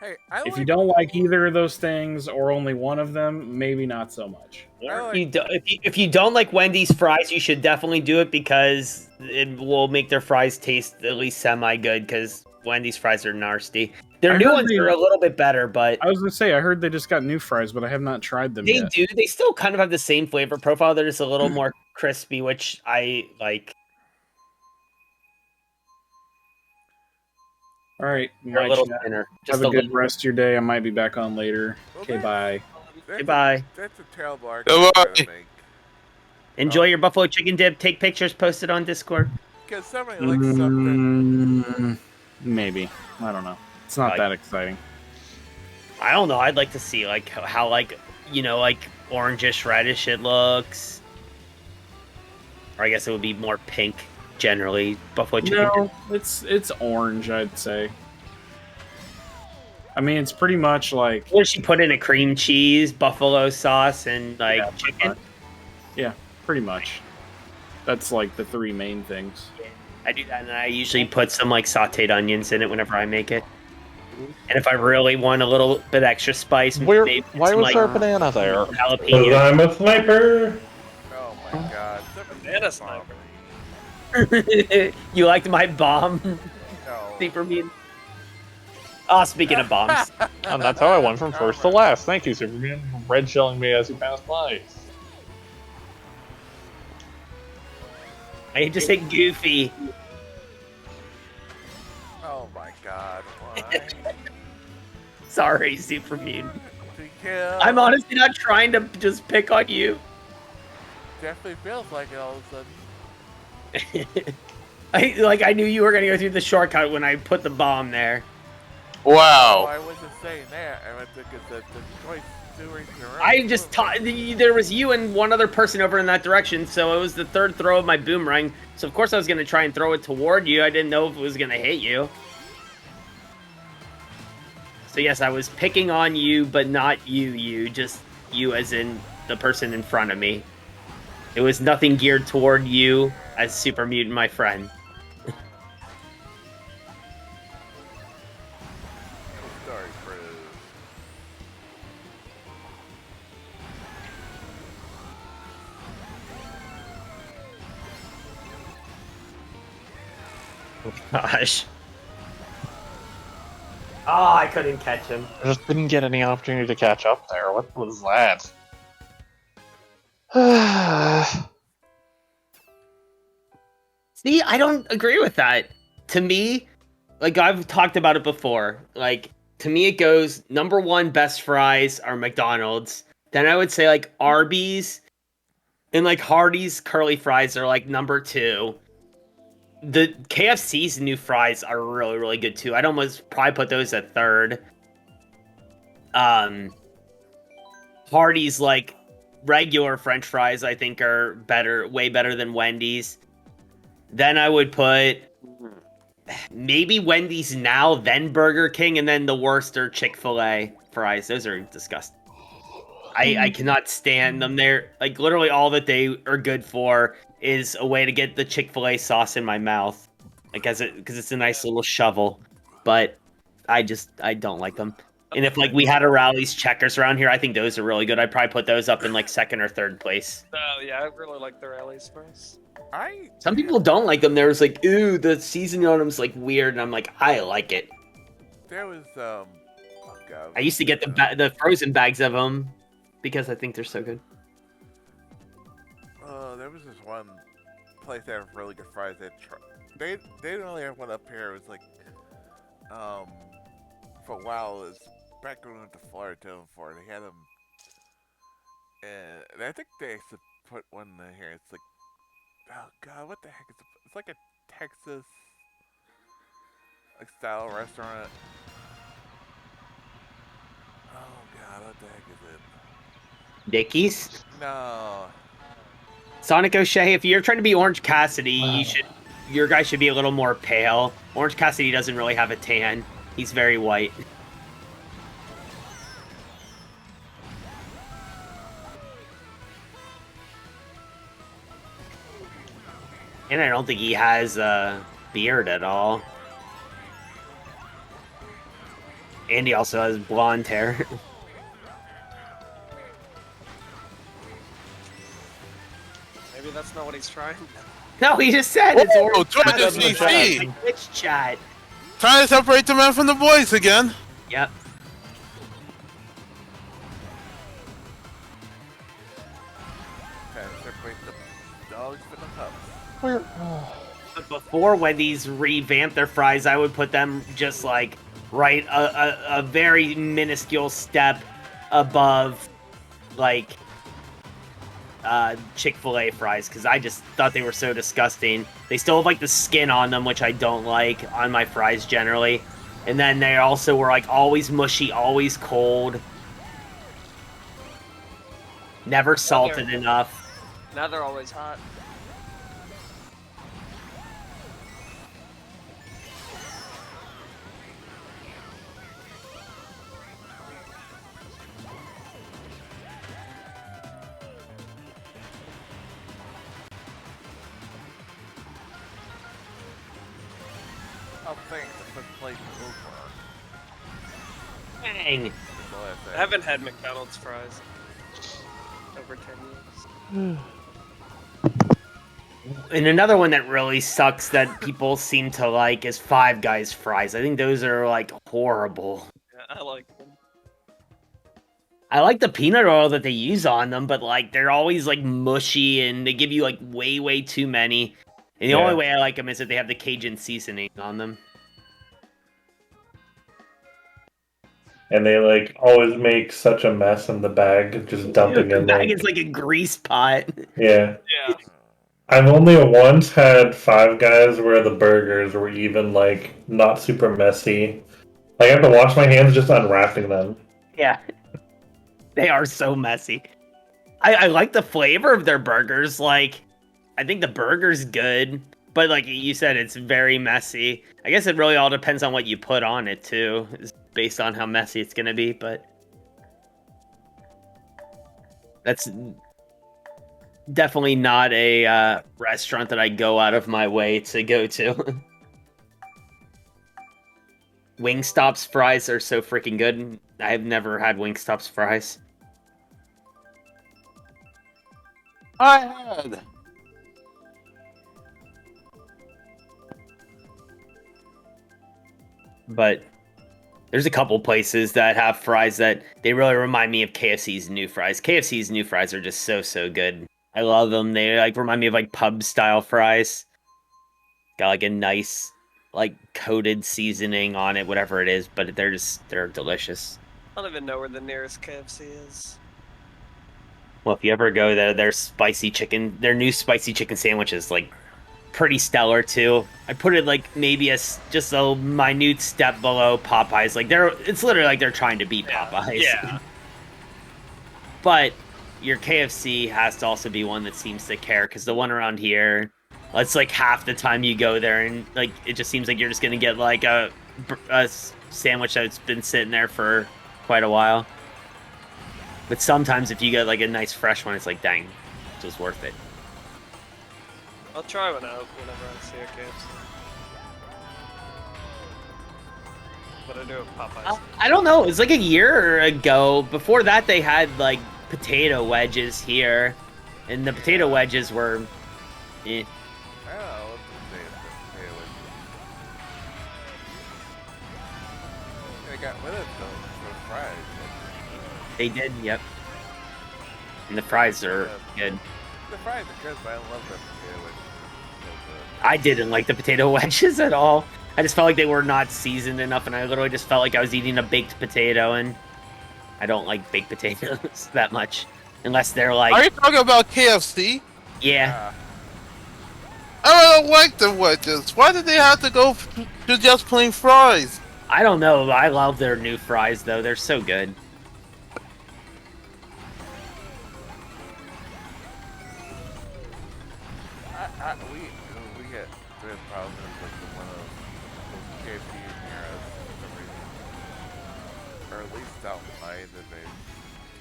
S1: Hey, I
S4: If you don't like either of those things or only one of them, maybe not so much.
S3: If you don't like Wendy's fries, you should definitely do it because it will make their fries taste at least semi good. Because Wendy's fries are nasty. Their
S4: I
S3: new
S4: heard
S3: ones are a little bit better, but
S4: I was gonna say I heard they just got new fries, but I have not tried them
S3: they
S4: yet.
S3: do. They still kind of have the same flavor profile. They're just a little more crispy, which I like.
S4: All right,
S3: They're a
S4: my
S3: little
S4: chat.
S3: thinner.
S4: Have a good rest of your day. I might be back on later. Okay, bye.
S3: Goodbye.
S1: That's a terrible
S2: Goodbye.
S1: argument to make.
S3: Enjoy your buffalo chicken dip. Take pictures. Post it on Discord.
S1: Because somebody likes something.
S4: Maybe. I don't know. It's not
S3: Like-
S4: that exciting.
S3: I don't know. I'd like to see like how like orangish reddish it looks. Or I guess it would be more pink generally. Buffalo chicken dip.
S4: No, it's orange, I'd say. I mean, it's pretty much like
S3: What does she put in a cream cheese, buffalo sauce, and like chicken?
S4: yeah, pretty much. That's like the three main things.
S3: I do that, and I usually put some like sautéed onions in it whenever I make it. And if I really want a little bit extra spice, maybe
S7: Why
S3: some,
S7: was
S3: like,
S7: there a banana there?
S6: Because
S3: jalapeno.
S6: I'm a sniper.
S1: Oh my god.
S9: Banana sniper.
S3: You liked my bomb?
S1: No.
S3: Super mean. Oh, speaking of bombs.
S7: And that's how I went from first to last. Thank you, Superman, for red shelling me as you passed by.
S3: I just hit Goofy.
S1: Oh my god. Why?
S3: Sorry, Super Mean.
S1: To kill.
S3: I'm honestly not trying to just pick on you.
S1: Definitely feels like it all of a sudden.
S3: I knew you were gonna go through the shortcut when I put the bomb there.
S1: Oh,
S2: Wow.
S1: I wasn't saying that. I meant to get the choice two races in a row.
S3: I just there was you and one other person over in that direction, so it was the third throw of my boomerang. So of course I was gonna try and throw it toward you. I didn't know if it was gonna hit you. So yes, I was picking on you, but not you, just you as in the person in front of me. It was nothing geared toward you as Super Mutant, my friend.
S1: Sorry, Bruce.
S3: Gosh. Oh, I couldn't catch him.
S7: I just didn't get any opportunity to catch up there. What was that?
S3: See, I don't agree with that. To me, like I've talked about it before, like to me it goes number one best fries are McDonald's. Then I would say like Arby's and like Hardee's curly fries are like number two. The KFC's new fries are really, really good too. I'd almost probably put those at third. Hardee's like regular French fries I think are better, way better than Wendy's. Then I would put maybe Wendy's now, then Burger King, and then the worst are Chick-fil-A fries. Those are disgusting. I cannot stand them. They're like literally all that they are good for is a way to get the Chick-fil-A sauce in my mouth, like because it's a nice little shovel. But I don't like them. And if like we had a Rally's Checkers around here, I think those are really good. I'd probably put those up in like second or third place.
S9: Yeah, I really like the rallies fries.
S3: Some people don't like them. There's like, ooh, the seasoning on them's like weird, and I'm like, I like it.
S1: There was oh god.
S3: I used to get the frozen bags of them because I think they're so good.
S1: There was this one place that had really good fries. They didn't really have one up here. It was like for a while it was back when we went to Florida before they had them, and I think they actually put one in here. It's like, oh god, what the heck is it? It's like a Texas like style restaurant. Oh god, what the heck is it?
S3: Dickies?
S1: No.
S3: Sonic O'Shea, if you're trying to be Orange Cassidy, your guy should be a little more pale. Orange Cassidy doesn't really have a tan. He's very white. And I don't think he has a beard at all. And he also has blonde hair.
S9: Maybe that's not what he's trying.
S3: No, he just said it's Orange
S2: join the
S3: Cassidy.
S2: CC.
S3: Twitch chat.
S2: Trying to separate the men from the boys again.
S3: Yep.
S1: Okay, separate the dogs from the pups.
S3: But before Wendy's revamped their fries, I would put them just like right a very minuscule step above like Chick-fil-A fries because I just thought they were so disgusting. They still have like the skin on them, which I don't like on my fries generally. And then they also were like always mushy, always cold. Never salted enough.
S9: Now they're always hot.
S1: I'll think the fifth place over.
S3: Dang.
S1: That's all I have to
S9: I
S1: say.
S9: haven't had McDonald's fries over 10 years.
S3: And another one that really sucks that people seem to like is Five Guys fries. I think those are like horrible.
S9: Yeah, I like them.
S3: I like the peanut oil that they use on them, but like they're always like mushy and they give you like way too many. And the only way I like them is that they have the Cajun seasoning on them.
S6: And they like always make such a mess in the bag, just dumping
S3: The
S6: in
S3: bag
S6: like
S3: is like a grease pot.
S6: yeah.
S9: Yeah.
S6: I've only once had Five Guys where the burgers were even like not super messy. Like, I have to wash my hands just unwrapping them.
S3: Yeah. They are so messy. I like the flavor of their burgers. Like, I think the burger's good, but like you said, it's very messy. I guess it really all depends on what you put on it too, is based on how messy it's gonna be. But that's definitely not a restaurant that I go out of my way to go to. Wingstop's fries are so freaking good. I've never had Wingstop's fries.
S2: I had.
S3: But there's a couple places that have fries that they really remind me of KFC's new fries. KFC's new fries are just so good. I love them. They like remind me of like pub style fries. Got like a nice like coated seasoning on it, whatever it is, but they're delicious.
S9: I don't even know where the nearest KFC is.
S3: Well, if you ever go there, their new spicy chicken sandwich is like pretty stellar too. I put it like maybe just a minute step below Popeyes. Like it's literally like they're trying to beat Popeyes.
S9: Yeah.
S3: But your KFC has to also be one that seems to care, because the one around here, it's like half the time you go there and like it just seems like you're just gonna get like a sandwich that's been sitting there for quite a while. But sometimes if you get like a nice fresh one, it's like, dang, it was worth it.
S9: I'll try one out whenever I see a KFC. But I do have Popeyes.
S3: I don't know. It was like a year ago. Before that, they had like potato wedges here, and the potato wedges were. Eh.
S1: I don't know what to say about potato wedges. They got rid of those fries.
S3: They did, yep. And the fries are good.
S1: The fries are good, but I love the potato wedges. So good.
S3: I didn't like the potato wedges at all. I just felt like they were not seasoned enough, and I literally just felt like I was eating a baked potato, and I don't like baked potatoes that much. Unless they're like...
S2: Are you talking about KFC?
S3: Yeah.
S2: I don't like the wedges. Why did they have to go to just plain fries?
S3: I don't know. I love their new fries, though. They're so good.
S1: We get problems with the one of KFC near us for some reason. Or at least outside that they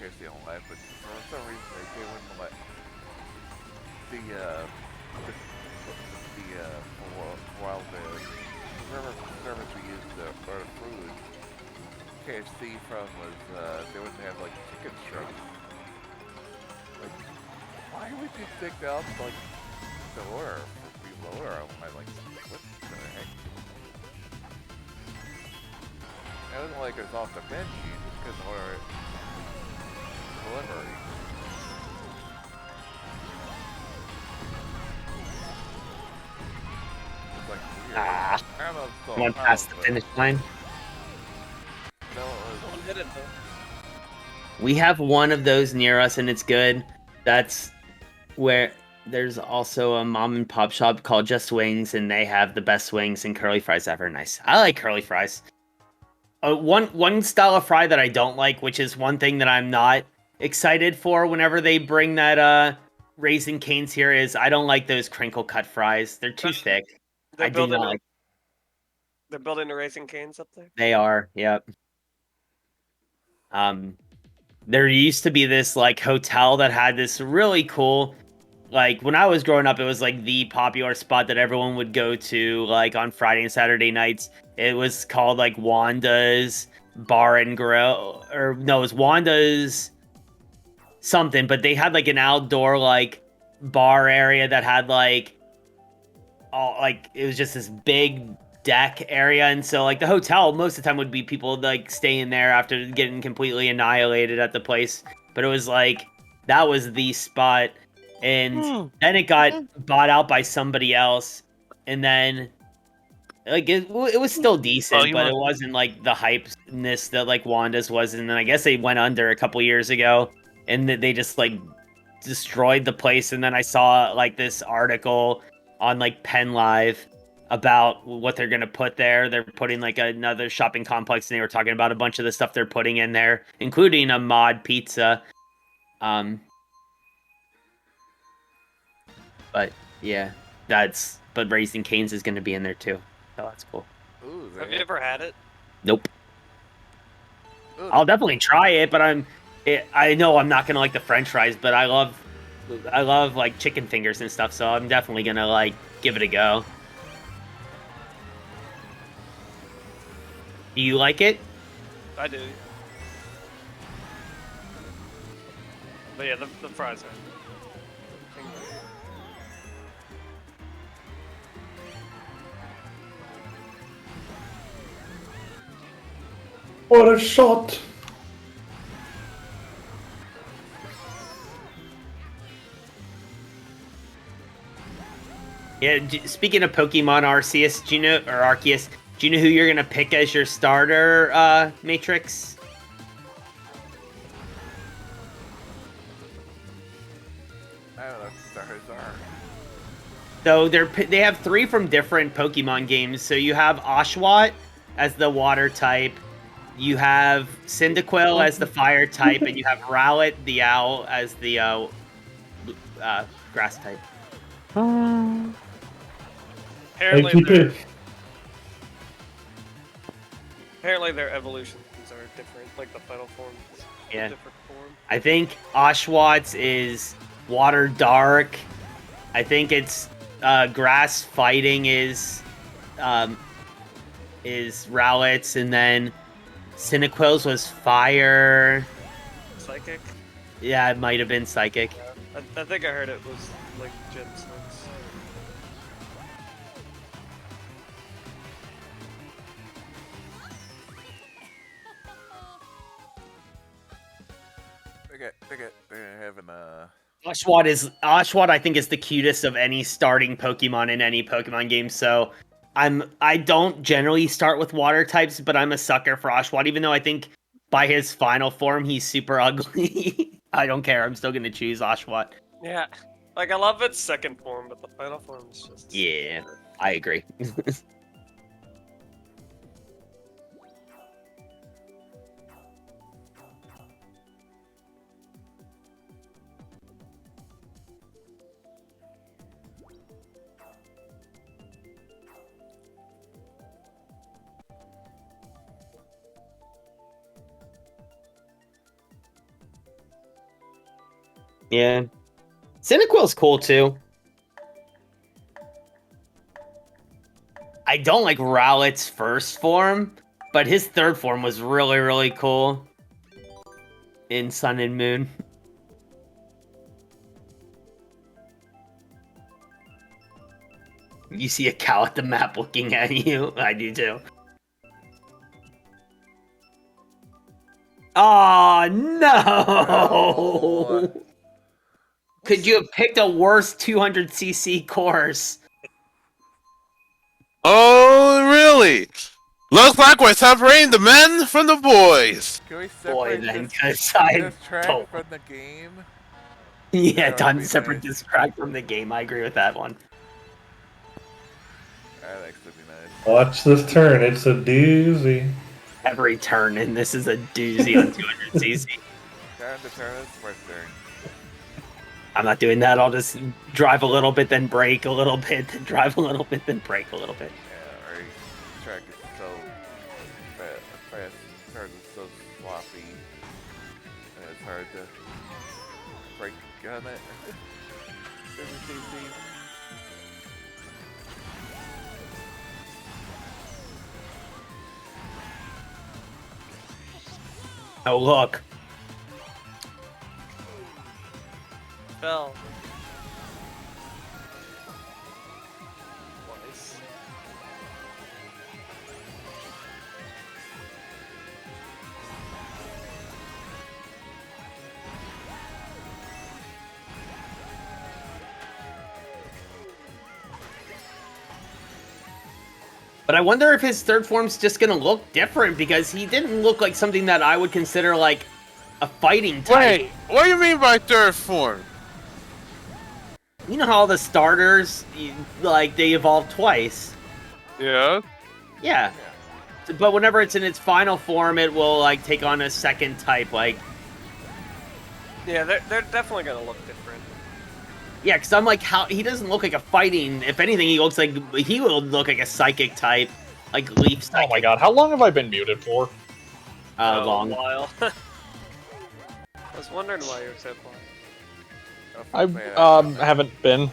S1: KFC don't let, but for some reason they wouldn't let while the service we used to order food KFC from was they wouldn't have like chicken strips. Like, why would you stick that up like the order for people to order? I'm like, what the heck? It wasn't like it was off the menu, you just couldn't order it delivery. It's like weird. I don't know if it's still
S3: One
S1: around,
S3: past the
S1: but
S3: finish line.
S1: no, it
S9: One hit it though.
S3: We have one of those near us, and it's good. That's where there's also a mom and pop shop called Just Wings, and they have the best wings and curly fries ever. Nice. I like curly fries. One style of fry that I don't like, which is one thing that I'm not excited for whenever they bring that Raising Cane's here, is I don't like those crinkle cut fries. They're too thick. I do not like.
S9: They're building a Raising Cane's up there.
S3: They are, yep. There used to be this like hotel that had this really cool like when I was growing up, it was like the popular spot that everyone would go to, like on Friday and Saturday nights. It was called like Wanda's Bar and Grill, or no, it was Wanda's something. But they had like an outdoor like bar area that had like all like it was just this big deck area, and so like the hotel most of the time would be people like staying there after getting completely annihilated at the place. But it was like that was the spot, and then it got bought out by somebody else, and then like it was still decent,
S2: you
S3: but it
S2: must-
S3: wasn't like the hypeness that like Wanda's was. And then I guess they went under a couple years ago, and they just like destroyed the place. And then I saw like this article on like Penn Live about what they're gonna put there. They're putting like another shopping complex, and they were talking about a bunch of the stuff they're putting in there, including a mod pizza. But yeah, but Raising Cane's is gonna be in there too, so that's cool.
S1: Ooh, is that
S9: Have you
S1: it?
S9: ever had it?
S3: Nope.
S1: Ooh,
S3: I'll definitely try it, but I know I'm not gonna like the French fries, but I love like chicken fingers and stuff, so I'm definitely gonna like give it a go. Do you like it?
S9: I do. But yeah, the fries are.
S6: What a shot!
S3: Yeah. Speaking of Pokemon Arceus, do you know, or Arceus, do you know who you're gonna pick as your starter, Matrix?
S1: I don't know what stars are.
S3: So they have 3 from different Pokemon games. So you have Oshawott as the water type, you have Cyndaquil as the fire type, and you have Rowlet the owl as the grass type.
S9: Apparently their evolutions are different, like the final forms.
S3: Yeah.
S9: Different form.
S3: I think Oshawott is water dark. I think it's grass fighting is Rowlet's, and then Cyndaquil's was fire.
S9: Psychic?
S3: Yeah, it might have been psychic.
S9: I think I heard it was like Gen 6.
S1: They're having a.
S3: Oshawott I think is the cutest of any starting Pokemon in any Pokemon game. So I don't generally start with water types, but I'm a sucker for Oshawott, even though I think by his final form he's super ugly. I don't care. I'm still gonna choose Oshawott.
S9: Yeah. Like I love its second form, but the final form is just.
S3: Yeah, I agree. Yeah. Cyndaquil's cool too. I don't like Rowlet's first form, but his third form was really, really cool in Sun and Moon. You see a cow at the map looking at you. I do too. Oh no! Could you have picked a worse 200cc course?
S2: Oh, really? Looks like we're separating the men from the boys.
S1: Can we
S3: Boy,
S1: separate
S3: then,
S1: this,
S3: 'cause I
S1: this track
S3: don't.
S1: from the game?
S3: Yeah,
S1: That would
S3: time
S1: be
S3: to separate
S1: nice.
S3: this track from the game. I agree with that one.
S1: That'd actually be nice.
S6: Watch this turn, it's a doozy.
S3: Every turn, and this is a doozy on 200cc.
S1: Time to turn this first turn.
S3: I'm not doing that. I'll just drive a little bit, then brake a little bit, then drive a little bit, then brake a little bit.
S1: Yeah, right. The track is so fast. Turns is so sloppy. And it's hard to break on it. 50cc.
S3: Oh, look.
S9: Fell. Twice.
S3: But I wonder if his third form's just gonna look different because he didn't look like something that I would consider like a fighting type.
S2: Wait, what do you mean by third form?
S3: You know how all the starters, like, they evolve twice?
S2: Yeah.
S3: Yeah. But whenever it's in its final form, it will, like, take on a second type, like...
S9: Yeah, they're definitely gonna look different.
S3: Yeah, because I'm like, how... He doesn't look like a fighting... If anything, he looks like... He will look like a psychic type. Like, Leaf Psychic.
S7: Oh my god, how long have I been muted for?
S3: Long.
S9: A while. I was wondering why you were so quiet.
S7: I haven't been.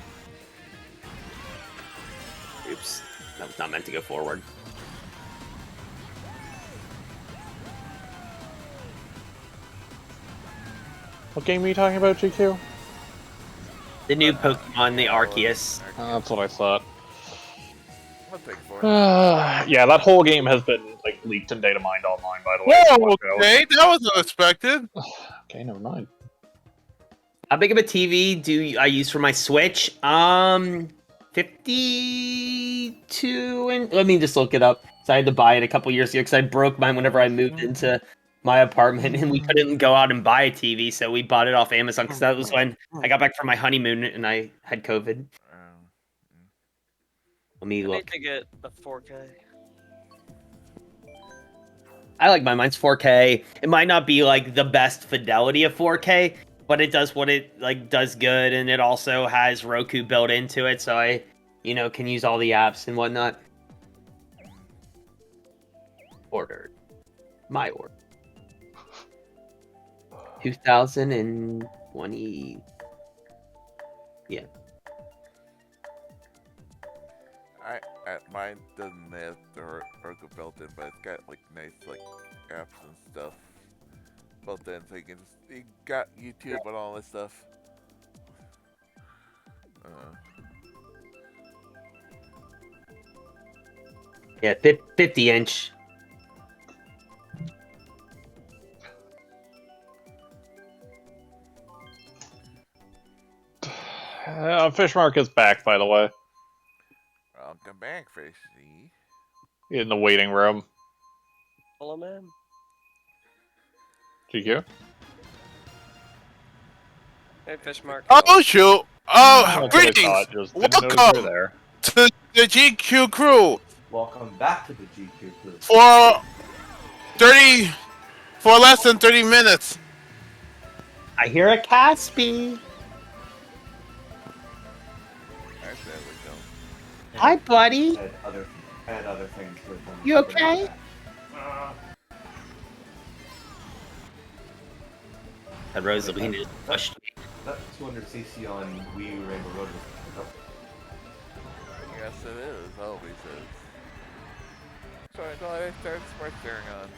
S3: Oops. That was not meant to go forward.
S7: What game are you talking about, GQ?
S3: The new Pokemon, the Arceus.
S7: That's what I thought.
S1: I'll take 4.
S7: Yeah, that whole game has been like leaked in data mined online, by the way.
S2: Whoa, okay, that was unexpected.
S7: Okay, never mind.
S3: How big of a TV do I use for my Switch? 52 inch. Let me just look it up. So I had to buy it a couple years ago because I broke mine whenever I moved into my apartment, and we couldn't go out and buy a TV, so we bought it off Amazon because that was when I got back from my honeymoon and I had COVID. Let me
S9: I
S3: look.
S9: need to get a 4K.
S3: I like mine. Mine's 4K. It might not be like the best fidelity of 4K, but it does what it like does good, and it also has Roku built into it, so I, can use all the apps and whatnot. Ordered. My order. 2020. Yeah.
S1: Mine doesn't have the Roku built in, but it's got like nice like apps and stuff built in, so you got YouTube and all this stuff.
S3: Yeah, 50 inch.
S7: Fishmark is back, by the way.
S1: Welcome back, Fishy.
S7: In the waiting room.
S9: Hello, man.
S7: GQ?
S9: Hey, Fishmark.
S2: Oh shoot! Oh,
S7: That's what I
S2: greetings!
S7: thought, just didn't notice you were
S2: Welcome
S7: there.
S2: to the GQ crew
S5: Welcome back to the GQ Club.
S2: for less than 30 minutes.
S3: I hear a Caspi.
S1: Actually, we don't.
S3: Hi, buddy.
S5: I had other things with them.
S3: You okay? That Rosalina just pushed me.
S5: That 200cc on Wii U Rainbow Road was
S1: Yes, it is. Always is. So until I start smart steering on.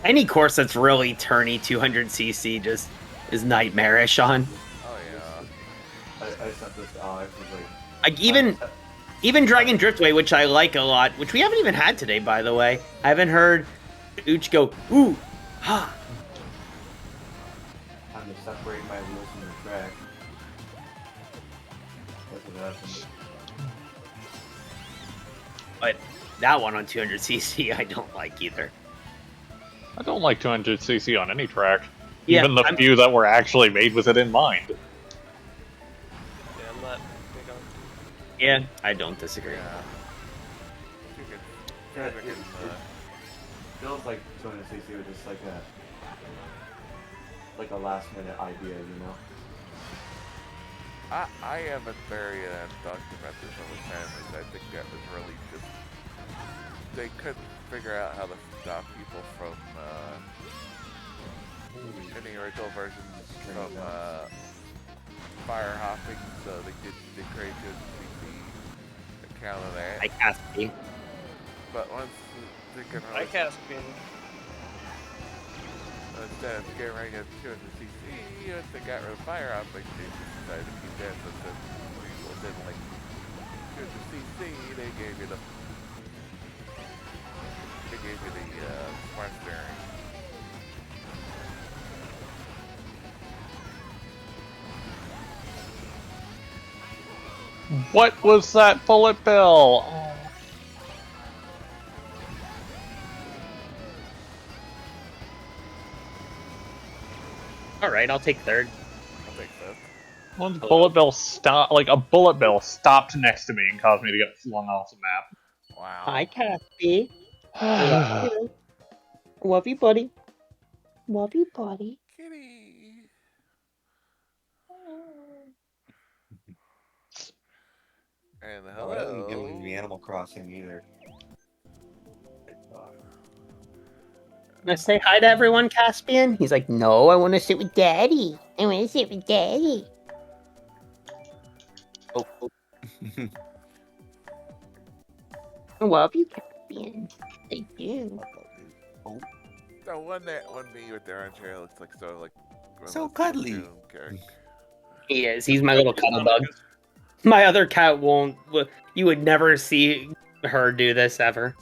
S3: Any course that's really turny 200cc just is nightmarish on.
S1: Oh yeah.
S5: I sent this to Alex.
S3: Like even Dragon Driftway, which I like a lot, which we haven't even had today, by the way. I haven't heard Ooch go ooh ha.
S5: Time to separate my wheels from the track. That's what happened.
S3: But that one on 200cc, I don't like either.
S7: I don't like 200cc on any track.
S3: Yeah,
S7: Even the few that were actually made with it in mind.
S9: Yeah, I'm not big on.
S3: Yeah, I don't disagree.
S5: Yeah, it feels like 200cc was just like a last minute idea,
S1: I have a theory, and I've talked about this all the time, is I think that was really just, they couldn't figure out how to stop people from, in the original version, from, fire hopping, so they create a CC account of that.
S3: I Caspi.
S1: But once they can
S9: I Caspian.
S1: instead of getting ready to do the CC, once they got rid of fire hopping, they just decided to keep that. So then like doing the CC, they gave you the smart steering.
S7: What was that bullet bill? Oh.
S3: Alright, I'll take third.
S1: I'll take that.
S7: One bullet bill stop, like a bullet bill stopped next to me and caused me to get flung off the map.
S1: Wow.
S3: Hi, Caspi. Love you. Love you, buddy. Love you, buddy.
S1: Kitty. And hello.
S5: I don't get the Animal Crossing either.
S3: Can I say hi to everyone, Caspian? He's like, no, I want to sit with Daddy. I want to sit with Daddy. Oh. I love you, Caspian. I do.
S5: Oh.
S1: The one me with the orange hair looks like so like
S5: So cuddly.
S3: He is. He's my little cuddle bug. My other cat won't. You would never see her do this ever.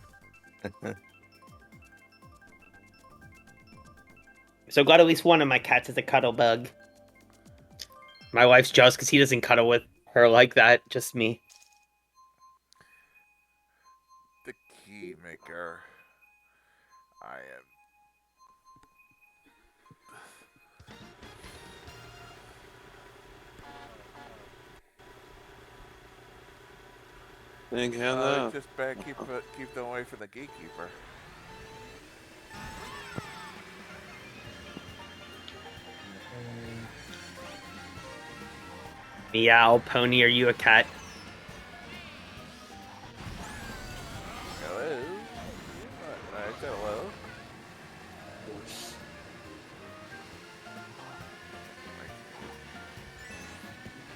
S3: So glad at least one of my cats is a cuddle bug. My wife's jealous because he doesn't cuddle with her like that. Just me.
S1: The key maker. I am.
S2: Think that.
S1: Just better keep them away from the gatekeeper.
S3: Meow, Pony, are you a cat?
S1: Hello. I said hello.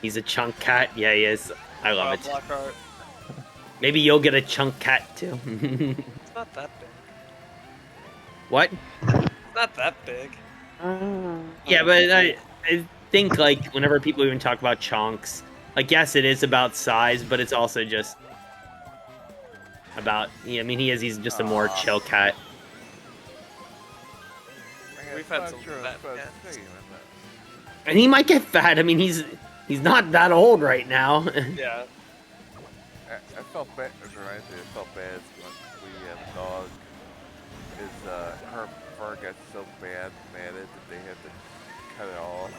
S3: He's a chunk cat. Yeah, he is. I love it.
S9: Blockhart.
S3: Maybe you'll get a chunk cat too.
S9: It's not that big.
S3: What?
S9: It's not that big.
S3: Yeah, but I think like whenever people even talk about chunks, like yes, it is about size, but it's also just about. Yeah, I mean, he's just a more chill cat.
S9: We've had some fat cats.
S3: And he might get fat. I mean, he's not that old right now.
S9: Yeah.
S1: I felt bad. Right, I felt bad when we have a dog. Her fur got so matted that they had to cut it off.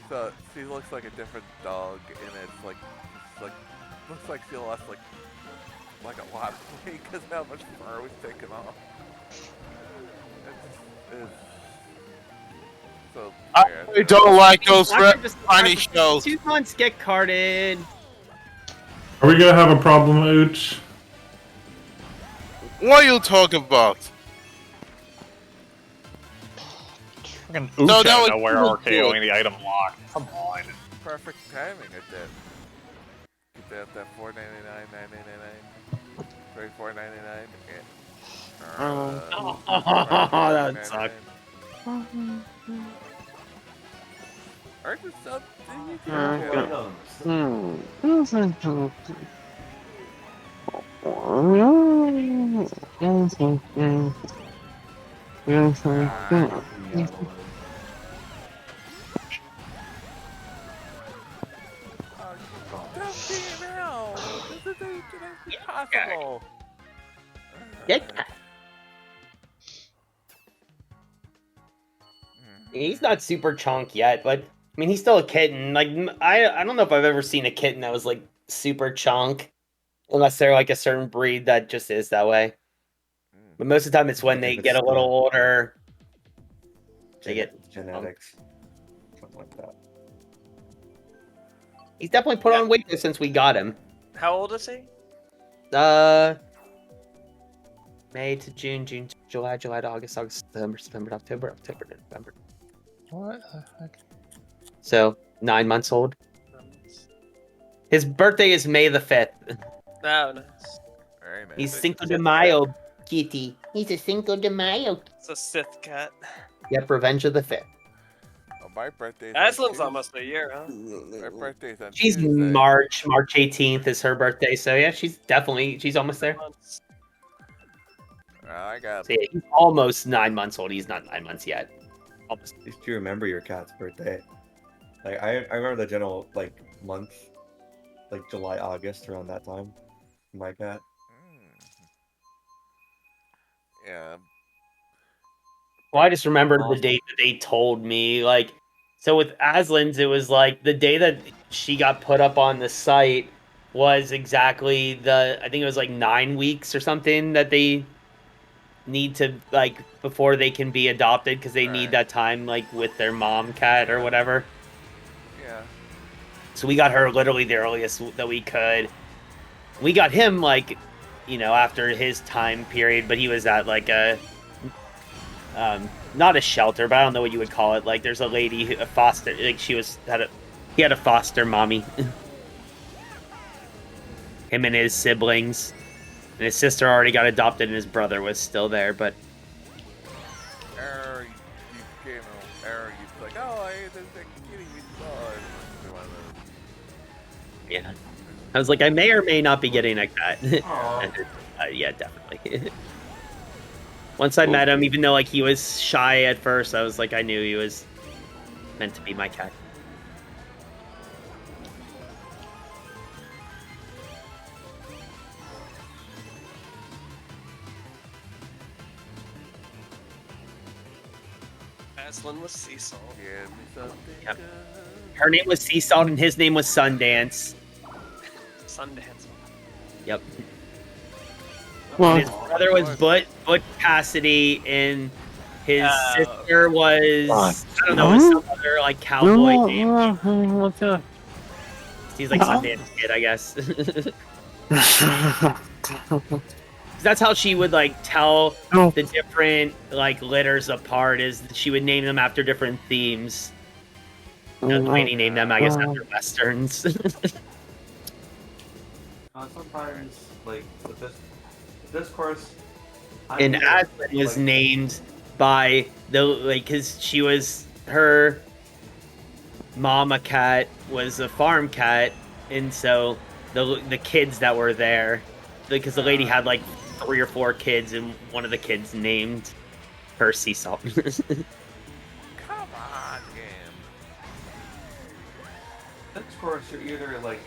S1: So she looks like a different dog, and it's like looks like she lost like a lot of weight because how much fur was taken off. It's so bad.
S2: I don't like those tiny shows.
S3: 2 months get carded.
S6: Are we gonna have a problem, Ooch?
S2: What are you talking about?
S7: Freaking
S2: No,
S7: Ooch
S2: that
S7: out
S2: was
S7: of nowhere
S2: cool.
S7: RKOing the item lock. Come on.
S1: Perfect timing at that. Get that $4.99, $9.99, $34.99.
S3: That would suck.
S1: Aren't the sub Impossible.
S3: He's not super chunk yet, but I mean, he's still a kitten. Like I don't know if I've ever seen a kitten that was like super chunk, unless they're like a certain breed that just is that way. But most of the time, it's when they get a little older. They get
S5: genetics, something like that.
S3: He's definitely put on weight since we got him.
S9: How old is he?
S3: May to June, June to July, July to August, August, September, September to October, October to November.
S7: What the heck?
S3: So 9 months old. His birthday is May the 5th.
S9: Oh, nice.
S1: Very nice.
S3: He's
S9: It's a
S3: Cinco de
S9: Sith
S3: Mayo, kitty. He's a Cinco de Mayo.
S9: It's a Sith cat.
S3: Yep, Revenge of the 5th.
S1: Well, my birthday's
S9: Aslan's
S1: on
S9: almost a year, huh?
S1: Tuesday. My birthday's on
S3: She's
S1: Tuesday.
S3: March 18th is her birthday, so yeah, she's almost there.
S1: I got.
S3: So yeah, he's almost 9 months old. He's not 9 months yet. Almost.
S5: At least you remember your cat's birthday. Like I remember the general like month, like July, August, around that time. My cat.
S1: Yeah.
S3: Well, I just remembered the date that they told me. Like, so with Aslan's, it was like the day that she got put up on the site was exactly I think it was like 9 weeks or something that they need to, like, before they can be adopted because they need that time, like, with their mom cat or whatever.
S1: Yeah.
S3: So we got her literally the earliest that we could. We got him, like, you know, after his time period, but he was at, like, a... not a shelter, but I don't know what you would call it. Like, there's a lady, a foster, like, he had a foster mommy. Him and his siblings. And his sister already got adopted, and his brother was still there, but...
S1: Error, you came home. Error, you like, oh, I ate this kitty we saw.
S3: Yeah. I was like, I may or may not be getting a cat. Yeah, definitely. Once I met him, even though, like, he was shy at first, I was like, I knew he was meant to be my cat.
S9: Aslan was sea salt.
S3: Yep. Her name was Sea Salt, and his name was Sundance.
S9: Sundance.
S3: Yep.
S2: Well,
S3: And his brother was Butch Cassidy, and his sister was, I don't know, was some other, like, cowboy name. He's like Sundance Kid, I guess. That's how she would, like, tell the different, like, litters apart, is she would name them after different themes. You know, the way he named them, I guess, after westerns.
S5: Sometimes, like with this course,
S3: And Aslan was named by because she was, her mama cat was a farm cat, and so the kids that were there, because the lady had like 3 or 4 kids, and one of the kids named her Sea Salt.
S1: Come on, game.
S5: This course, you're either like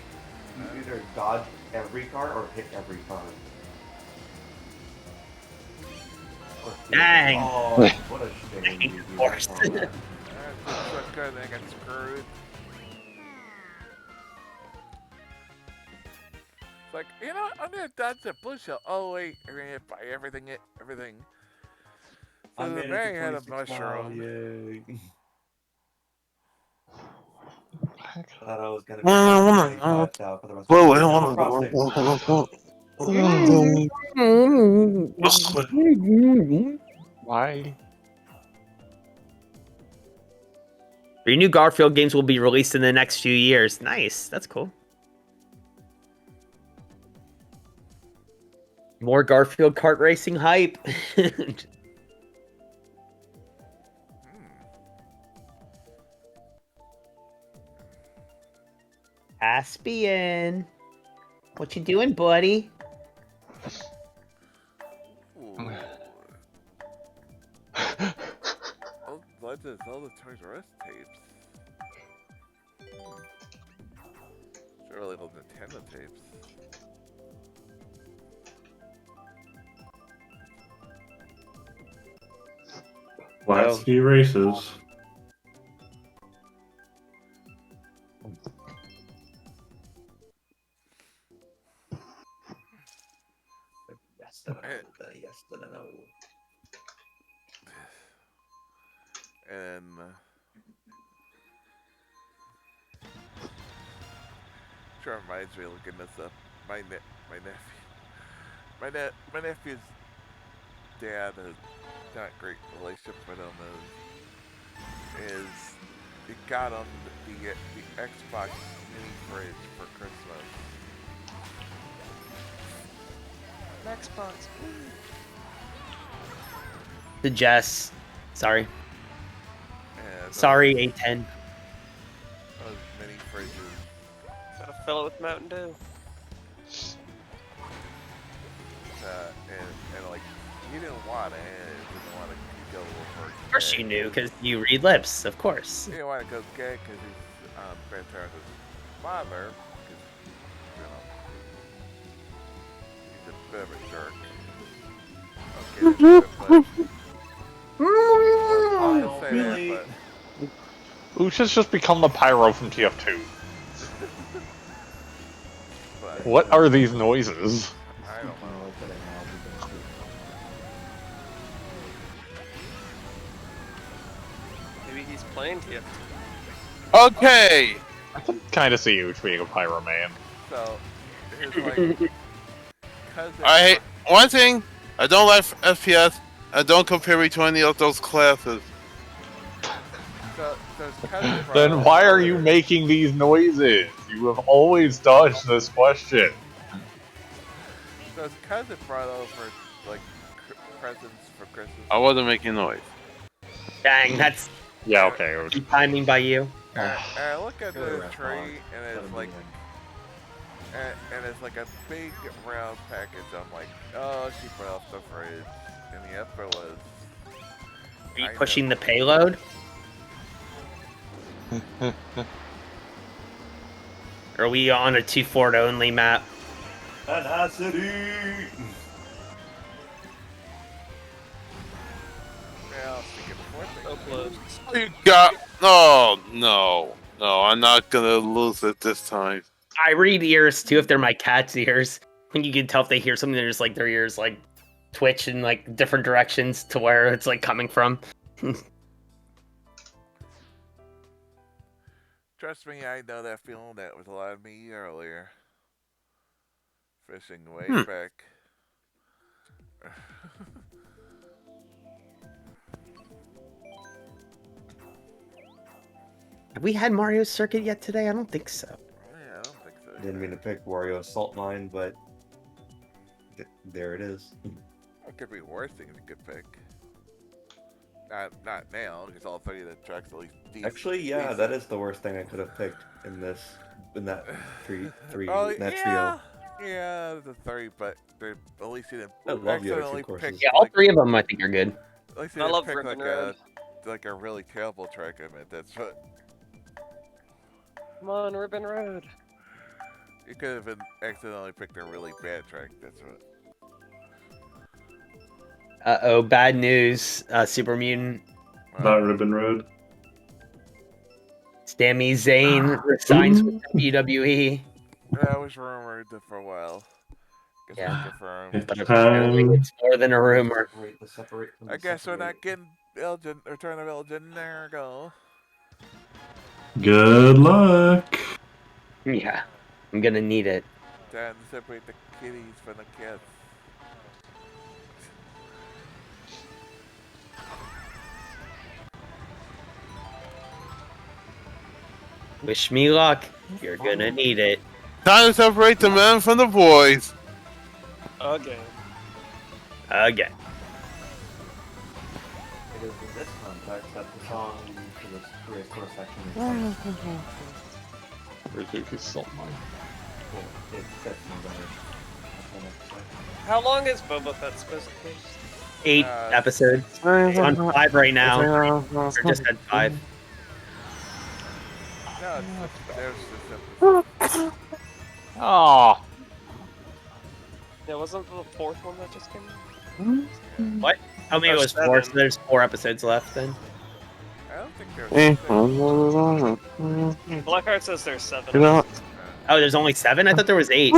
S5: you either dodge every car or hit every car.
S3: Dang.
S5: Oh, what a shame.
S3: Dang, of course.
S1: So good, I got screwed. It's like, you know, I'm gonna dodge the bushel. Oh wait, I'm gonna hit by everything. So the bag had a mushroom.
S5: Yay. Thought I was gonna be passed out for the rest of the
S7: Why?
S3: Your new Garfield games will be released in the next few years. Nice, that's cool. More Garfield kart racing hype. Aspian, what you doing, buddy?
S1: All the Toys R Us tapes. Sure, really old Nintendo tapes.
S6: Flat ski races.
S1: And sure reminds me of looking this up. My nephew's dad has not great relationship with him is got on the Xbox mini fridge for Christmas.
S9: Xbox.
S3: To Jess. Sorry.
S1: And
S3: Sorry, A10.
S1: those mini fridges.
S9: Gotta fill it with Mountain Dew.
S1: And like, you didn't want it. Didn't want to go over.
S3: Of course you knew, because you read lips. Of course.
S1: He didn't want to go gay because he's Fantaro's father. Because, he's a bit of a jerk. Okay, I'll say
S7: really?
S1: that,
S7: Usha's just become the Pyro from TF2.
S1: but
S7: What are these noises?
S1: I don't know.
S9: Maybe he's playing TF2.
S2: Okay.
S7: I can kind of see Ush being a Pyro man.
S1: So, his like cousin.
S2: I hate one thing. I don't like FPS. I don't compare me to any of those classes.
S1: So his cousin
S7: Then why are you making these noises? You have always dodged this question.
S1: So his cousin brought over like presents for Christmas.
S2: I wasn't making noise.
S3: Dang, that's
S7: Yeah, okay.
S3: good timing by you.
S1: And I look at the tree and it's like, and it's like a big round package. I'm like, oh, she brought off the fridge, and the answer was.
S3: Are you pushing the payload? Or are we on a 2-fort only map?
S1: Yeah,
S9: So close.
S2: You got. Oh no, no! I'm not gonna lose it this time.
S3: I read ears too if they're my cat's ears. I think you can tell if they hear something, they're just like their ears like twitch in like different directions to where it's like coming from.
S1: Trust me, I know that feeling. That was a lot of me earlier. Fishing way back.
S3: Have we had Mario Circuit yet today? I don't think so.
S1: Yeah, I don't think so.
S5: Didn't mean to pick Wario Salt Mine, but there it is.
S1: What could be worse things you could pick? Not now, because all three of the tracks at least decent.
S5: Actually, yeah,
S1: decent.
S5: that is the worst thing I could have picked in that trio.
S1: Yeah, the three, but at least you didn't
S5: I love Yoshi
S1: accidentally
S5: courses.
S1: pick.
S3: Yeah, all
S1: like,
S3: three of them I think are good.
S1: At least you
S9: I
S1: didn't
S9: love
S1: pick
S9: Ribbon
S1: like
S9: Road.
S1: a really terrible track. I meant that's what
S9: Come on, Ribbon Road.
S1: you could have been accidentally picked a really bad track. That's what.
S3: Uh-oh, bad news. Super Mutant.
S6: Not Ribbon Road.
S3: Sami Zayn resigns with WWE.
S1: That was rumored for a while. Guess
S3: Yeah.
S1: we confirmed.
S6: It's
S3: Apparently
S6: time.
S3: it's more than a rumor.
S1: I guess we're not getting Elgin, Return of Elgin. There we go.
S6: Good luck.
S3: Yeah, I'm gonna need it.
S1: Time to separate the kitties from the cats.
S3: Wish me luck. You're gonna need it.
S2: Time to separate the men from the boys.
S9: Again.
S3: Again.
S5: It is in this context that the song for this prehistoric section is
S7: Rizuki's Salt Mine.
S5: it fits me better.
S9: How long is Boba Fett supposed to be?
S3: 8 episodes. It's on 5 right now. Or just at 5.
S1: No, there's just
S7: Oh,
S9: Yeah, wasn't the fourth one that just came out?
S3: What? Oh, maybe it was 4, so there's 4 episodes left then.
S1: I don't think there's.
S9: Blackheart says there's 7.
S3: Oh, there's only 7? I thought there was 8.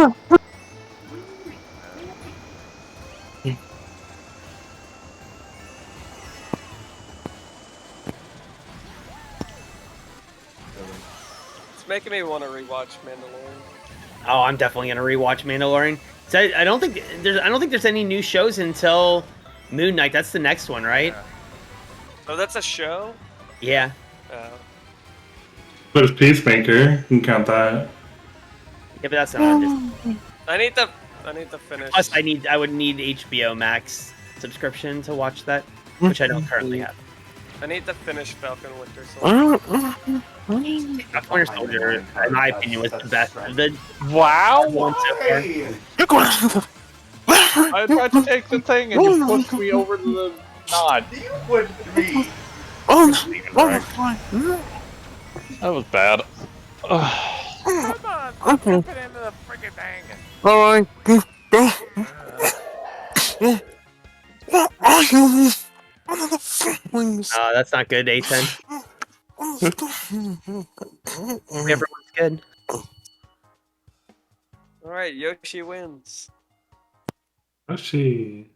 S9: It's making me want to rewatch Mandalorian.
S3: Oh, I'm definitely gonna rewatch Mandalorian. So I don't think there's any new shows until Moon Knight. That's the next one, right?
S1: Yeah.
S9: Oh, that's a show?
S3: Yeah.
S9: Oh.
S6: There's Peacemaker. You can count that.
S3: Yeah, but that's not.
S9: I need to finish.
S3: Plus, I would need HBO Max subscription to watch that, which I don't currently have.
S9: I need to finish Falcon Winter Soldier.
S3: Winter Soldier, in my opinion, was the best of the
S7: Wow!
S3: one so far.
S7: I tried to take the thing and you pushed me over to the nod.
S11: You put 3.
S7: That was bad.
S1: Come on, stop jumping into the freaking thing.
S2: Alright.
S3: That's not good, A10. Everyone's good.
S9: Alright, Yoshi wins.
S6: Yoshi.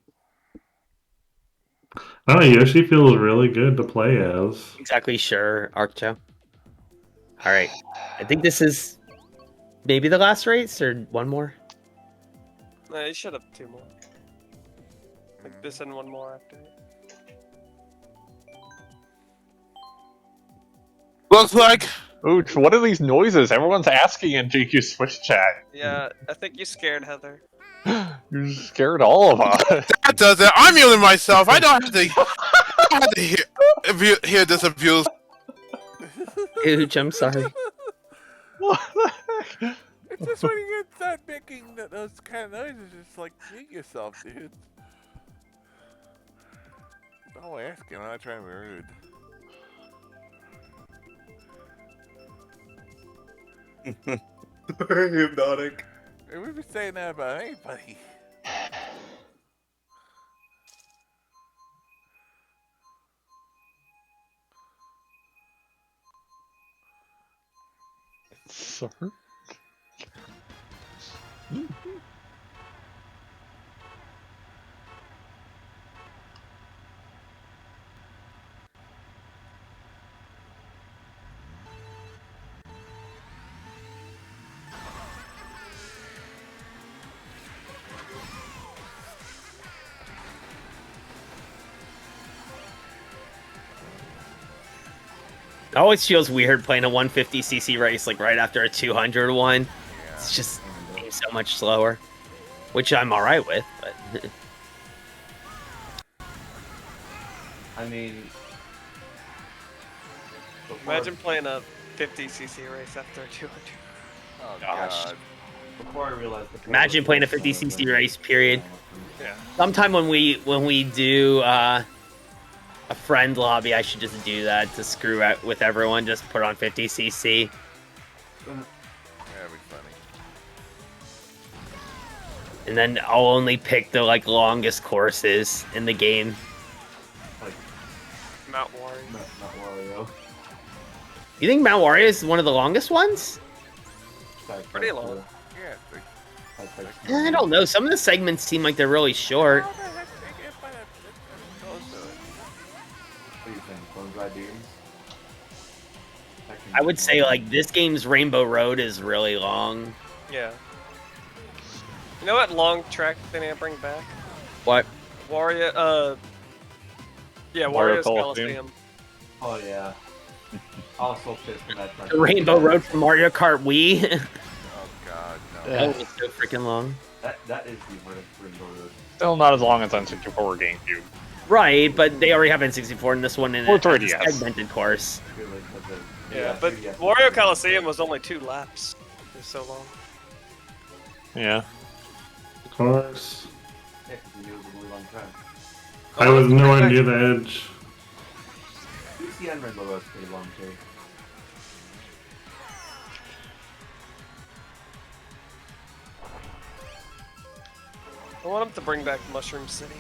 S6: I don't know, Yoshi feels really good to play as.
S3: Exactly sure, Arccho. Alright. I think this is maybe the last race, or one more?
S9: No, you should have 2 more. Like this and 1 more after it.
S2: Looks like.
S7: Ooh, what are these noises? Everyone's asking in GQ Switch chat.
S9: Yeah, I think you scared Heather.
S7: You scared all of us.
S2: That does it. I'm muting myself. I don't have to hear this abuse.
S3: Ooch, I'm sorry.
S1: It's just when you start making those kind of noises, it's like, mute yourself, dude. Don't ask him, I'm not trying to be rude.
S11: Hypnotic.
S1: Hey, we've been saying that about anybody.
S7: Sir?
S3: It always feels weird playing a 150cc race like right after a 200 one. It's just seems so much slower, which I'm alright with, but
S11: I mean,
S9: Imagine playing a 50cc race after a 200.
S1: Oh,
S3: Gosh.
S1: God.
S11: before I realized the
S3: imagine playing a 50cc race, period.
S9: Yeah.
S3: Sometime when we do a friend lobby, I should just do that to screw out with everyone. Just put on 50cc.
S1: That'd be funny.
S3: And then I'll only pick the like longest courses in the game.
S9: Mount Warrior.
S11: Not Wario.
S3: You think Mount Warrior is one of the longest ones?
S9: Pretty long.
S1: Yeah, it's like,
S3: I don't know. Some of the segments seem like they're really short.
S1: how the heck they get by that close to it?
S11: What do you think? Clones IDs?
S3: I would say like this game's Rainbow Road is really long.
S9: Yeah. You know what long track they need to bring back?
S3: What?
S9: Wario, yeah,
S7: Mario
S9: Wario's
S7: Coliseum.
S9: Coliseum.
S11: Oh yeah. I was so pissed when that.
S3: The Rainbow Road from Mario Kart Wii.
S1: Oh, God, no.
S3: That was so freaking long.
S11: That is the hardest Rainbow Road.
S7: Still not as long as N64 or GameCube.
S3: Right, but they already have N64 in this one in
S7: Or
S3: a
S7: 3DS.
S3: segmented course.
S11: Purely because of-
S9: Yeah, but
S11: 3DS.
S9: Wario Coliseum was only 2 laps. It was so long.
S7: Yeah.
S6: Of course.
S11: Yeah, 'cause we knew it was a really long track.
S6: I was nowhere near the edge.
S11: PCN Rainbow Road's pretty long too.
S9: I want them to bring back Mushroom City.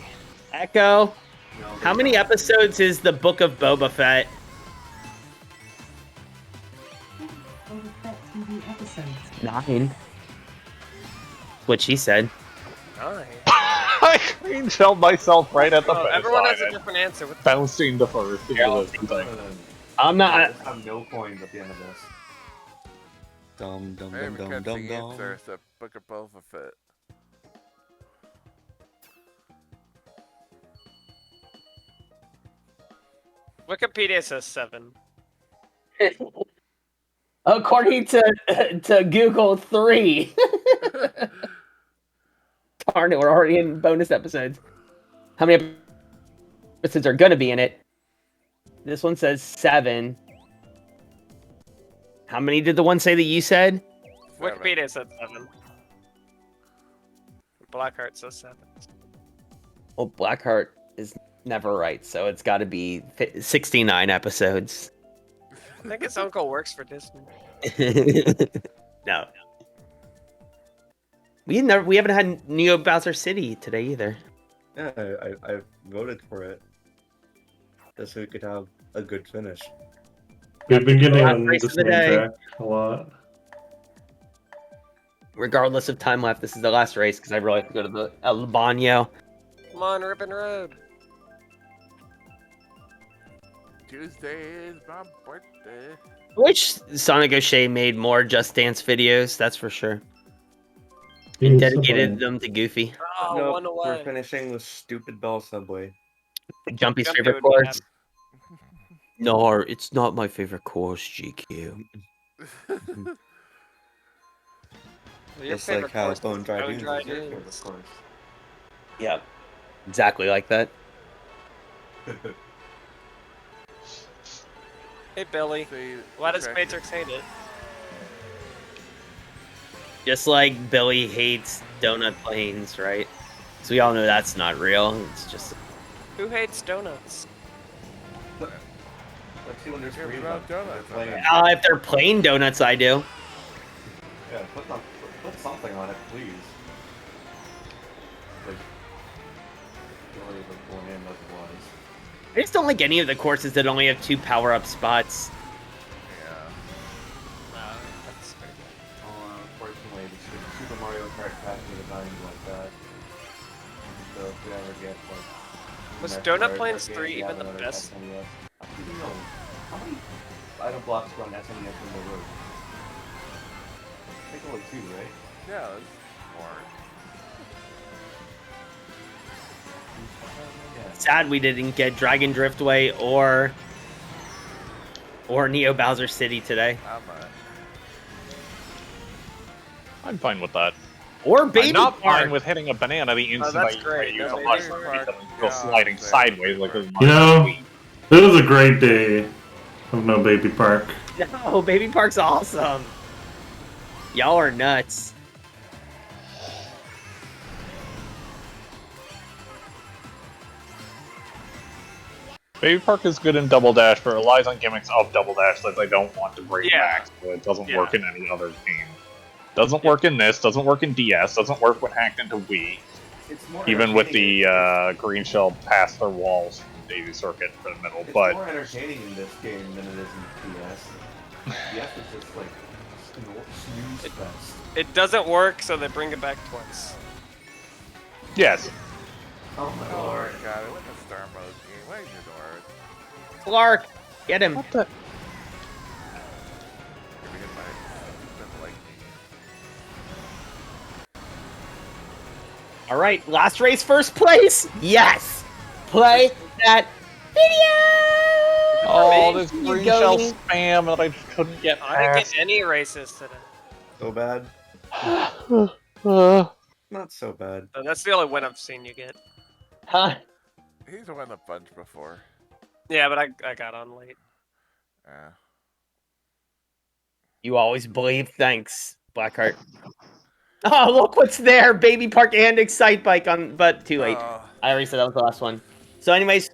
S3: Echo,
S11: No,
S3: how many episodes is the Book of Boba Fett?
S8: TV episodes.
S3: 9. What she said.
S9: 9.
S7: I screenshot myself right at the
S9: Oh,
S7: finish
S9: everyone
S7: line
S9: has a
S7: and
S9: different answer. What the
S7: bouncing to first into this thing.
S3: I'm
S11: I
S3: not.
S11: just have no coins at the end of this.
S5: Dum dum
S1: Maybe
S5: dum dum
S1: because
S5: dum
S1: the
S5: dum.
S1: answer is the Book of Boba Fett.
S9: Wikipedia says 7.
S3: According to Google, 3. Darn it, we're already in bonus episodes. How many episodes are gonna be in it? This one says 7. How many did the one say that you said?
S9: Wikipedia said 7. Blackheart says 7.
S3: Well, Blackheart is never right, so it's got to be 69 episodes.
S9: I think his uncle works for Disney.
S3: No. We haven't had Neo Bowser City today either.
S5: Yeah, I voted for it. Just so we could have a good finish.
S6: We've been getting
S3: Last
S6: on
S3: race
S6: this
S3: of the
S6: main
S3: day.
S6: track a lot.
S3: Regardless of time left, this is the last race because I really have to go to the El Baño.
S9: Come on, Ribbon Road.
S1: Tuesday is my birthday.
S3: Which Sonic O'Shea made more Just Dance videos, that's for sure. And dedicated them to Goofy.
S9: Oh,
S5: No,
S9: one
S5: we're
S9: away.
S5: finishing with Stupid Bell Subway.
S3: Jumpy's
S9: Jumpy
S3: favorite
S9: would be
S3: course. No, it's not my favorite course, GQ.
S9: Your
S5: Just like
S9: favorite
S5: how
S9: course
S5: Bone
S9: is
S5: Dry
S9: Bone
S5: Dunes
S9: Dry
S5: is your favorite
S9: Dunes.
S5: course.
S3: Yep. Exactly like that.
S9: Hey, Billy.
S1: See,
S9: Why does
S1: track-
S9: Matrix hate it?
S3: Just like Billy hates donut planes, right? So we all know that's not real. It's just
S9: Who hates donuts?
S5: Let's see when there's
S1: Here's
S5: three of
S1: about
S5: them.
S1: donuts
S5: They're
S1: on
S5: playing.
S1: it.
S3: if they're plain donuts, I do.
S5: Yeah, put something on it, please. Like, really like going in otherwise.
S3: I just don't like any of the courses that only have 2 power-up spots.
S1: Yeah.
S9: That's pretty good.
S5: Unfortunately, the Super Mario Kart pack is designed like that. So if we ever get like.
S9: Was
S5: next
S9: Donut
S5: Mario
S9: Plains
S5: Kart game,
S9: 3
S5: we
S9: even
S5: have
S9: the
S5: another
S9: best?
S5: SNES. I don't even know. How many item blocks run SNES in the road? I think only 2, right?
S1: Yeah, that's more.
S5: Yeah.
S3: Sad we didn't get Dragon Driftway or Neo Bowser City today.
S7: I'm fine with that.
S3: Or Baby
S7: I'm not
S3: Park.
S7: fine with hitting a banana the instant
S9: that's
S7: I
S9: great.
S7: use
S9: No,
S7: a
S9: Baby
S7: mushroom
S1: Park.
S7: because I'm still
S1: Yeah,
S7: sliding
S1: Baby
S7: sideways like
S1: Park.
S7: this.
S6: You know, this is a great day of no Baby Park.
S3: No, Baby Park's awesome. Y'all are nuts.
S7: Baby Park is good in Double Dash, but relies on gimmicks of Double Dash that I don't want to bring
S9: Yeah.
S7: back, so it doesn't
S9: Yeah.
S7: work in any other game. Doesn't work in this, doesn't work in DS, doesn't work when hacked into Wii.
S5: It's more
S7: Even with
S5: entertaining
S7: the green shell past their walls from Daisy Circuit for the middle,
S5: It's
S7: but
S5: more entertaining in this game than it is in DS. DS is just like snooze fest.
S9: It doesn't work, so they bring it back twice.
S7: yes.
S5: Oh my
S1: Oh
S5: lord.
S1: my god, it went to Star Mode game. Where's your door?
S3: Clark, get him.
S7: What the?
S1: You're gonna get my stupid lightning.
S3: All right, last race, first place. Yes. Play that video.
S7: Oh, this
S3: You
S7: green
S3: go,
S7: shell
S3: me.
S7: spam that I just couldn't get
S9: I didn't
S7: past.
S9: get any races today.
S5: So bad. Not so bad.
S9: So that's the only win I've seen you get.
S3: Huh?
S1: He's won a bunch before.
S9: Yeah, but I got on late.
S3: You always believe. Thanks, Blackheart. Oh, look what's there. Baby Park and Excite Bike on, but too late.
S1: Oh.
S3: I already said that was the last one. So anyways,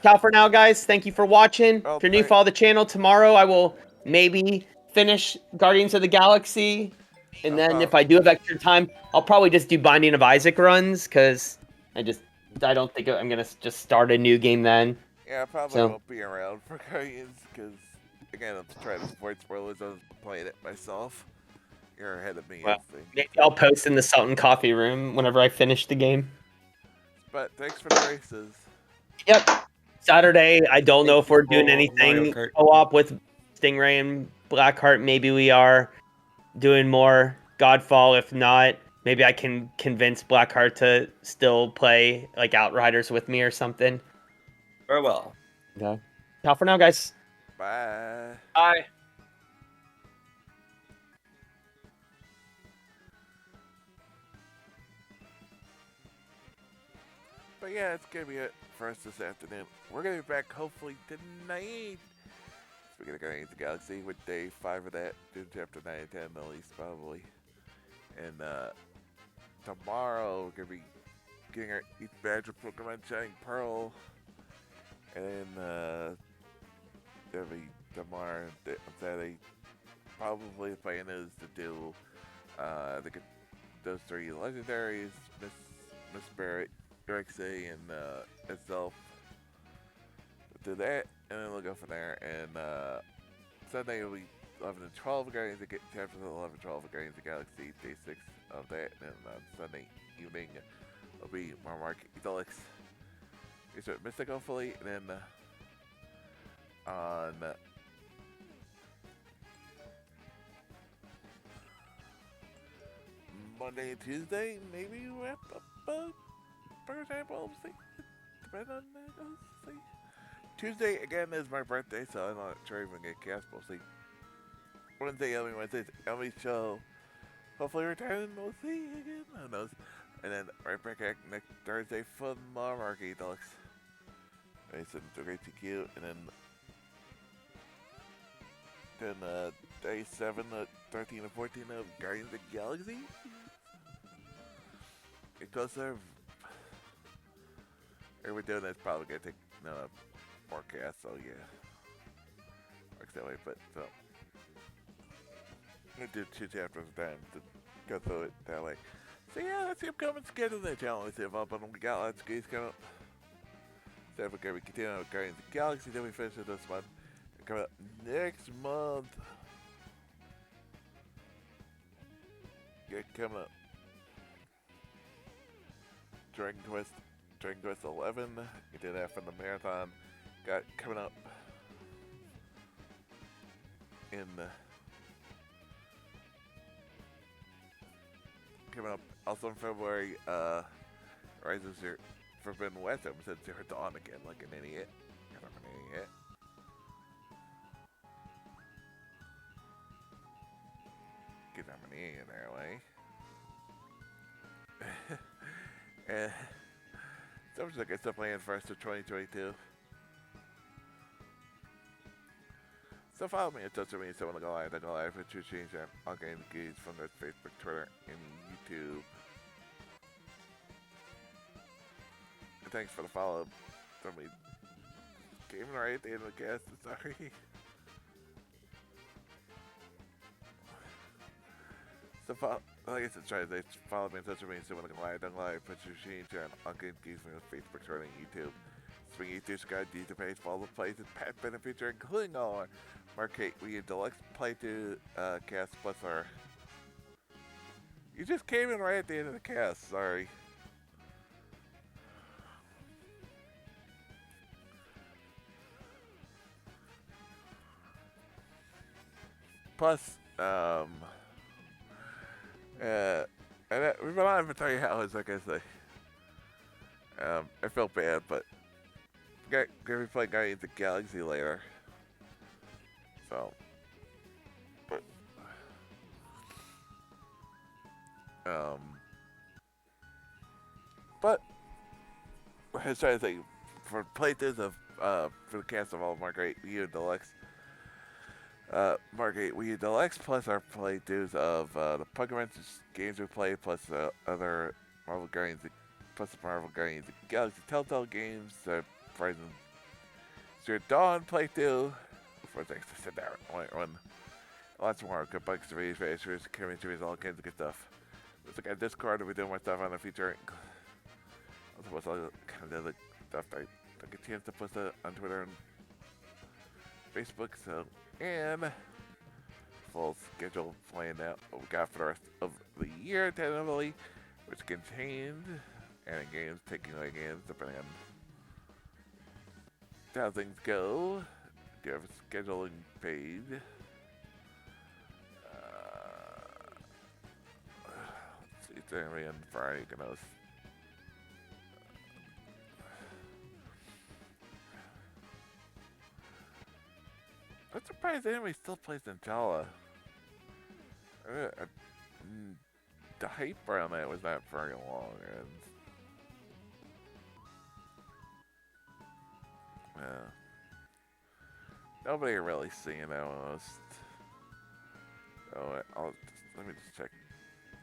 S3: ciao for now, guys. Thank you for watching.
S1: Well,
S3: If you're new, follow the channel. Tomorrow I will maybe finish Guardians of the Galaxy. And then if I do have extra time, I'll probably just do Binding of Isaac runs, because I don't think I'm going to just start a new game then.
S1: Yeah, I probably
S3: So-
S1: won't be around for Guardians because, again, I'm trying to avoid spoilers. I was playing it myself. You're ahead of me,
S3: Well,
S1: I think.
S3: Maybe I'll post in the Sultan Coffee Room whenever I finish the game.
S1: But thanks for the races.
S3: Yep. Saturday, I don't know if we're doing
S5: Mario
S3: anything
S5: Kart.
S3: co-op with Stingray and Blackheart. Maybe we are doing more Godfall. If not, maybe I can convince Blackheart to still play like Outriders with me or something.
S5: Farewell.
S3: Okay. Ciao for now, guys.
S1: Bye.
S9: Bye.
S1: But yeah, it's gonna be it for us this afternoon. We're gonna be back hopefully tonight. Speaking of Guardians of the Galaxy, with day 5 of that, do chapter 9 and 10 at least probably. And tomorrow we're gonna be getting our each badge of Pokemon Shining Pearl. And then there'll be tomorrow on Saturday. Probably the plan is to do those 3 legendaries, Miss Barrett, Rexy, and itself. We'll do that, and then we'll go from there. And Sunday will be 11 and 12 Guardians of chapters 11 and 12 of Guardians of the Galaxy, day 6 of that. And on Sunday evening will be Mario Kart Deluxe. We start Mystic hopefully, and then on Monday and Tuesday, maybe wrap up Thursday, we'll see. Depending on that, we'll see. Tuesday, again, is my birthday, so I'm not sure if I'm going to get cast, we'll see. Wednesday, Wednesday's Elmy show. Hopefully returning, we'll see again, who knows. And then right back at next Thursday for Mario Kart Deluxe. So thegreatgq, and then day 7, 13, and 14 of Guardians of the Galaxy. Because we're doing this, probably gonna take forecast, so yeah, works that way. But so I'm gonna do 2 chapters at a time to go through it that way. So yeah, that's the upcoming schedule in the channel. Let's see if up on we got lots of games coming up. So we're gonna be continuing with Guardians of the Galaxy. Then we finish it this month. And coming up next month. Coming up. Dragon Quest 11. We did that from the marathon. Got coming up in coming up also in February. Rise of Forbidden West. I said Zero Dawn again, like an idiot. I'm an idiot. Because I'm an idiot that way. And so much like I still playing first of 2022. So follow me and touch me so when I go live, but you change that. I'll gain the keys from their Facebook, Twitter, and YouTube. And thanks for the follow. Somebody came right at the end of the cast, sorry. So like I said, try to follow me and touch me so when I go live, put your change on. I'll gain the keys from their Facebook, Twitter, and YouTube. Swing YouTube, subscribe to the page, follow the places, past benefits, including all our Mario Kart Wii Deluxe playthrough cast plus our. You just came in right at the end of the cast, sorry. Plus, and we've been on to tell you how it's like I say. I felt bad, but gonna be playing Guardians of the Galaxy later. So, but I was trying to say for playthroughs of for the cast of all of Mario Kart Wii U Deluxe. Mario Kart Wii U Deluxe plus our playthroughs of the Pokemon games we play plus other Marvel Guardians plus the Marvel Guardians of the Galaxy Telltale games, Horizon Zero Dawn playthrough. For thanks to sit down one. Lots more good bugs, series, chemistries, all kinds of good stuff. Let's look at Discord. We're doing more stuff on the future. Also, what's all kind of other stuff I took a chance to post it on Twitter and Facebook. So, and full schedule planned out what we got for the rest of the year, tentatively, which contained adding games, taking away games, depending on how things go. Do have a scheduling page. Let's see, it's going to be on Friday. I'm surprised anybody still plays Ninjala. The hype around that was not very long, and Nobody really seeing it almost. Oh, let me just check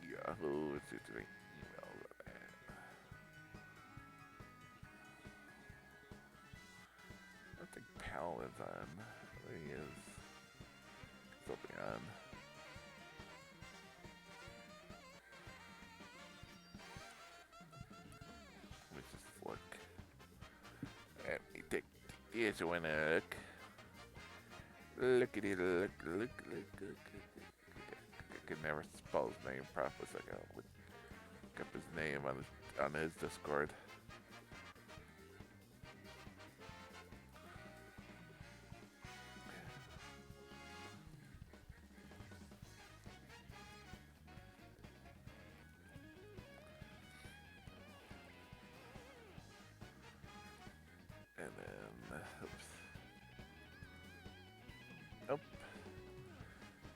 S1: Yahoo. It's doing emails. I don't think Pal is on. He is still be on. Let me just look. Let me take this one a look. Look at it, look. I can never spell his name properly, so I gotta look up his name on his Discord. And then, oops. Nope.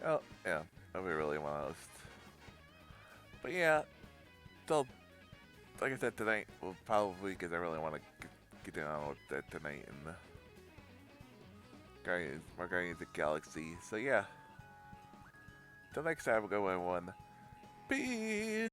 S1: Oh, yeah, I'll be really honest. But yeah, still, like I said, tonight will probably, because I really want to get on with that tonight and more Guardians of the Galaxy. So yeah, till next time, we'll go 1-1. Peace!